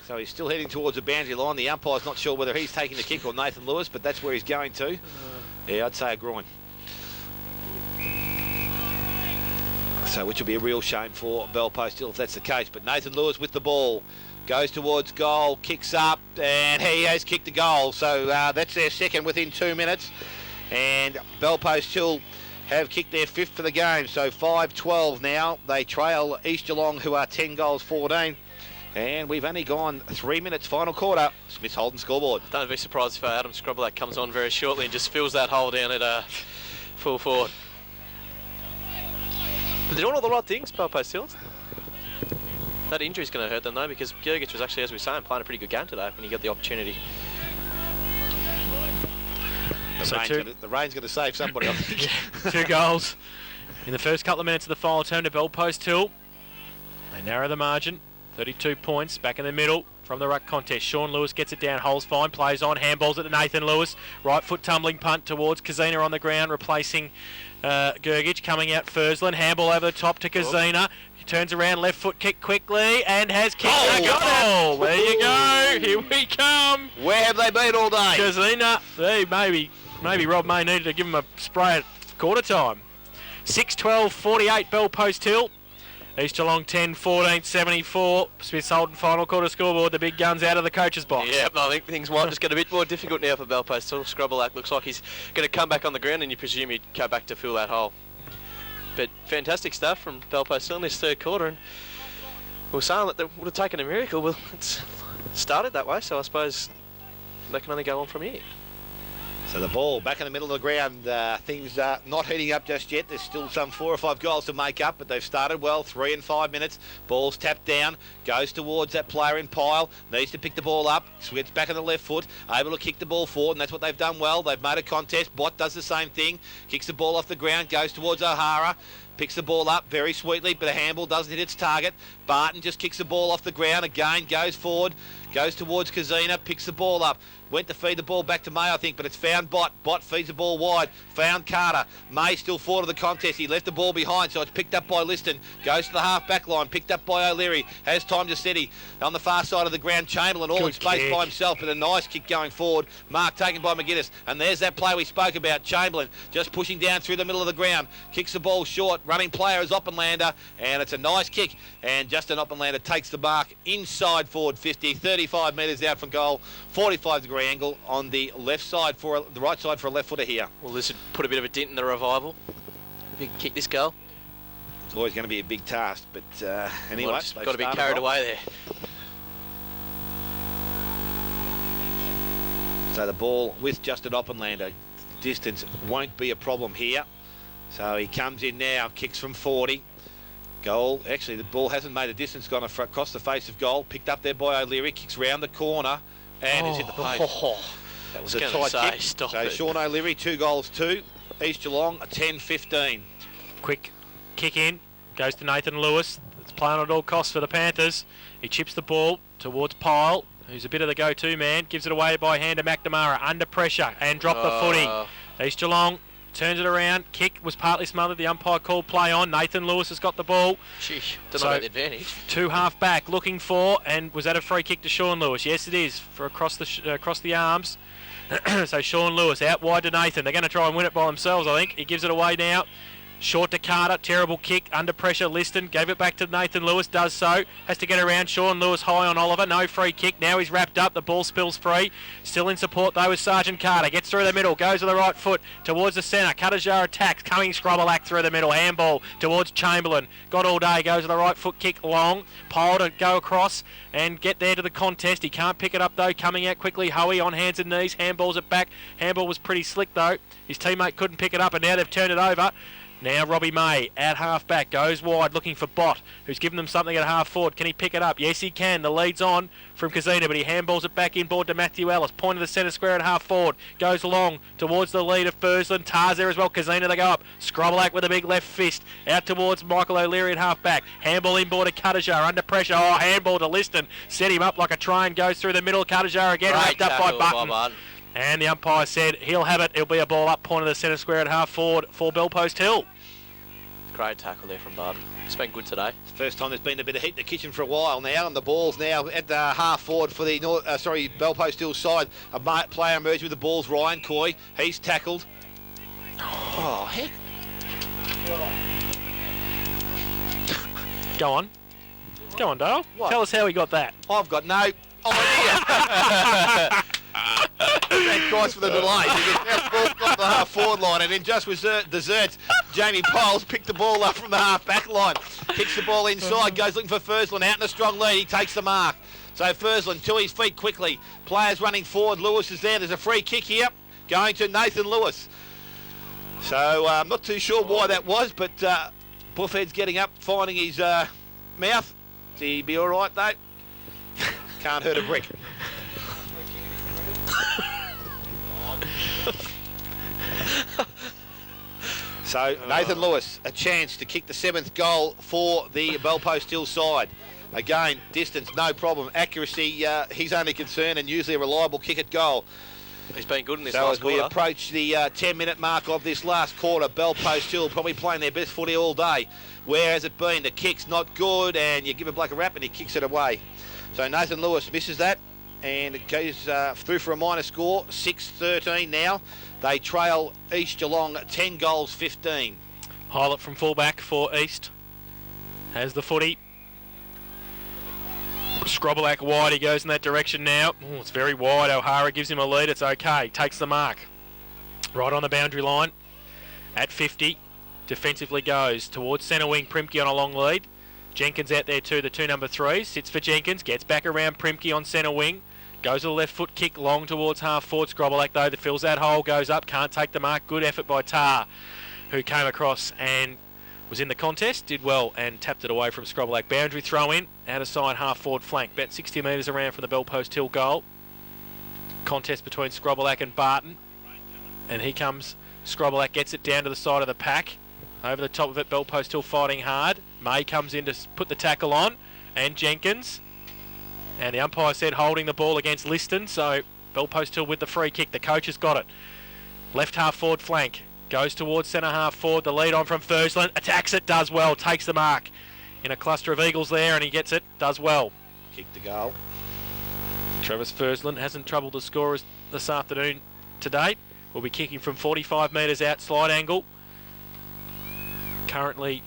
So he's still heading towards the boundary line. The umpire's not sure whether he's taking the kick or Nathan Lewis, but that's where he's going to. Yeah, I'd say a groin. So which will be a real shame for Bellpost Hill if that's the case. But Nathan Lewis with the ball. Goes towards goal, kicks up, and he has kicked the goal. So that's their second within 2 minutes. And Bellpost Hill have kicked their fifth for the game. So 5-12 now. They trail East Geelong, who are 10 goals 14. And we've only gone 3 minutes, final quarter. Smith's Holden scoreboard. Don't be surprised if Adam Scroblack comes on very shortly and just fills that hole down at full forward. But they're doing all the right things, Bellpost Hill. That injury's going to hurt them though, because Gergich was actually, as we were saying, playing a pretty good game today when he got the opportunity. The rain's going to save somebody, I think. 2 goals in the first couple of minutes of the final term to Bellpost Hill. They narrow the margin. 32 points back in the middle from the ruck contest. Sean Lewis gets it down, holds fine, plays on, handballs it to Nathan Lewis. Right foot tumbling punt towards Kazina on the ground, replacing Gergich. Coming out Fursland, handball over the top to Kazina. He turns around, left foot kick quickly, and has kicked a goal. There you go. Here we come. Where have they been all day? Kazina. Maybe Rob May needed to give him a spray at quarter time. 6-12-48 Bellpost Hill. East Geelong 10-14-74. Smith's Holden final quarter scoreboard. The big guns out of the coach's box. Yeah, I think things might just get a bit more difficult now for Bellpost Hill. Scroblack looks like he's going to come back on the ground, and you presume he'd go back to fill that hole. But fantastic stuff from Bellpost Hill in this third quarter. And We were saying that they would have taken a miracle. Well, it's started that way, so I suppose they can only go on from here. So the ball back in the middle of the ground. Things not heating up just yet. There's still some 4 or 5 goals to make up, but they've started well. 3 and 5 minutes. Ball's tapped down. Goes towards that player in pile. Needs to pick the ball up. Switch back on the left foot. Able to kick the ball forward, and that's what they've done well. They've made a contest. Bott does the same thing. Kicks the ball off the ground. Goes towards O'Hara. Picks the ball up very sweetly, but the handball doesn't hit its target. Barton just kicks the ball off the ground again. Goes forward. Goes towards Kazina. Picks the ball up. Went to feed the ball back to May, I think, but it's found Bott. Bott feeds the ball wide. Found Carter. May still forward of the contest. He left the ball behind, so it's picked up by Liston. Goes to the half-back line. Picked up by O'Leary. Has time to steady. On the far side of the ground, Chamberlain all in space by himself, but a nice kick going forward. Mark taken by McGuinness. And there's that play we spoke about. Chamberlain just pushing down through the middle of the ground. Kicks the ball short. Running player is Oppenlander, and it's a nice kick. And Justin Oppenlander takes the mark inside forward 50, 35 metres out from goal, 45-degree angle on the left side the right side for a left footer here. Well, this would put a bit of a dent in the revival if he can kick this goal. It's always going to be a big task, but anyway, well, got to be carried away there. So the ball with Justin Oppenlander. Distance won't be a problem here. So he comes in now, kicks from 40. Goal. Actually, the ball hasn't made a distance, gone across the face of goal. Picked up there by O'Leary, kicks round the corner, and it's hit the post. That was a tight kick. So Sean O'Leary, 2 goals, 2. East Geelong, a 10-15. Quick kick in, goes to Nathan Lewis. It's playing at all costs for the Panthers. He chips the ball towards Pyle, who's a bit of the go-to man. Gives it away by hand to McNamara, under pressure, and dropped the footy. East Geelong turns it around. Kick was partly smothered. The umpire called play on. Nathan Lewis has got the ball. Sheesh, don't know about the advantage. 2 half back looking for, and was that a free kick to Sean Lewis? Yes, it is, for across the arms. So Sean Lewis out wide to Nathan. They're going to try and win it by themselves, I think. He gives it away now. Short to Carter, terrible kick, under pressure, Liston, gave it back to Nathan Lewis, does so, has to get around, Sean Lewis high on Oliver, no free kick, now he's wrapped up, the ball spills free, still in support though with Sergeant Carter, gets through the middle, goes to the right foot, towards the centre, Cuttajar attacks, coming Scrobelack through the middle, handball towards Chamberlain, got all day, goes to the right foot, kick long, Pyle to go across and get there to the contest, he can't pick it up though, coming out quickly, Hoey on hands and knees, handballs it back, handball was pretty slick though, his teammate couldn't pick it up and now they've turned it over. Now Robbie May at half back, goes wide looking for Bott, who's given them something at half forward. Can he pick it up? Yes, he can. The lead's on from Kazina, but he handballs it back inboard to Matthew Ellis. Point of the centre square at half forward. Goes long towards the lead of Fursland. Tars there as well. Kazina to go up. Scrobelack with a big left fist. Out towards Michael O'Leary at half back. Handball inboard to Cuttajar. Under pressure. Oh, handball to Liston. Set him up like a train. Goes through the middle. Cuttajar again. Wrapped up by Button. And the umpire said he'll have it. It'll be a ball up. Point of the centre square at half forward for Bellpost Hill. Great tackle there from Barton. It's been good today. It's the first time there's been a bit of heat in the kitchen for a while now, and the ball's now at the half forward for the Bellpost Hill side. A player emerging with the balls, Ryan Coy. He's tackled. Oh, heck. Go on. Go on, Dale. What? Tell us how he got that. I've got no idea. Thank Christ for the delay. He gets ball off the half forward line, and then just deserts. Jamie Piles picked the ball up from the half back line, kicks the ball inside, goes looking for Fursland, out in a strong lead. He takes the mark. So Fursland to his feet quickly. Players running forward. Lewis is there. There's a free kick here going to Nathan Lewis. So I'm not too sure why that was, but Buffhead's getting up, finding his mouth. Is he be all right though? Can't hurt a brick. So Nathan Lewis, a chance to kick the 7th goal for the Bellpost Hill side. Again, distance, no problem. Accuracy, his only concern, and usually a reliable kick at goal. He's been good in this so last as we quarter. approach the 10-minute mark of this last quarter, Bellpost Hill probably playing their best footy all day. Where has it been? The kick's not good, and you give a bloke a rap and he kicks it away. So Nathan Lewis misses that, and it goes through for a minor score, 6-13 now. They trail East Geelong 10 goals, 15. Highlight from fullback for East. Has the footy. Scrobelack wide, he goes in that direction now. Ooh, it's very wide. O'Hara gives him a lead. It's okay. Takes the mark. Right on the boundary line. At 50. Defensively goes towards centre wing. Primke on a long lead. Jenkins out there too, the 2 number 3. Sits for Jenkins, gets back around Primke on centre wing. Goes to the left foot kick long towards half forward. Scrobelak though that fills that hole, goes up, can't take the mark. Good effort by Tar, who came across and was in the contest, did well and tapped it away from Scrobelak. Boundary throw in, out of side half forward flank. About 60 metres around from the Bell Post Hill goal. Contest between Scrobelak and Barton. And he comes, Scrobelak gets it down to the side of the pack. Over the top of it, Bell Post Hill fighting hard. May comes in to put the tackle on, and Jenkins. And the umpire said holding the ball against Liston, so Bell Post Hill with the free kick. The coach has got it. Left half forward flank. Goes towards centre half forward. The lead on from Fursland. Attacks it, does well. Takes the mark. In a cluster of Eagles there, and he gets it. Does well. Kick to goal. Travis Fursland hasn't troubled the scorers this afternoon to date. Will be kicking from 45 metres out, slide angle. Currently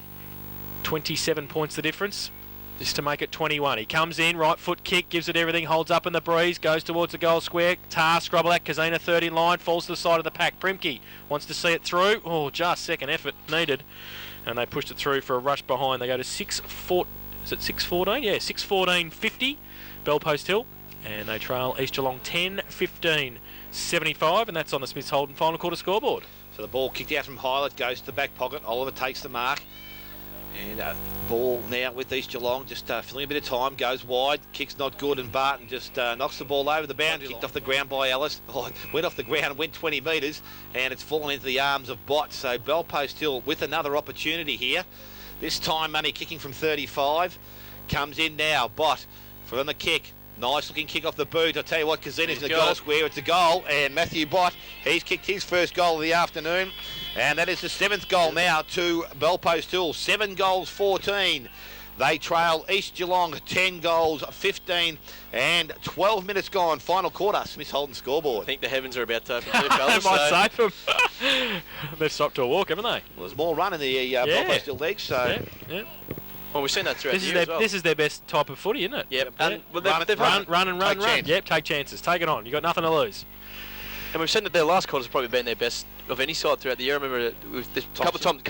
27 points the difference. Just to make it 21. He comes in, right foot kick, gives it everything, holds up in the breeze, goes towards the goal square. Tar, Scrobelak, Kazina, third in line, falls to the side of the pack. Primke wants to see it through. Oh, just second effort needed. And they pushed it through for a rush behind. They go to 6-4. Is it 6-14? Yeah, 6-14-50. Bell Post Hill. And they trail East Geelong 10-15-75. And that's on the Smiths Holden final quarter scoreboard. So the ball kicked out from Hylett, goes to the back pocket. Oliver takes the mark. And ball now with East Geelong, just filling a bit of time, goes wide, kicks not good, and Barton just knocks the ball over the boundary, kicked off the ground by Ellis. Oh, went off the ground and went 20 metres, and it's fallen into the arms of Bott. So Bell Post Hill with another opportunity here. This time Money kicking from 35. Comes in now, Bott from the kick. Nice looking kick off the boot. I'll tell you what, Kazina's in the goal square. It's a goal, and Matthew Bott, he's kicked his first goal of the afternoon. And that is the 7th goal now to Bell Post Hill. 7 goals, 14. They trail East Geelong 10 goals, 15, and 12 minutes gone. Final quarter, Smith Holden scoreboard. I think the heavens are about to open too, fellas. They might save them. They've stopped to a walk, haven't they? Well, there's more run in the Bell Post Hill league, so... Yeah. Well, we've seen that throughout the year as well. This is their best type of footy, isn't it? Yep. And they've run. Yep, take chances. Take it on. You've got nothing to lose. And we've seen that their last quarter's probably been their best of any side throughout the year. I remember with this couple of times,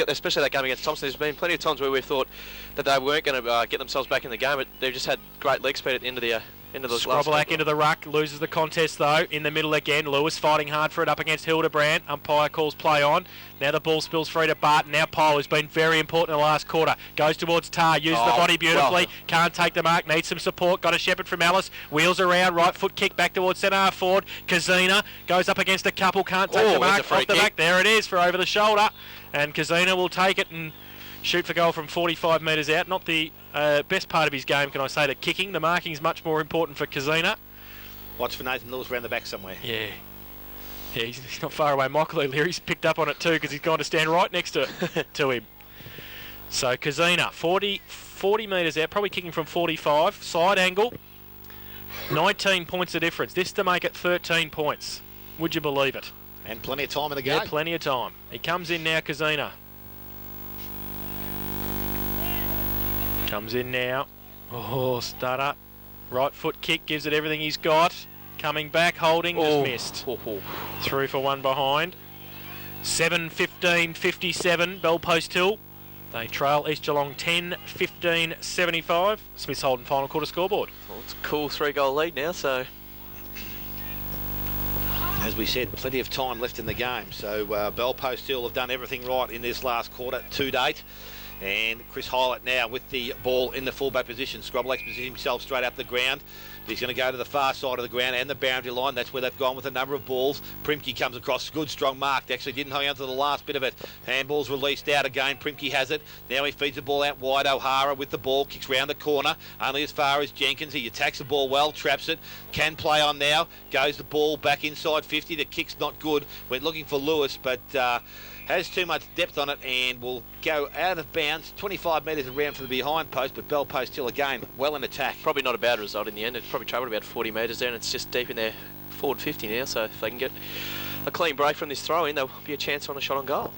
especially that game against Thompson, there's been plenty of times where we've thought that they weren't going to get themselves back in the game, but they've just had great leg speed at the end of the Scrobelak into the ruck, loses the contest though, in the middle again. Lewis fighting hard for it up against Hildebrand. Umpire calls play on. Now the ball spills free to Barton. Now Pole, who's been very important in the last quarter, goes towards Tar, uses the body beautifully, can't take the mark, needs some support, got a shepherd from Ellis, wheels around, right foot kick back towards centre half forward. Kazina goes up agaest a couple, can't take the mark, off the back, there it is for over the shoulder, and Kazina will take it and shoot for goal from 45 metres out. Not the best part of his game, can I say, the kicking. The marking is much more important for Kazina. Watch for Nathan Lewis around the back somewhere. Yeah, he's not far away. Michael O'Leary's picked up on it too because he's gone to stand right next to him. So Kazina, 40 metres out, probably kicking from 45. Side angle, 19 points of difference. This to make it 13 points. Would you believe it? And plenty of time in the game. Yeah, plenty of time. He comes in now, Kazina. Comes in now. Oh, stutter. Right foot kick, gives it everything he's got. Coming back, holding, just missed. Through for one behind. 7-15-57, Bell Post Hill. They trail East Geelong 10-15-75. Smiths Holden final quarter scoreboard. Well, it's a cool 3-goal lead now, so... As we said, plenty of time left in the game. So Bell Post Hill have done everything right in this last quarter to date. And Chris Hylett now with the ball in the fullback position. Scrobelak's positioning himself straight up the ground. He's going to go to the far side of the ground and the boundary line. That's where they've gone with a number of balls. Primke comes across. Good, strong mark. They actually didn't hang on to the last bit of it. Handball's released out again. Primke has it. Now he feeds the ball out wide. O'Hara with the ball. Kicks round the corner. Only as far as Jenkins. He attacks the ball well. Traps it. Can play on now. Goes the ball back inside 50. The kick's not good. Went looking for Lewis, but... has too much depth on it and will go out of bounds 25 metres around from the behind post, but Bell Post Hill again well in attack. Probably not a bad result in the end. It's probably travelled about 40 metres there and it's just deep in their forward 50 now, so if they can get a clean break from this throw-in, there'll be a chance on a shot on goal.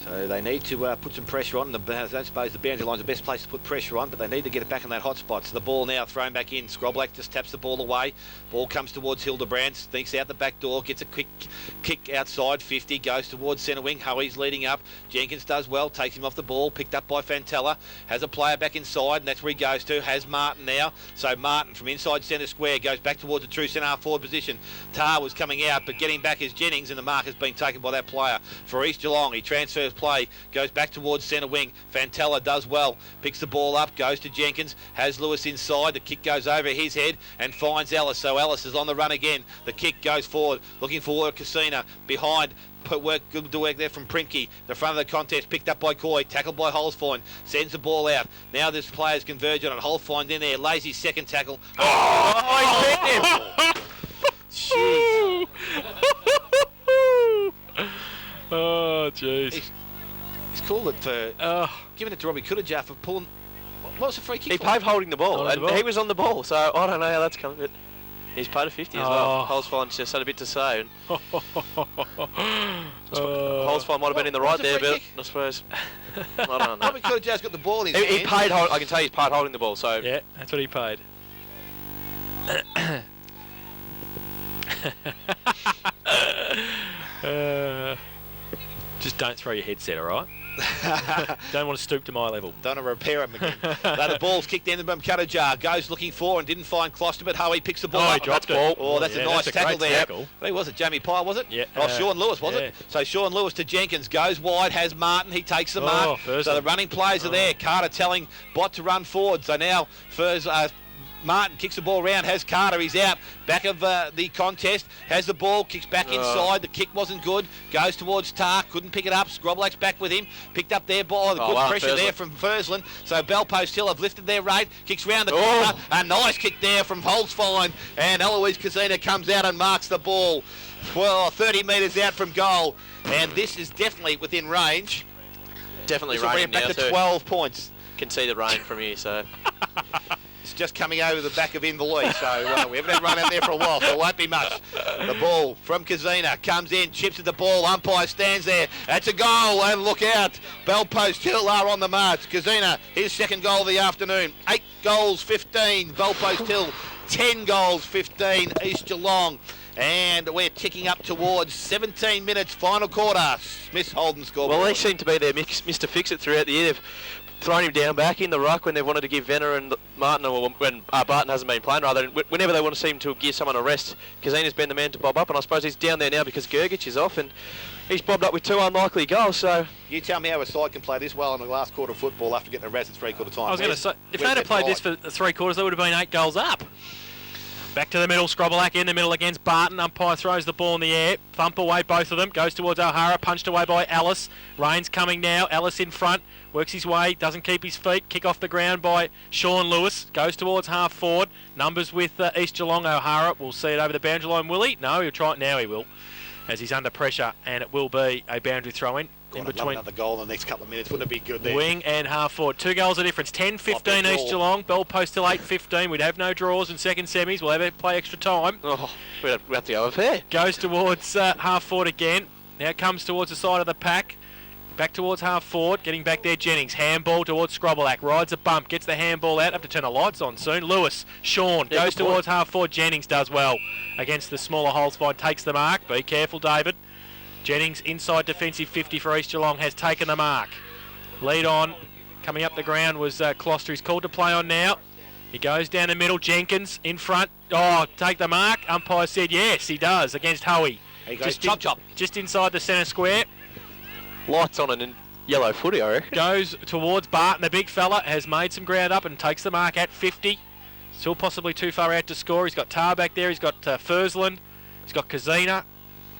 So they need to put some pressure on. I don't suppose the boundary line's the best place to put pressure on, but they need to get it back in that hot spot. So the ball now thrown back in. Scroblack just taps the ball away. Ball comes towards Hildebrand, sneaks out the back door, gets a quick kick outside 50, goes towards centre wing. Hoey's leading up. Jenkins does well, takes him off the ball, picked up by Fantella. Has a player back inside, and that's where he goes to. Has Martin now. So Martin from inside centre square goes back towards the true centre half forward position. Tar was coming out, but getting back is Jennings, and the mark has been taken by that player. For East Geelong, he transfers play, goes back towards centre wing. Fantella does well, picks the ball up, goes to Jenkins, has Lewis inside. The kick goes over his head and finds Ellis. So Ellis is on the run again. The kick goes forward, looking for Casina behind. Good work there from Primke. The front of the contest picked up by Coy, tackled by Holzfine, sends the ball out. Now this player's converging on Holzfine in there. Lazy second tackle. Oh, he beat him. Jeez. Oh, jeez. He's called it for giving it to Robbie Kudajar for pulling. What was the free kick? He paid holding the ball, Holding and the ball. he was on the ball, so I don't know how that's come. But he's paid a 50 as well. Holzfine's just had a bit to say. And Holzfine might have been in the right there, but I suppose I don't know. Robbie Kudajar's got the ball in his He hand. paid. I can tell you, he's paid holding the ball. So Yeah, that's what he paid. Just don't throw your headset, all right? Don't want to stoop to my level. Don't want to repair him again. The ball's kicked in by Kudajar. Goes looking for and didn't find Closter, but Hoey picks the ball up. He dropped it. Oh, that's a nice that's tackle great there. tackle. Who was it? Jamie Pye, was it? Yeah. Sean Lewis, was it? So Sean Lewis to Jenkins. Goes wide, has Martin. He takes the mark. Furs So the running plays are there. Carter telling Bott to run forward. So now Martin kicks the ball around, has Carter, he's out, back of the contest, has the ball, kicks back inside, the kick wasn't good, goes towards Tar, couldn't pick it up, Scroblack's back with him, picked up there by the good pressure there from Fursland, so Bellpost Hill have lifted their rate, kicks round the corner, a nice kick there from Holzfine, and Eloise Casina comes out and marks the ball, well, 30 metres out from goal, and this is definitely within range. definitely This will bring raining it back now to too. 12 points. Can see the rain from here, so It's just coming over the back of Inverleigh, so we haven't had run out there for a while, so it won't be much. The ball from Kazina comes in, chips at the ball, umpire stands there. That's a goal, and look out. Bellpost Hill are on the march. Kazina, his second goal of the afternoon. 8 goals, 15. Bellpost Hill, 10 goals, 15. East Geelong. And we're ticking up towards 17 minutes, final quarter. Smith Holden scoreboard. well, they seem to be their Mr. Fix-It throughout the year. They've thrown him down back in the ruck when they've wanted to give Venner and Martin, or when Barton hasn't been playing, rather, whenever they want to seem to give someone a rest. Kazina's been the man to bob up, and I suppose he's down there now because Gergich is off, and he's bobbed up with 2 unlikely goals, so You tell me how a side can play this well in the last quarter of football after getting the rest at three-quarter time. I was going to say, if they'd have played this for 3 quarters, they would have been 8 goals up. Back to the middle, Scroblack in the middle against Barton. Umpire throws the ball in the air. Thump away, both of them. Goes towards O'Hara, punched away by Ellis. Rain's coming now. Ellis in front. Works his way, doesn't keep his feet. Kick off the ground by Sean Lewis. Goes towards half forward. Numbers with East Geelong. O'Hara will see it over the boundary line. Will he? No, he'll try it now. He will, as he's under pressure, and it will be a boundary throw-in. In between another goal in the next couple of minutes. Wouldn't it be good there? wing and half forward. 2 goals of difference. 10-15 East Geelong. Bellpost till 8-15. We'd have no draws in second semis. We'll have to play extra time. we have to go over there. Goes towards half forward again. Now comes towards the side of the pack. Back towards half forward. Getting back there, Jennings. Handball towards Scroblack. Rides a bump. Gets the handball out. Have to turn the lights on soon. Lewis. Sean. Goes towards half forward. Jennings does well against the smaller Holzfine. Takes the mark. Be careful, David. Jennings, inside defensive 50 for East Geelong, has taken the mark. Lead on, coming up the ground was Closter. He's called to play on now. He goes down the middle. Jenkins in front. Oh, take the mark. Umpire said yes, he does, against Hoey. He goes chop. Just inside the centre square. Lights on and yellow footy, I reckon. Goes towards Barton. The big fella has made some ground up and takes the mark at 50. Still possibly too far out to score. He's got Tar back there. He's got Fursland. He's got Kazina.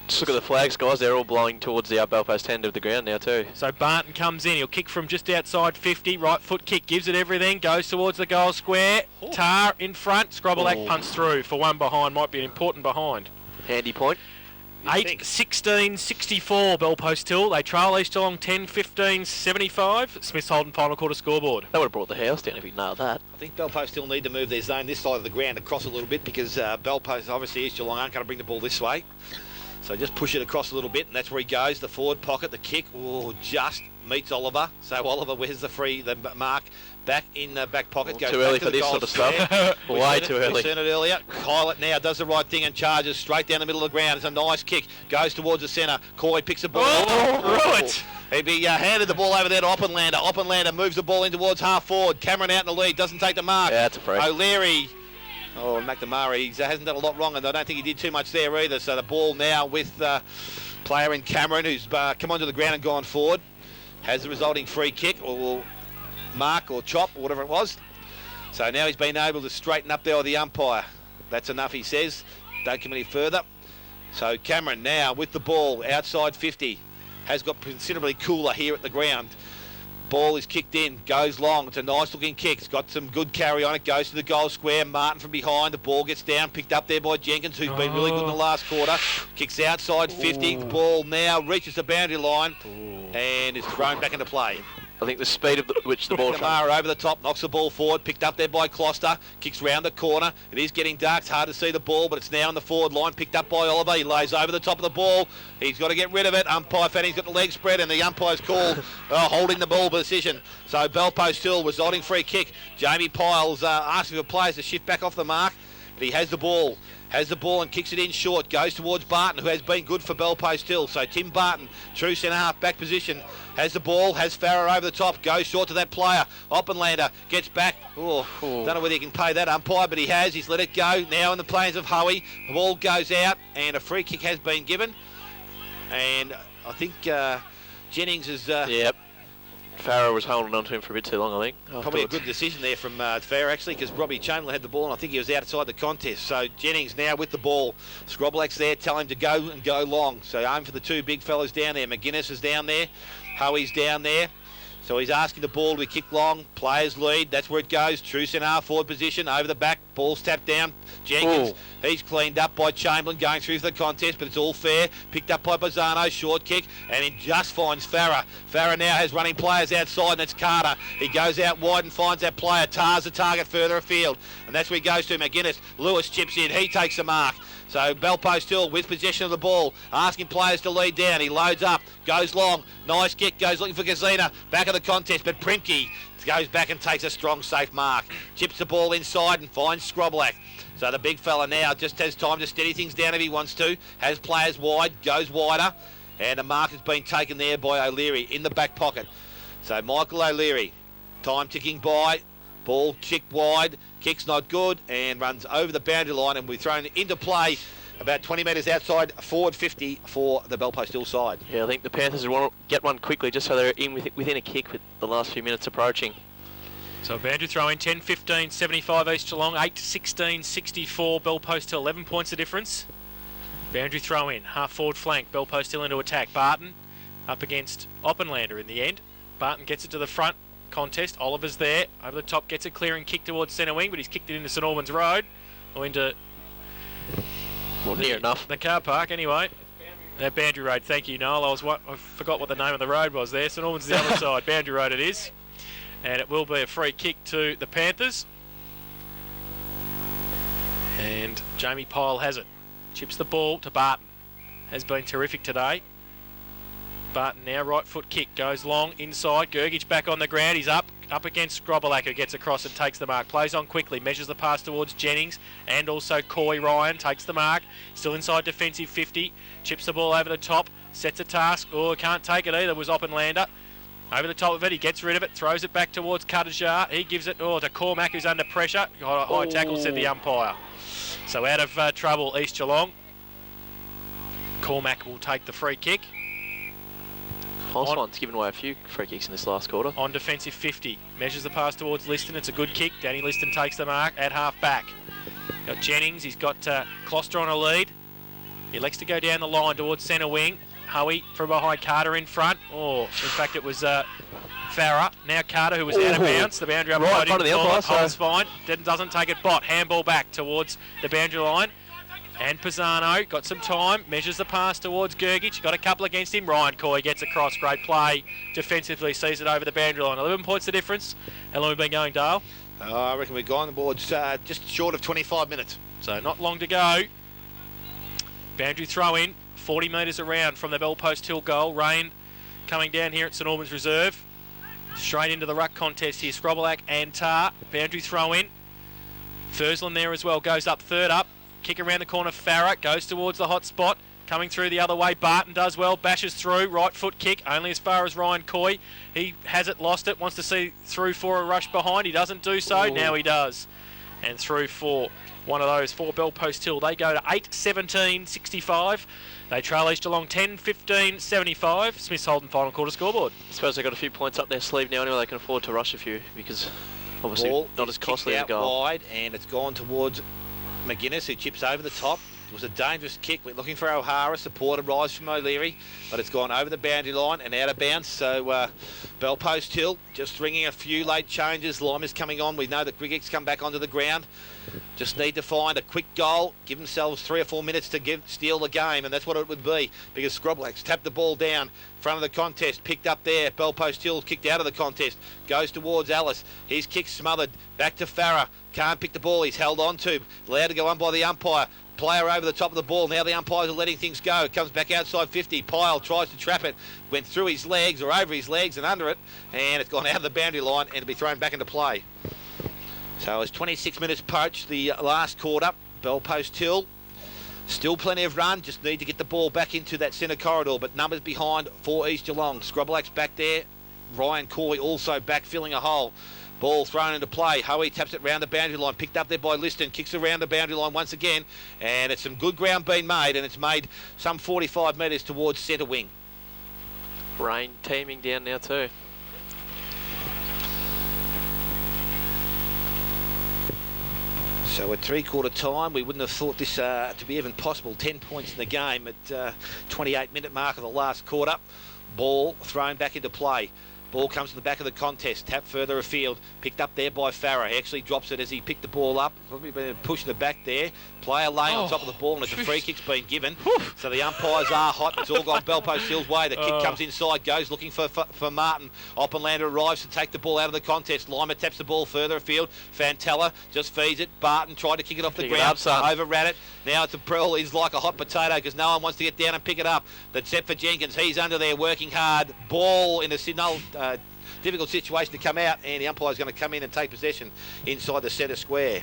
Just look at the flags, guys. They're all blowing towards the Bellpost end of the ground now too. So Barton comes in. He'll kick from just outside 50. Right foot kick. Gives it everything. Goes towards the goal square. Tar in front. Scroblack punts through for one behind. Might be an important behind. Handy point. 8-16-64 Bellpost Hill. They trail East Geelong 10-15-75. Smith's Holden final quarter scoreboard. That would have brought the house down if he'd nailed that. I think Bellpost still need to move their zone this side of the ground across a little bit because Bellpost, obviously East Geelong aren't going to bring the ball this way. So just push it across a little bit, and that's where he goes. The forward pocket, the kick, just meets Oliver. So Oliver, where's the mark? Back in the back pocket. Goes too back early to for the this goal sort of square. stuff. Way too early. We've seen it earlier. Kylett now does the right thing and charges straight down the middle of the ground. It's a nice kick. Goes towards the centre. Coy picks the ball. Right. He'd be handed the ball over there to Oppenlander. Oppenlander moves the ball in towards half forward. Cameron out in the lead. Doesn't take the mark. Yeah, it's a free. O'Leary. McNamara, he hasn't done a lot wrong, and I don't think he did too much there either. So the ball now with player in Cameron, who's come onto the ground and gone forward. Has the resulting free kick, or mark, or chop, or whatever it was. So now he's been able to straighten up there with the umpire. That's enough, he says. Don't come any further. So Cameron now with the ball outside 50. Has got considerably cooler here at the ground. Ball is kicked in, goes long. It's a nice looking kick. It's got some good carry on it. Goes to the goal square. Martin from behind. The ball gets down, picked up there by Jenkins, who's been really good in the last quarter. Kicks outside 50. The ball now reaches the boundary line and is thrown back into play. I think the speed of which the ball Kamara over the top, knocks the ball forward, picked up there by Closter, kicks round the corner. It is getting dark, it's hard to see the ball, but it's now on the forward line, picked up by Oliver. He lays over the top of the ball. He's got to get rid of it. Umpire Fanning's got the leg spread, and the umpire's called holding the ball decision. So Bell Post Hill resulting free kick. Jamie Piles asking for players to shift back off the mark, but he has the ball. Has the ball and kicks it in short. Goes towards Barton, who has been good for Bell Post Hill. So Tim Barton, true centre half back position, has the ball, has Farrer over the top, goes short to that player. Oppenlander gets back. Don't know whether he can pay that umpire, but he has. He's let it go. Now in the plains of Hoey, the ball goes out, and a free kick has been given. And I think Jennings is... Yep. Farrer was holding on to him for a bit too long, I think. Probably a good decision there from Farrer, actually, because Robbie Chamberlain had the ball, and I think he was outside the contest. So Jennings now with the ball. Scrobblack's there, tell him to go and go long. So aim for the two big fellas down there. McGuinness is down there. Hoey's down there. So he's asking the ball to be kicked long. Players lead. That's where it goes. True centre half forward position. Over the back. Ball's tapped down. Jenkins. He's cleaned up by Chamberlain going through for the contest, but it's all fair. Picked up by Bazzano. Short kick. And he just finds Farrer. Farrer now has running players outside, and it's Carter. He goes out wide and finds that player. Tars the target further afield. And that's where he goes to. McGuinness. Lewis chips in. He takes the mark. So Bell Post Hill with possession of the ball, asking players to lead down. He loads up, goes long, nice kick, goes looking for Gazina, back of the contest, but Primke goes back and takes a strong, safe mark. Chips the ball inside and finds Scrobblack. So the big fella now just has time to steady things down if he wants to, has players wide, goes wider, and a mark has been taken there by O'Leary in the back pocket. So Michael O'Leary, time ticking by, ball kicked wide, kick's not good, and runs over the boundary line, and we're thrown into play about 20 metres outside forward 50 for the Bell Post Hill side. Yeah, I think the Panthers would want to get one quickly just so they're within a kick with the last few minutes approaching. So boundary throw in 10-15, 75 East Geelong, 8-16, 64 Bell Post Hill, 11 points of difference. Boundary throw in, half forward flank, Bell Post Hill into attack. Barton up against Oppenlander in the end. Barton gets it to the front. Contest. Oliver's there over the top, gets a clearing kick towards centre wing, but he's kicked it into St Albans Road or into near enough the car park anyway. Boundary Road. Thank you, Noel. I forgot what the name of the road was there. St Albans is the other side. Boundary Road it is, and it will be a free kick to the Panthers. And Jamie Pyle has it. Chips the ball to Barton. Has been terrific today. Barton now, right foot kick, goes long, inside, Gergich back on the ground, he's up against Scrobbelack, who gets across and takes the mark, plays on quickly, measures the pass towards Jennings, and also Coy Ryan takes the mark, still inside defensive 50, chips the ball over the top, sets a task, can't take it either, was Oppenlander, over the top of it, he gets rid of it, throws it back towards Cuttajar, he gives it to Cormac, who's under pressure, high tackle, said the umpire. So out of trouble, East Geelong. Cormac will take the free kick. Oswald's given away a few free kicks in this last quarter. On defensive 50. Measures the pass towards Liston. It's a good kick. Danny Liston takes the mark at half back. Got Jennings. He's got Closter on a lead. He elects to go down the line towards centre wing. Hoey from behind Carter in front. In fact, it was Farrer. Now Carter, who was out of bounds. The boundary up right in front of the umpire. Holds fine. Doesn't take it. Handball back towards the boundary line. And Pisano got some time, measures the pass towards Gergich, got a couple against him. Ryan Coy gets across, great play defensively, sees it over the boundary line. 11 points the difference. How long have we been going, Dale? I reckon we've gone the boards just short of 25 minutes. So not long to go. Boundary throw in, 40 metres around from the Bellpost Hill goal. Rain coming down here at St Albans Reserve. Straight into the ruck contest here. Scrobelac and Tar. Boundary throw in. Thursland there as well. Goes up third up. Kick around the corner. Farah goes towards the hot spot. Coming through the other way. Barton does well. Bashes through. Right foot kick. Only as far as Ryan Coy. He has it, lost it. Wants to see through for a rush behind. He doesn't do so. Ooh. Now he does. And through for one of those for Bellpost Hill. They go to 8-17-65. They trail East Geelong 10-15-75. Smith's Holden final quarter scoreboard. I suppose they've got a few points up their sleeve now anyway. They can afford to rush a few because obviously Ball not as costly as a goal. Wide, and it's gone towards McGuinness, who chips over the top. It was a dangerous kick. We're looking for O'Hara. Support arrives from O'Leary, but it's gone over the boundary line and out of bounds. So Bellpost Hill just ringing a few late changes. Lima's coming on. We know that Grigic's come back onto the ground. Just need to find a quick goal, give themselves 3 or 4 minutes to steal the game, and that's what it would be, because Scrobelacs tapped the ball down, front of the contest, picked up there. Bellpost Hill kicked out of the contest, goes towards Alice. His kick smothered, back to Farah, can't pick the ball, he's held on to, allowed to go on by the umpire. Player over the top of the ball. Now the umpires are letting things go. It comes back outside 50. Pyle tries to trap it. Went through his legs or over his legs and under it. And it's gone out of the boundary line and it'll be thrown back into play. So it's 26 minutes poached, the last quarter. Bellpost Hill, still plenty of run. Just need to get the ball back into that centre corridor. But numbers behind for East Geelong. Scrobelacs back there. Ryan Coy also back filling a hole. Ball thrown into play. Hoey taps it round the boundary line. Picked up there by Liston. Kicks around the boundary line once again. And it's some good ground being made. And it's made some 45 metres towards centre wing. Rain teaming down now too. So at three-quarter time, we wouldn't have thought this to be even possible. 10 points in the game at 28-minute mark of the last quarter. Ball thrown back into play. Ball comes to the back of the contest, tap further afield, picked up there by Farah. He actually drops it as he picked the ball up. Probably been pushing it back there. Player laying on top of the ball, and it's a free kick's been given. So the umpires are hot. It's all gone Bellpost Hill's way. The kick comes inside, goes looking for Martin. Oppenlander arrives to take the ball out of the contest. Lima taps the ball further afield. Fantella just feeds it. Barton tried to kick it off the ground, overran it. Now it's a Prell is like a hot potato because no one wants to get down and pick it up. That's set for Jenkins. He's under there working hard. Ball in a difficult situation to come out, and the umpire's going to come in and take possession inside the centre square.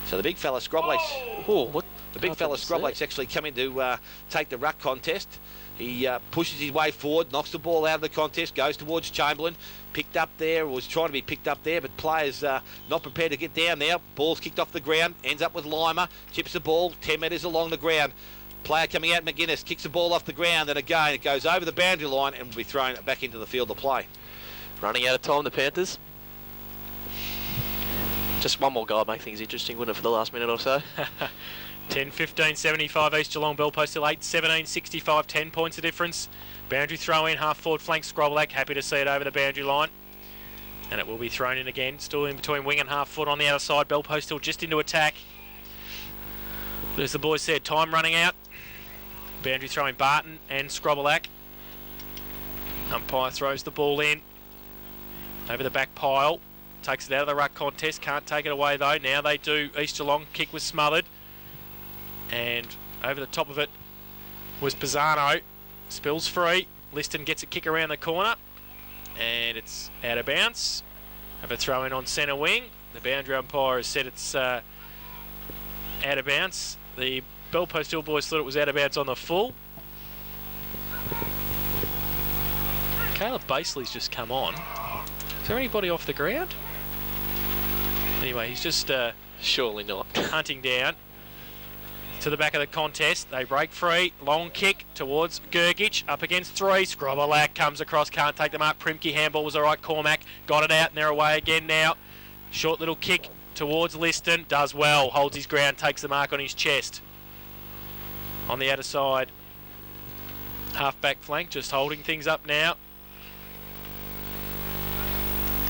So the big fella Scrobelacs, the big fella Scrobelacs actually come in to take the ruck contest. He pushes his way forward, knocks the ball out of the contest, goes towards Chamberlain. Picked up there, was trying to be picked up there, but players not prepared to get down there. Ball's kicked off the ground, ends up with Lima, chips the ball 10 metres along the ground. Player coming out, McGuinness, kicks the ball off the ground, and again it goes over the boundary line and will be thrown back into the field of play. Running out of time, the Panthers. Just one more goal, make things interesting, wouldn't it, for the last minute or so? 10-15-75 East Geelong. Bellpost Hill 8-17-65, 10 points of difference. Boundary throw in, half forward flank. Scrobelac, happy to see it over the boundary line. And it will be thrown in again, still in between wing and half foot on the outer side. Bellpost Hill just into attack. But as the boys said, time running out. Boundary throwing Barton and Scrobelac. Umpire throws the ball in. Over the back pile. Takes it out of the ruck contest. Can't take it away though. Now they do. East Geelong. Kick was smothered. And over the top of it was Pisano. Spills free. Liston gets a kick around the corner. And it's out of bounds. Have a throw in on centre wing. The boundary umpire has said it's out of bounds. The Bellpost Hill boys thought it was out of bounds on the full. Caleb Baseley's just come on. Is there anybody off the ground? Anyway, he's just surely not hunting down to the back of the contest. They break free. Long kick towards Gergich. Up against three. Scrobelac comes across. Can't take the mark. Primke handball was all right. Cormac got it out and they're away again now. Short little kick towards Liston. Does well. Holds his ground. Takes the mark on his chest. On the outer side. Half-back flank. Just holding things up now.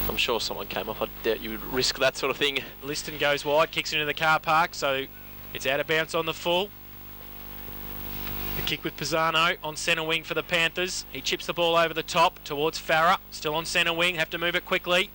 I'm sure someone came off. I doubt you would risk that sort of thing. Liston goes wide, kicks into the car park, so it's out of bounds on the full. The kick with Pisano on centre wing for the Panthers. He chips the ball over the top towards Farah. Still on centre wing, have to move it quickly.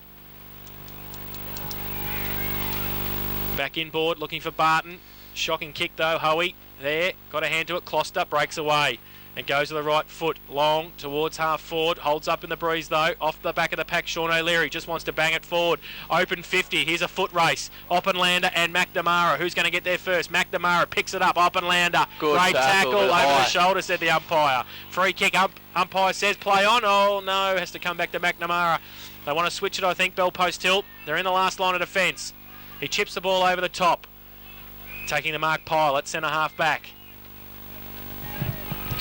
Back inboard, looking for Barton. Shocking kick though, Hoey. There, got a hand to it. Closter breaks away and goes to the right foot. Long towards half forward. Holds up in the breeze though. Off the back of the pack, Sean O'Leary just wants to bang it forward. Open 50. Here's a foot race. Oppenlander and McNamara. Who's going to get there first? McNamara picks it up. Oppenlander. Good Great tackle over high. the shoulder, said the umpire. Free kick. Umpire says play on. Oh no, has to come back to McNamara. They want to switch it, I think. Bell post tilt. They're in the last line of defence. He chips the ball over the top. Taking the mark, Pilot, centre half back.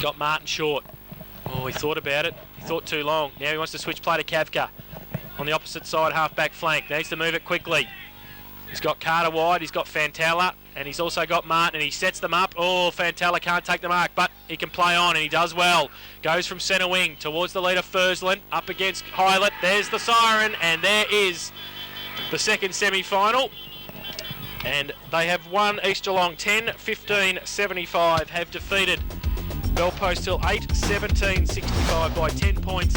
Got Martin short. Oh, he thought about it. He thought too long. Now he wants to switch play to Kavka. On the opposite side, half back flank. Needs to move it quickly. He's got Carter wide. He's got Fantella. And he's also got Martin. And he sets them up. Oh, Fantella can't take the mark. But he can play on. And he does well. Goes from centre wing towards the leader, Fursland. Up against Hylett. There's the siren. And there is the second semi-final. And they have won East Geelong 10-15-75. Have defeated Bell Post Hill 8-17-65 by 10 points.